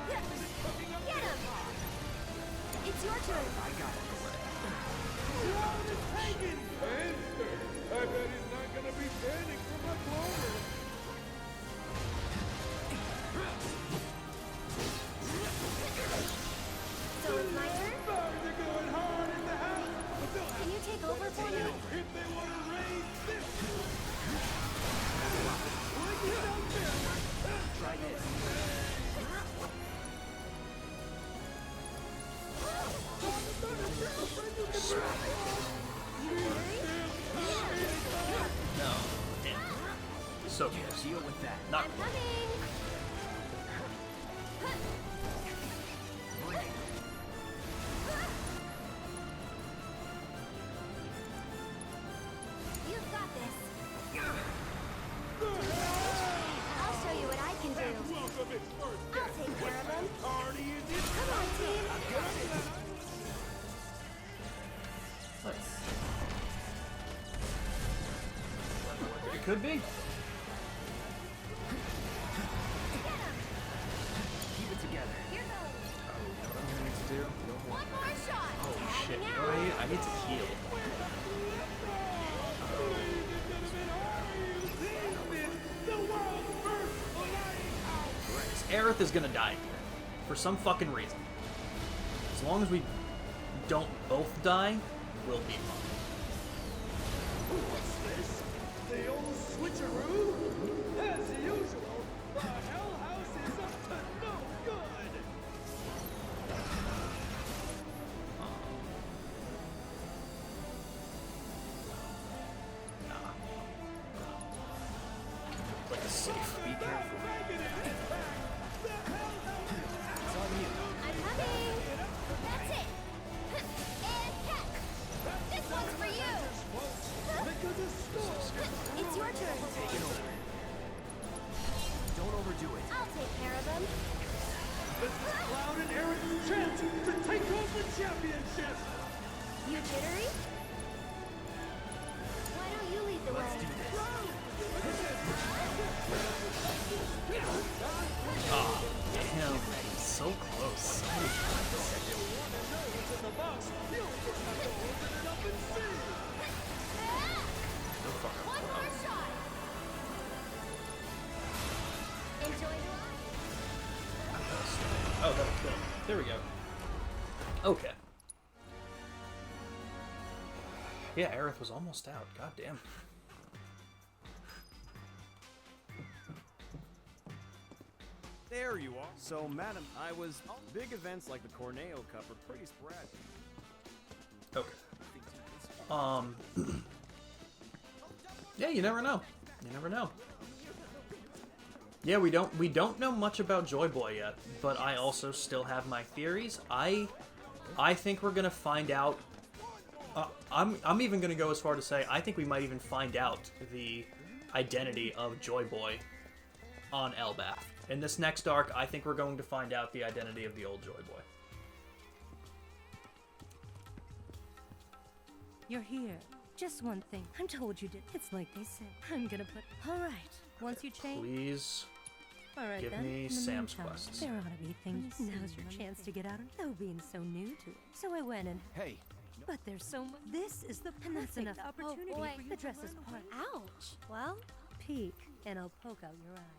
Get him! It's your turn. I got it. I bet he's not gonna be standing for much longer. So it's my turn? They're going hard in the house. Can you take over for me? If they want to raise this. Try this. No. Damn. So close. Deal with that. Not I'm quite. coming. You've got this. I'll show you what I can do. I'll take care of him. Come on, team. Nice. It could be. Keep it together. Here goes. Oh, you know what I'm gonna need to do? One more shot. Oh shit! Tagging You know what I need to heal. Aerith is gonna die for some fucking reason. As long as we don't both die, we'll be fine. What's this? The old switcheroo? As usual, the Hell House is up to no good. Nah. Like a safe. Be careful. It's on you. I'm coming. That's it. And catch. This one's for you. It's your turn. Take it over. Don't overdo it. I'll take care of him. This is Cloud and Aerith's chance to take home the championship. You jittery? Why don't you lead the way? Ah, damn. So close. One more shot. Enjoy the ride. Oh, that'll kill him. There we go. Okay. Yeah, Aerith was almost out. God damn. There you are. So, madam, I was... Big events like the Corneo Cup are pretty sporadic. Okay. Yeah, you never know. You never know. Yeah, we don't know much about Joy Boy yet, but I also still have my theories. I think we're gonna find out. I'm even gonna go as far to say I think we might even find out the identity of Joy Boy on Elbath. In this next arc, I think we're going to find out the identity of the old Joy Boy. You're here. Just one thing. I told you to. It's like they said. I'm gonna put. All right. Once you change. Please. All right, give then. me In the Sam's meantime, quests. There ought to be things. Now's your chance to get out of though being so new to it. So I went and. Hey. But there's so much. This is the and that's enough opportunity boy. for you. The dress is part. Ouch. Well, Peek, and I'll poke out your eye.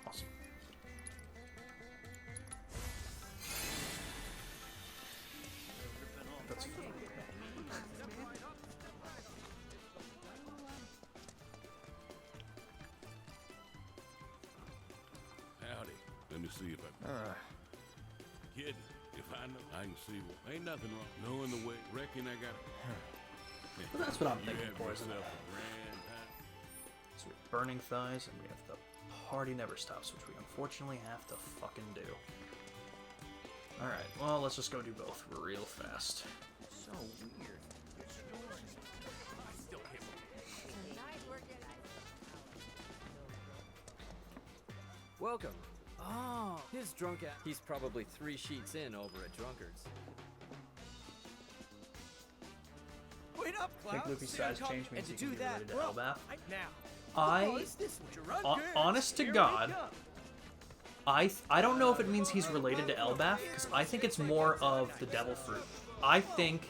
Awesome. That's fine. Howdy. Let me see if I... Kid, if I know, I can see what... Ain't nothing wrong. Knowing the way, reckon I got it. Well, that's what I'm You thinking, have boys. yourself a grand time. So we have Burning Thighs, and we have the Party Never Stops, which we unfortunately have to fucking do. Alright, well, let's just go do both real fast. So weird. I still can't believe it. Welcome. Oh, his drunk ass. He's probably 3 sheets in over at Drunkard's. Wait up, I think Luffy's size change means he can be related to Elbath. Now. Honest to God, I don't know if it means he's related to Elbath, because I think it's more of the Devil Fruit. I think...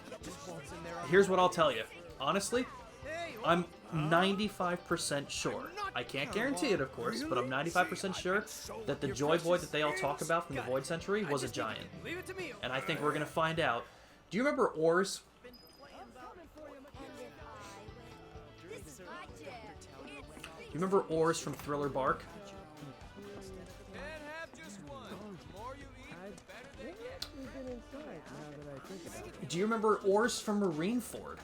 Here's what I'll tell you. Honestly, I'm 95% sure. I can't guarantee it, of course, but I'm 95% sure that the Joy Boy that they all talk about from the Void Century was a giant. And I think we're going to find out. Do you remember Ors? You remember Ors from Thriller Bark? Do you remember Ors from Marineford?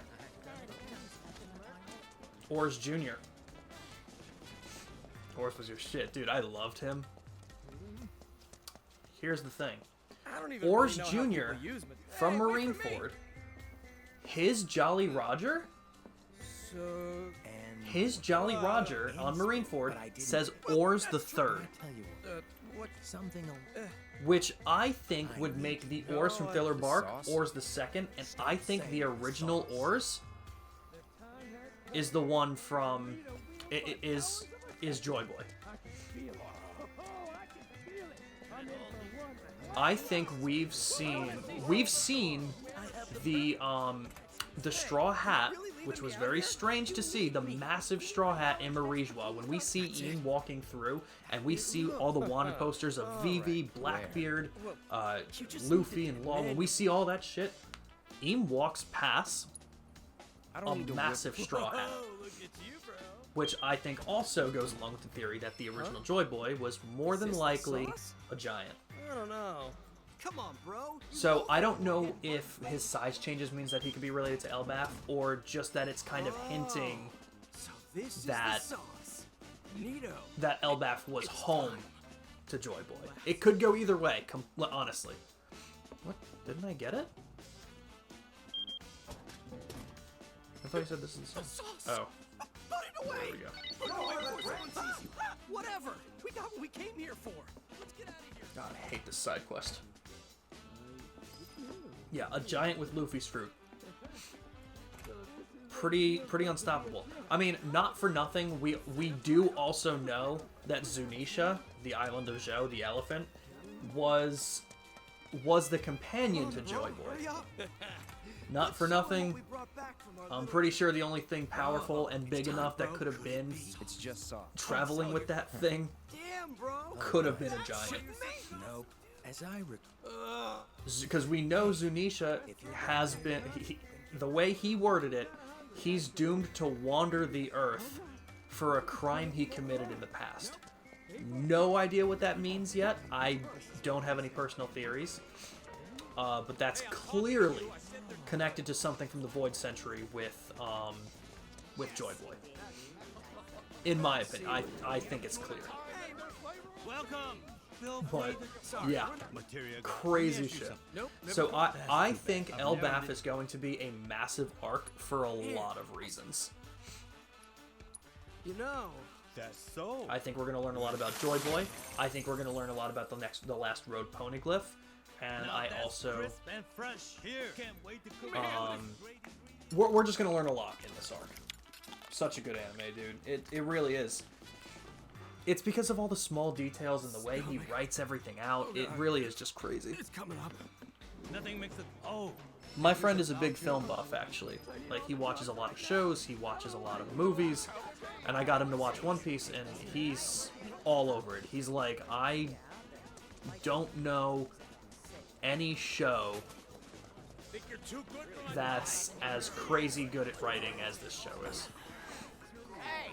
Ors Jr. Ors was your shit. Dude, I loved him. Here's the thing. Ors Jr. from Marineford, his Jolly Roger? His Jolly Roger on Marineford says Ors the Third. Which I think would make the Ors from Thriller Bark Ors the Second, and I think the original Ors is the one from is Joy Boy. I think we've seen the straw hat, which was very strange to see, the massive straw hat in Marijua. When we see Ian walking through, and we see all the wanted posters of Vivi, Blackbeard, Luffy, and Law, when we see all that shit, Ian walks past a massive straw hat. Which I think also goes along with the theory that the original Joy Boy was more than likely a giant. I don't know. Come on, bro. So I don't know if his size changes means that he could be related to Elbaf, or just that it's kind of hinting that Elbaf was home to Joy Boy. It could go either way, honestly. What? Didn't I get it? I thought you said this is the sauce. Oh. Put it away! There we go. Whatever. We got what we came here for. Let's get out of here. God, I hate this side quest. Yeah, a giant with Luffy's fruit. Pretty unstoppable. I mean, not for nothing, we do also know that Zunisha, the island of Zhou, the elephant, was the companion to Joy Boy. Not for nothing, I'm pretty sure the only thing powerful and big enough that could have been traveling with that thing could have been a giant. Nope. As I Because we know Zunisha has been, the way he worded it, he's doomed to wander the earth for a crime he committed in the past. No idea what that means yet. I don't have any personal theories. But that's clearly connected to something from the Void Century with Joy Boy. In my opinion, I think it's clear. Welcome. But yeah, crazy shit. So I think Elbaf is going to be a massive arc for a lot of reasons. You know, that's so. I think we're going to learn a lot about Joy Boy. I think we're going to learn a lot about the last road poneglyph. And I also, we're just gonna learn a lot in this arc. Such a good anime, dude. It really is. It's because of all the small details and the way he writes everything out. It really is just crazy. It's coming up. Nothing makes it. Oh. My friend is a big film buff, actually. Like, he watches a lot of shows, he watches a lot of movies, and I got him to watch One Piece, and he's all over it. He's like, I don't know any show that's as crazy good at writing as this show is. Hey,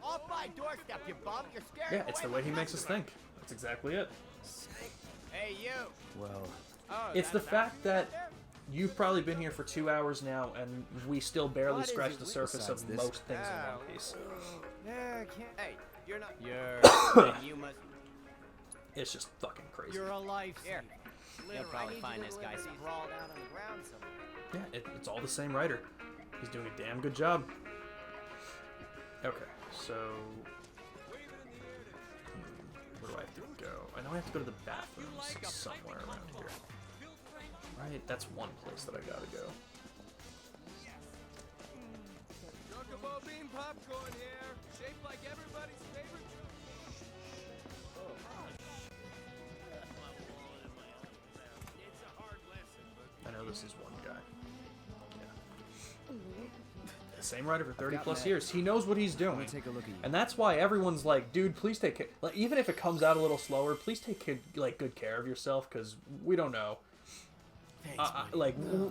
off my doorstep, you bum. You're scared. Yeah, it's the way he makes us think. That's exactly it. Hey, you. Well, it's the fact that you've probably been here for 2 hours now, and we still barely scratched the surface of most things in One Piece. Hey, you're not. You must. It's just fucking crazy. You're a lifesaver. You'll probably find this guy sprawled out on the ground somewhere. Yeah, it's all the same writer. He's doing a damn good job. Okay, so where do I have to go? I know I have to go to the bathrooms somewhere around here. Right, that's one place that I gotta go. Chocobo bean popcorn here, shaped like everybody's favorite. I know this is one guy. Yeah. The same writer for 30 plus years. He knows what he's doing. Take a look at you. And that's why everyone's like, dude, please take care. Like, even if it comes out a little slower, please take good care of yourself, because we don't know.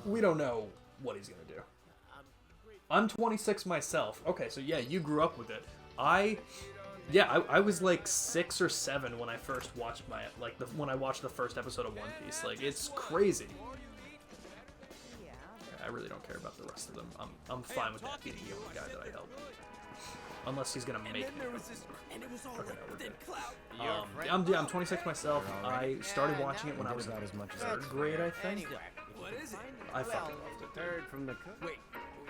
We don't know what he's gonna do. I'm 26 myself. Okay, so yeah, you grew up with it. I was like 6 or 7 when I first watched when I watched the first episode of One Piece. Like, it's crazy. I really don't care about the rest of them. I'm fine with that being the only guy that I help. Unless he's gonna make me. Okay, no, we're good. I'm 26 myself. I started watching it when I was in third grade, I think. What is it? I fucking loved it. Heard from the cook. Wait.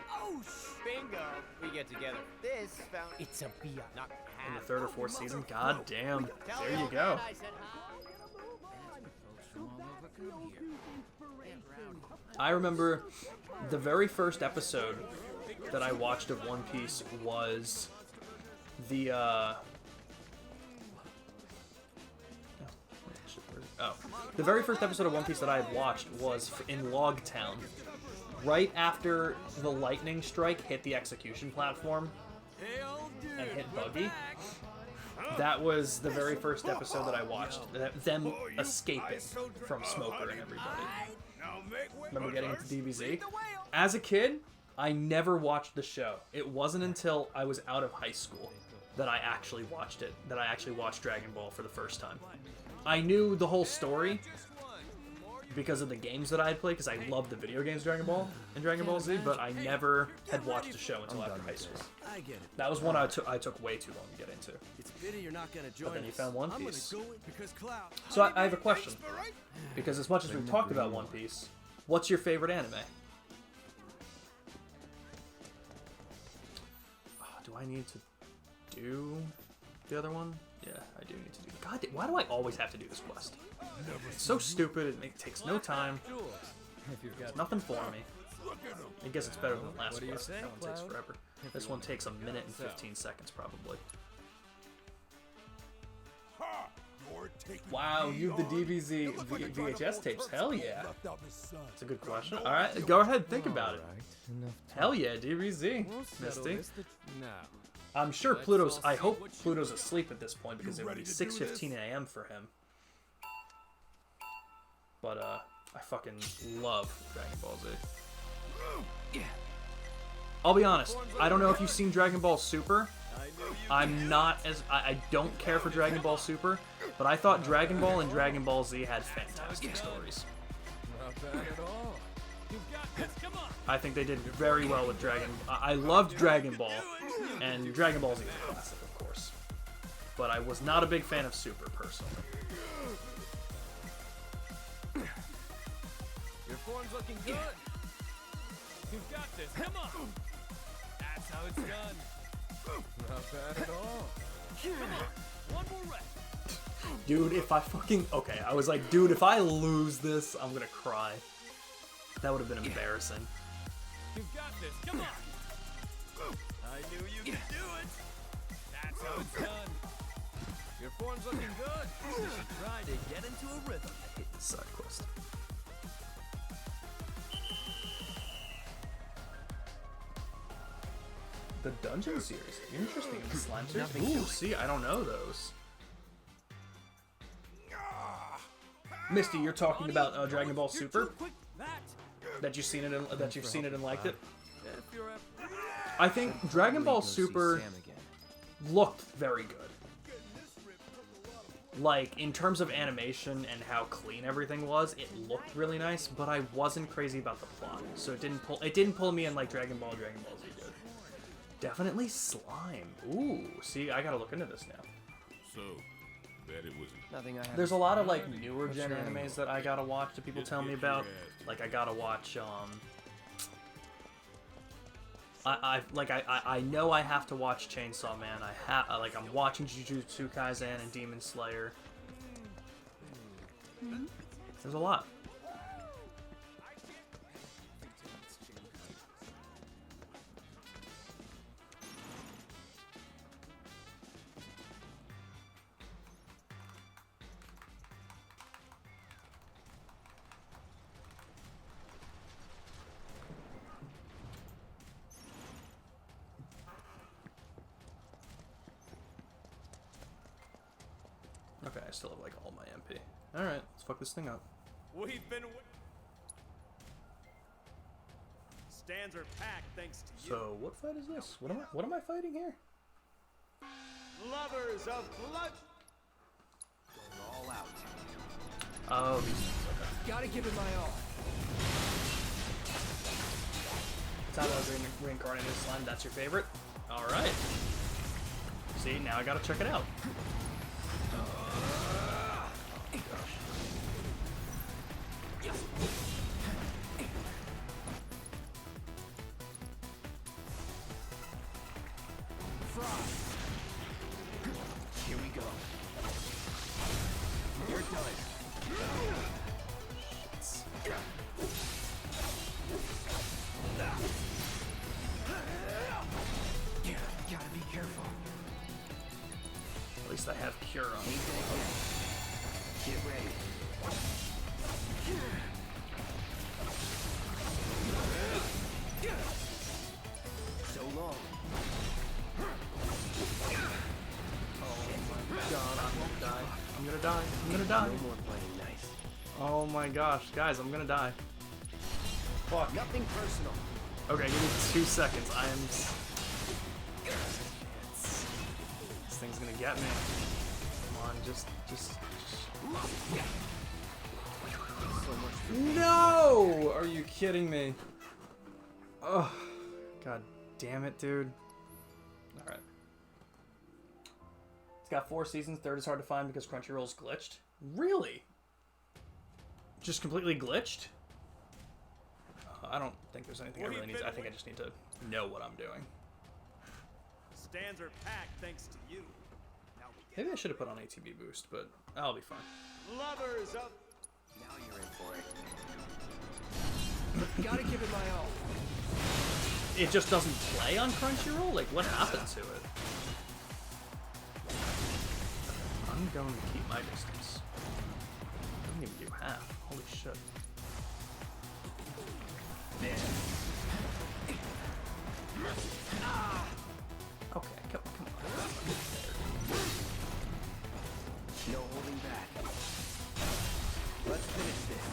Oh, bingo. We get together. This found. It's a beer. Not In the third or fourth season? God damn. There you go. I remember the very first episode that I watched of One Piece was the the very first episode of One Piece that I had watched was in Log Town, right after the lightning strike hit the execution platform and hit Buggy. That was the very first episode that I watched. Them escaping from Smoker and everybody. Remember getting into DBZ? As a kid, I never watched the show. It wasn't until I was out of high school that I actually watched it. That I actually watched Dragon Ball for the first time. I knew the whole story because of the games that I had played, because I loved the video games Dragon Ball and Dragon Ball Z, but I never had watched the show until after high school. I get it. That was one I took way too long to get into. It's pity you're not gonna join But then you us. found One I'm gonna Piece. go because Cloud. So I have a question. Because as much as we've talked about One Piece, what's your favorite anime? Do I need to do the other one? Yeah, I do need to do. God, why do I always have to do this quest? It's so stupid. It takes no time. It's nothing for me. I guess it's better than the last quest. That one takes forever. This one takes a minute and 15 seconds probably. Wow, you have the DBZ VHS tapes. Hell yeah. That's a good question. Alright, go ahead, think about it. Hell yeah, DBZ. Misty. I'm sure Pluto's... I hope Pluto's asleep at this point because it's already 6:15 a.m. for him. But, I fucking love Dragon Ball Z. I'll be honest, I don't know if you've seen Dragon Ball Super. I'm not as... I don't care for Dragon Ball Super, but I thought Dragon Ball and Dragon Ball Z had fantastic stories. Not bad at all. You've got this. Come on. I think they did very well with Dragon... I loved Dragon Ball, and Dragon Ball Z is a classic, of course. But I was not a big fan of Super, personally. Your form's looking good. You've got this. Come on. That's how it's done. Not bad at all. Come on. One more rep. Dude, if I fucking... Okay, I was like, dude, if I lose this, I'm gonna cry. That would have been embarrassing. You've got this. Come on. I knew you could do it. That's how it's done. Your form's looking good. You should try to get into a rhythm. I hate this side quest. The Dungeon series. Interesting. The Slime series. Ooh, see, I don't know those. Misty, you're talking about Dragon Ball Super? That you've seen it and liked it? I think Dragon Ball Super looked very good. Like, in terms of animation and how clean everything was, it looked really nice, but I wasn't crazy about the plot. So it didn't pull me in like Dragon Ball Z did. Definitely Slime. Ooh, see, I gotta look into this now. So, bet it was nothing. There's a lot of like newer gen animes that I gotta watch that people tell me about. Like I gotta watch I know I have to watch Chainsaw Man. I'm watching Jujutsu Kaisen and Demon Slayer. There's a lot. Okay, I still have like all my MP. Alright, let's fuck this thing up. We've been... Stands are packed thanks to you. So, what fight is this? What am I fighting here? Lovers of blood. All out. Oh, these things, okay. Gotta give it my all. time I was reincarnated as slime, that's your favorite? Alright. See, now I gotta check it out. Oh gosh. Here we go. You're done. Gotta be careful. At least I have cure on me. Get ready. So long. Oh my god, I'm gonna die. I'm gonna die. I'm gonna die. No more playing nice. Oh my gosh, guys, I'm gonna die. Fuck. Nothing personal. Okay, give me 2 seconds. I am. This thing's gonna get me. Come on, just. No! Are you kidding me? Oh, god damn it, dude. Alright. It's got 4 seasons. 3rd is hard to find because Crunchyroll's glitched. Really? Just completely glitched? I don't think there's anything I really need. I think I just need to know what I'm doing. Stands are packed thanks to you. Maybe I should have put on ATB boost, but I'll be fine. Lovers of. Now you're in for it. Gotta give it my all. It just doesn't play on Crunchyroll? Like, what happened to it? I'm going to keep my distance. I didn't even do half. Holy shit. There. Okay, come on. No holding back. Let's finish this.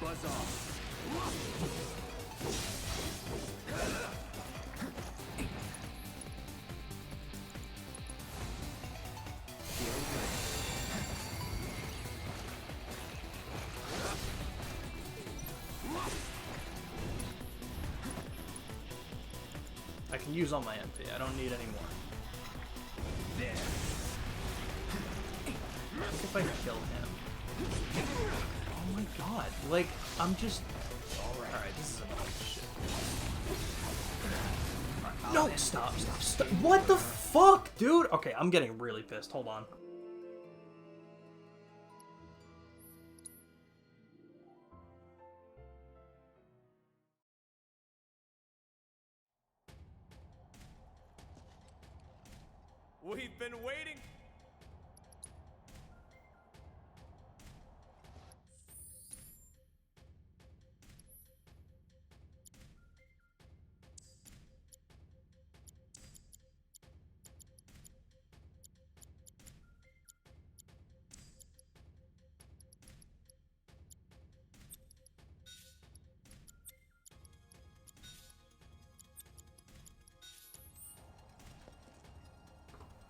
Buzz off. Feeling good. I can use all my MP. I don't need any more. There. If I kill him. Oh my god. Like, I'm just... Alright, this is annoying shit. No! Stop. What the fuck, dude? Okay, I'm getting really pissed. Hold on. We've been waiting.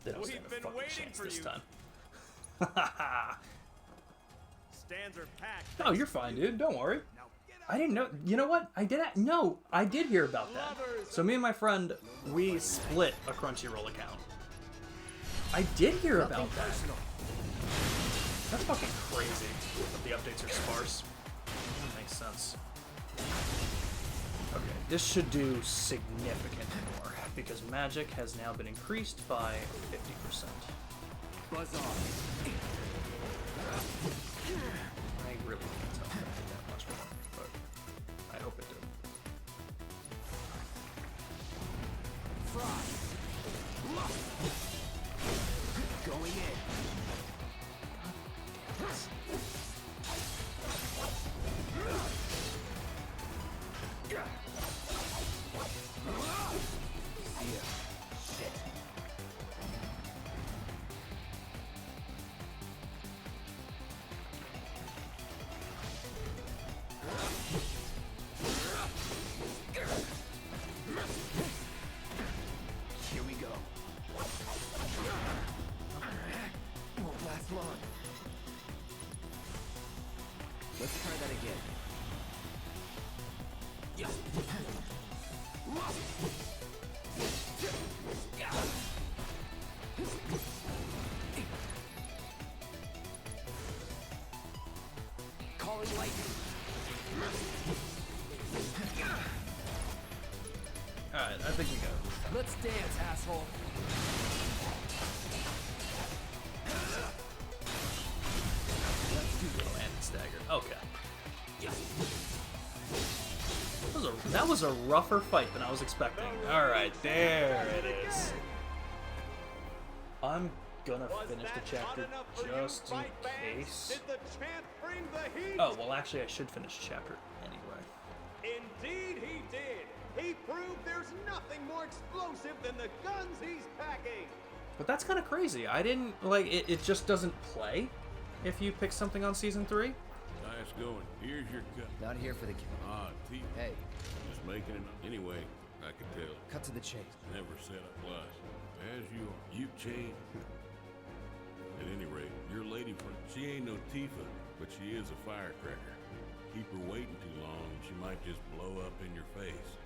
They don't stand a fucking chance this time. Stands are packed. No, you're fine, dude. Don't worry. I didn't know. You know what? I did hear about that. So me and my friend, we split a Crunchyroll account. I did hear about that. That's fucking crazy. But the updates are sparse. That makes sense. Okay, this should do significantly more because magic has now been increased by 50%. Buzz off. I really can't tell if I did that much more, but I hope it did. Frost. Going in. Here we Come on. Let's try that again. Yeah. Calling lightning. Alright, I think we got it. Let's dance, asshole. Let's do go and stagger. Okay. That was a rougher fight than I was expecting. Alright, there it is. I'm gonna finish the chapter just in case. Oh, well actually I should finish the chapter anyway. Indeed he did. He proved there's nothing more explosive than the guns he's packing. But that's kind of crazy. I didn't, like, it just doesn't play if you pick something on Season 3. Nice going. Here's your cut. Not here for the kill. Ah, T. Hey. Just making it. Anyway, I can tell. Cut to the chase. Never said I was. As you are. You've changed. At any rate, your lady friend, she ain't no Tifa, but she is a firecracker. Keep her waiting too long, and she might just blow up in your face.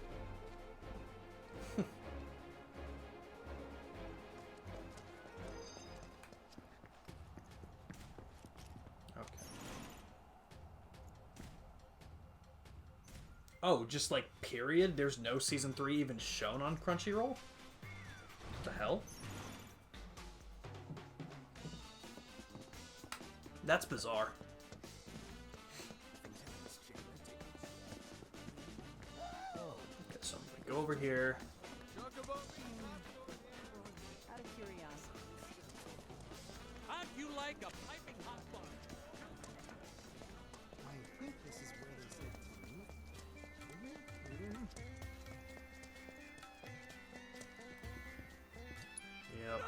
Oh, just like period? There's no Season 3 even shown on Crunchyroll? What the hell? That's bizarre. Okay, so I'm gonna go over here. Out of curiosity. How'd you like a piping hot fun? I think this is where they said Yep.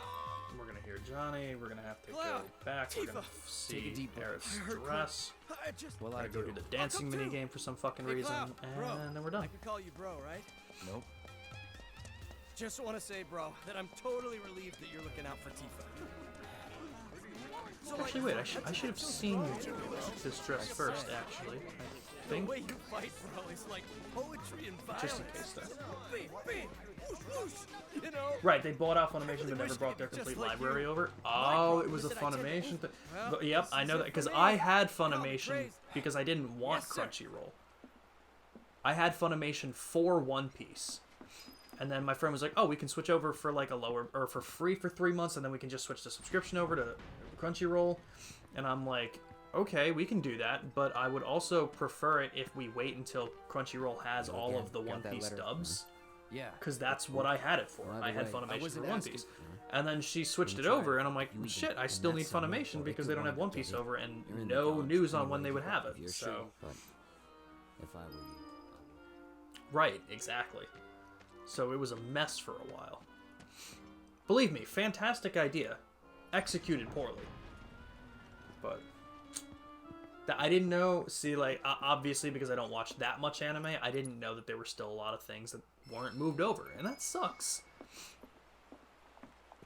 We're gonna hear Johnny. We're gonna have to go back. We're gonna see Aerith's dress. We're gonna go do the dancing minigame for some fucking reason, and then we're done. I can call you bro, right? Nope. Just want to say, bro, that I'm totally relieved that you're looking out for Tifa. So, Actually, wait. I should have seen this dress first. Actually, I think. The way you fight, bro, is like poetry and violence. Just in case, though. You know? Right, they bought out Funimation but never brought their complete library over. Oh, it was a Funimation thing. Yep, I know that because I had Funimation because I didn't want Crunchyroll. I had Funimation for One Piece. And then my friend was like, oh, we can switch over for like a lower, or for free for 3 months, and then we can just switch the subscription over to Crunchyroll. And I'm like, okay, we can do that, but I would also prefer it if we wait until Crunchyroll has all of the One Piece dubs. Yeah. Because that's what I had it for. I had Funimation for One Piece. And then she switched it over, and I'm like, shit, I still need Funimation because they don't have One Piece over, and no news on when they would have it. So. If I were you. Right, exactly. So it was a mess for a while. Believe me, fantastic idea. Executed poorly. But I didn't know, see, like, obviously because I don't watch that much anime, I didn't know that there were still a lot of things that weren't moved over, and that sucks.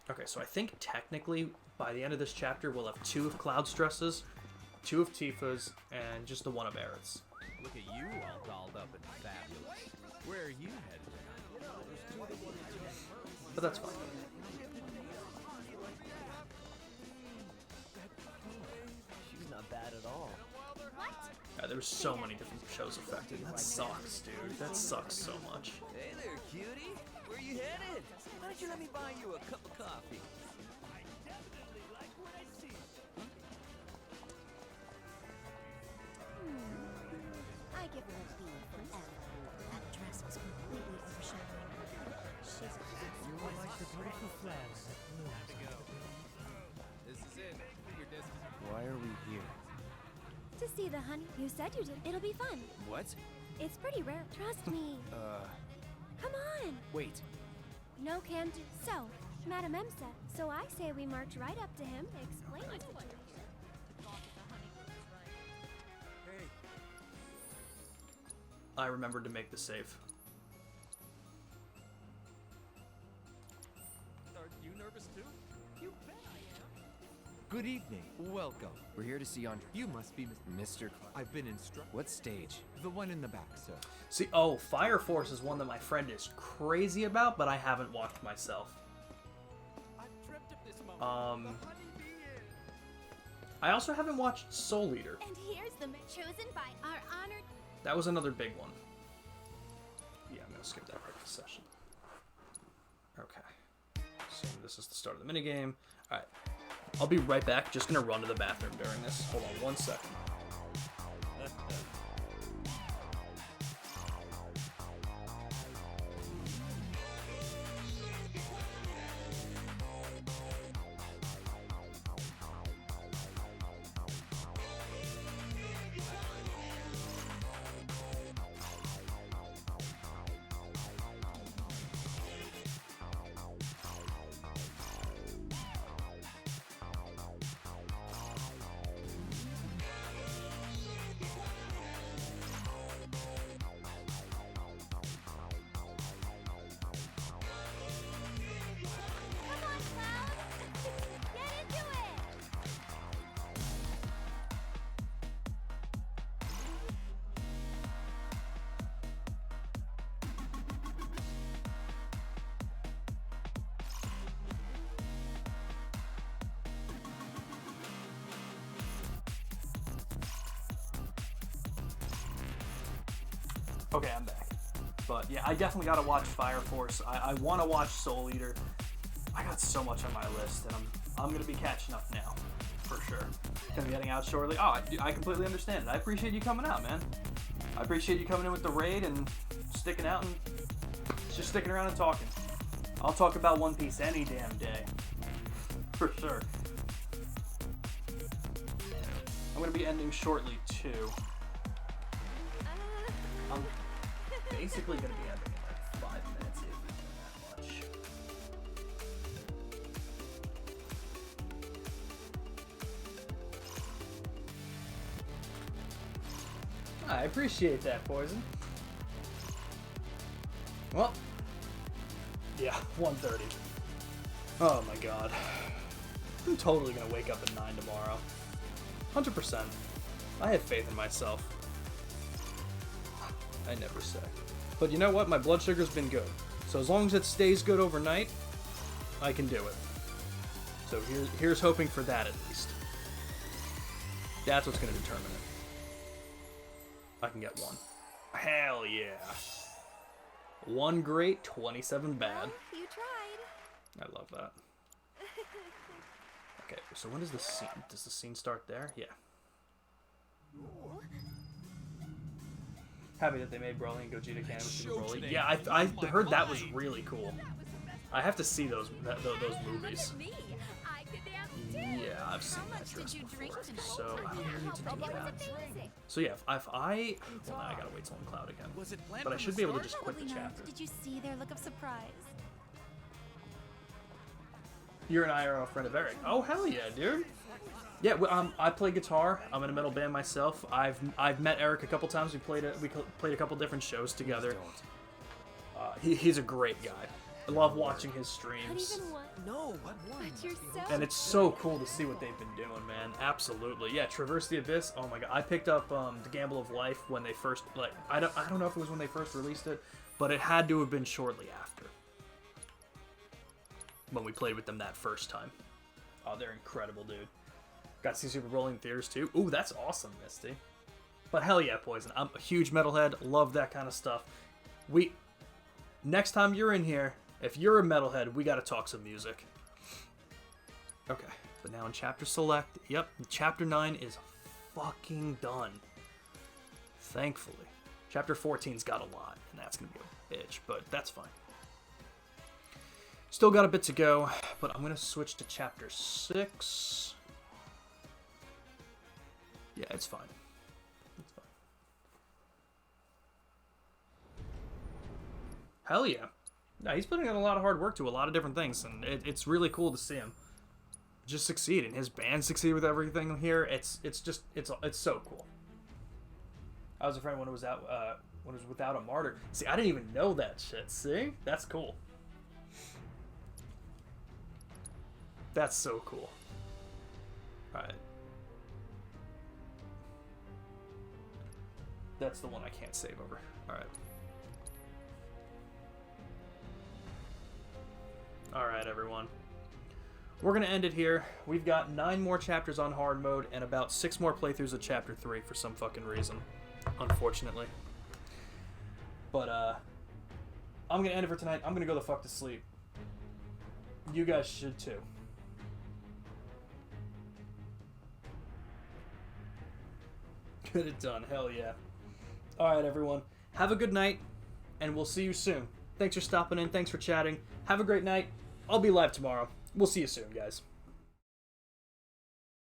Okay, so I think technically by the end of this chapter we'll have 2 of Cloud's dresses, 2 of Tifa's, and just the 1 of Aerith's. Look at you all dolled up and fabulous. Where are you headed? But that's fine. She's not bad at all. Yeah, there were so many different shows affected. That sucks, dude. That sucks so much. Hey there, cutie. Where you headed? Why don't you let me buy you a cup of coffee? I give her a B from Ellen. That dress was completely overshadowing her. She's You are like the beautiful flowers that bloom. This is it. Your distance. Why are we here? to see the honey. You said you did. It'll be fun. What? It's pretty rare. Trust me. Come on. Wait. No can do. So, Madam M said. So I say we march right up to him, explain it to him. I remembered to make the save. Are you nervous too? You bet I am. Good evening. Welcome. We're here to see Andre. You must be Mr. I've been instructed. What stage? The one in the back, sir. See, oh, Fire Force is one that my friend is crazy about, but I haven't watched myself. I also haven't watched Soul Eater. And here's the chosen by our honored. That was another big one. Yeah, I'm gonna skip that part of the session. Okay. So this is the start of the minigame. Alright. I'll be right back. Just gonna run to the bathroom during this. Hold on 1 second. Okay, I'm back. But yeah, I definitely gotta watch Fire Force. I want to watch Soul Eater. I got so much on my list, and I'm gonna be catching up now, for sure. Gonna be getting out shortly. Oh, I completely understand it. I appreciate you coming out, man. I appreciate you coming in with the raid and sticking out and just sticking around and talking. I'll talk about One Piece any damn day, for sure. I'm gonna be ending shortly too. I'm basically going to be ending in like 5 minutes, if that much. I appreciate that, Poison. Well, yeah, 1:30. Oh my god. I'm totally going to wake up at 9 tomorrow. 100%. I have faith in myself. I never say. But you know what? My blood sugar's been good. So as long as it stays good overnight, I can do it. So here's hoping for that at least. That's what's going to determine it. I can get 1. Hell yeah. 1 great, 27 bad. Well, you tried. I love that. Okay, so when does the scene? Does the scene start there? Yeah. Happy that they made Broly and Gogeta canon with Super Broly. Yeah, I heard that was really cool. I have to see those movies. Yeah, I've seen that dress before, so I don't need to do that. So yeah, well, I gotta wait till I'm Cloud again. But I should be able to just quit the chapter. Did you see their look of surprise? You're an IRL friend of Eric. Oh hell yeah, dude. Yeah, I play guitar. I'm in a metal band myself. I've met Eric a couple times. We played a couple different shows together. He's a great guy. I love watching his streams. No, what one? And it's so cool to see what they've been doing, man. Absolutely. Yeah, Traverse the Abyss. Oh my god. I picked up The Gamble of Life when they first I don't know if it was when they first released it, but it had to have been shortly after. When we played with them that first time. Oh, they're incredible, dude. Got to see Super Broly in theaters too. Ooh, that's awesome, Misty. But hell yeah, Poison. I'm a huge metalhead. Love that kind of stuff. Next time you're in here, if you're a metalhead, we got to talk some music. Okay, but now in Chapter Select, yep, Chapter 9 is fucking done. Thankfully. Chapter 14's got a lot, and that's going to be a bitch, but that's fine. Still got a bit to go, but I'm going to switch to Chapter 6. Yeah, it's fine. It's fine. Hell yeah. No, he's putting in a lot of hard work to a lot of different things, and it's really cool to see him just succeed, and his band succeed with everything here. It's so cool. I was a friend when it was without a martyr. See, I didn't even know that shit. See, that's cool. That's so cool. That's the one I can't save over. Alright. Alright, everyone. We're going to end it here. We've got 9 more chapters on hard mode and about 6 more playthroughs of Chapter 3 for some fucking reason. Unfortunately. But, I'm going to end it for tonight. I'm going to go the fuck to sleep. You guys should too. Get it done. Hell yeah. Alright, everyone. Have a good night, and we'll see you soon. Thanks for stopping in. Thanks for chatting. Have a great night. I'll be live tomorrow. We'll see you soon, guys.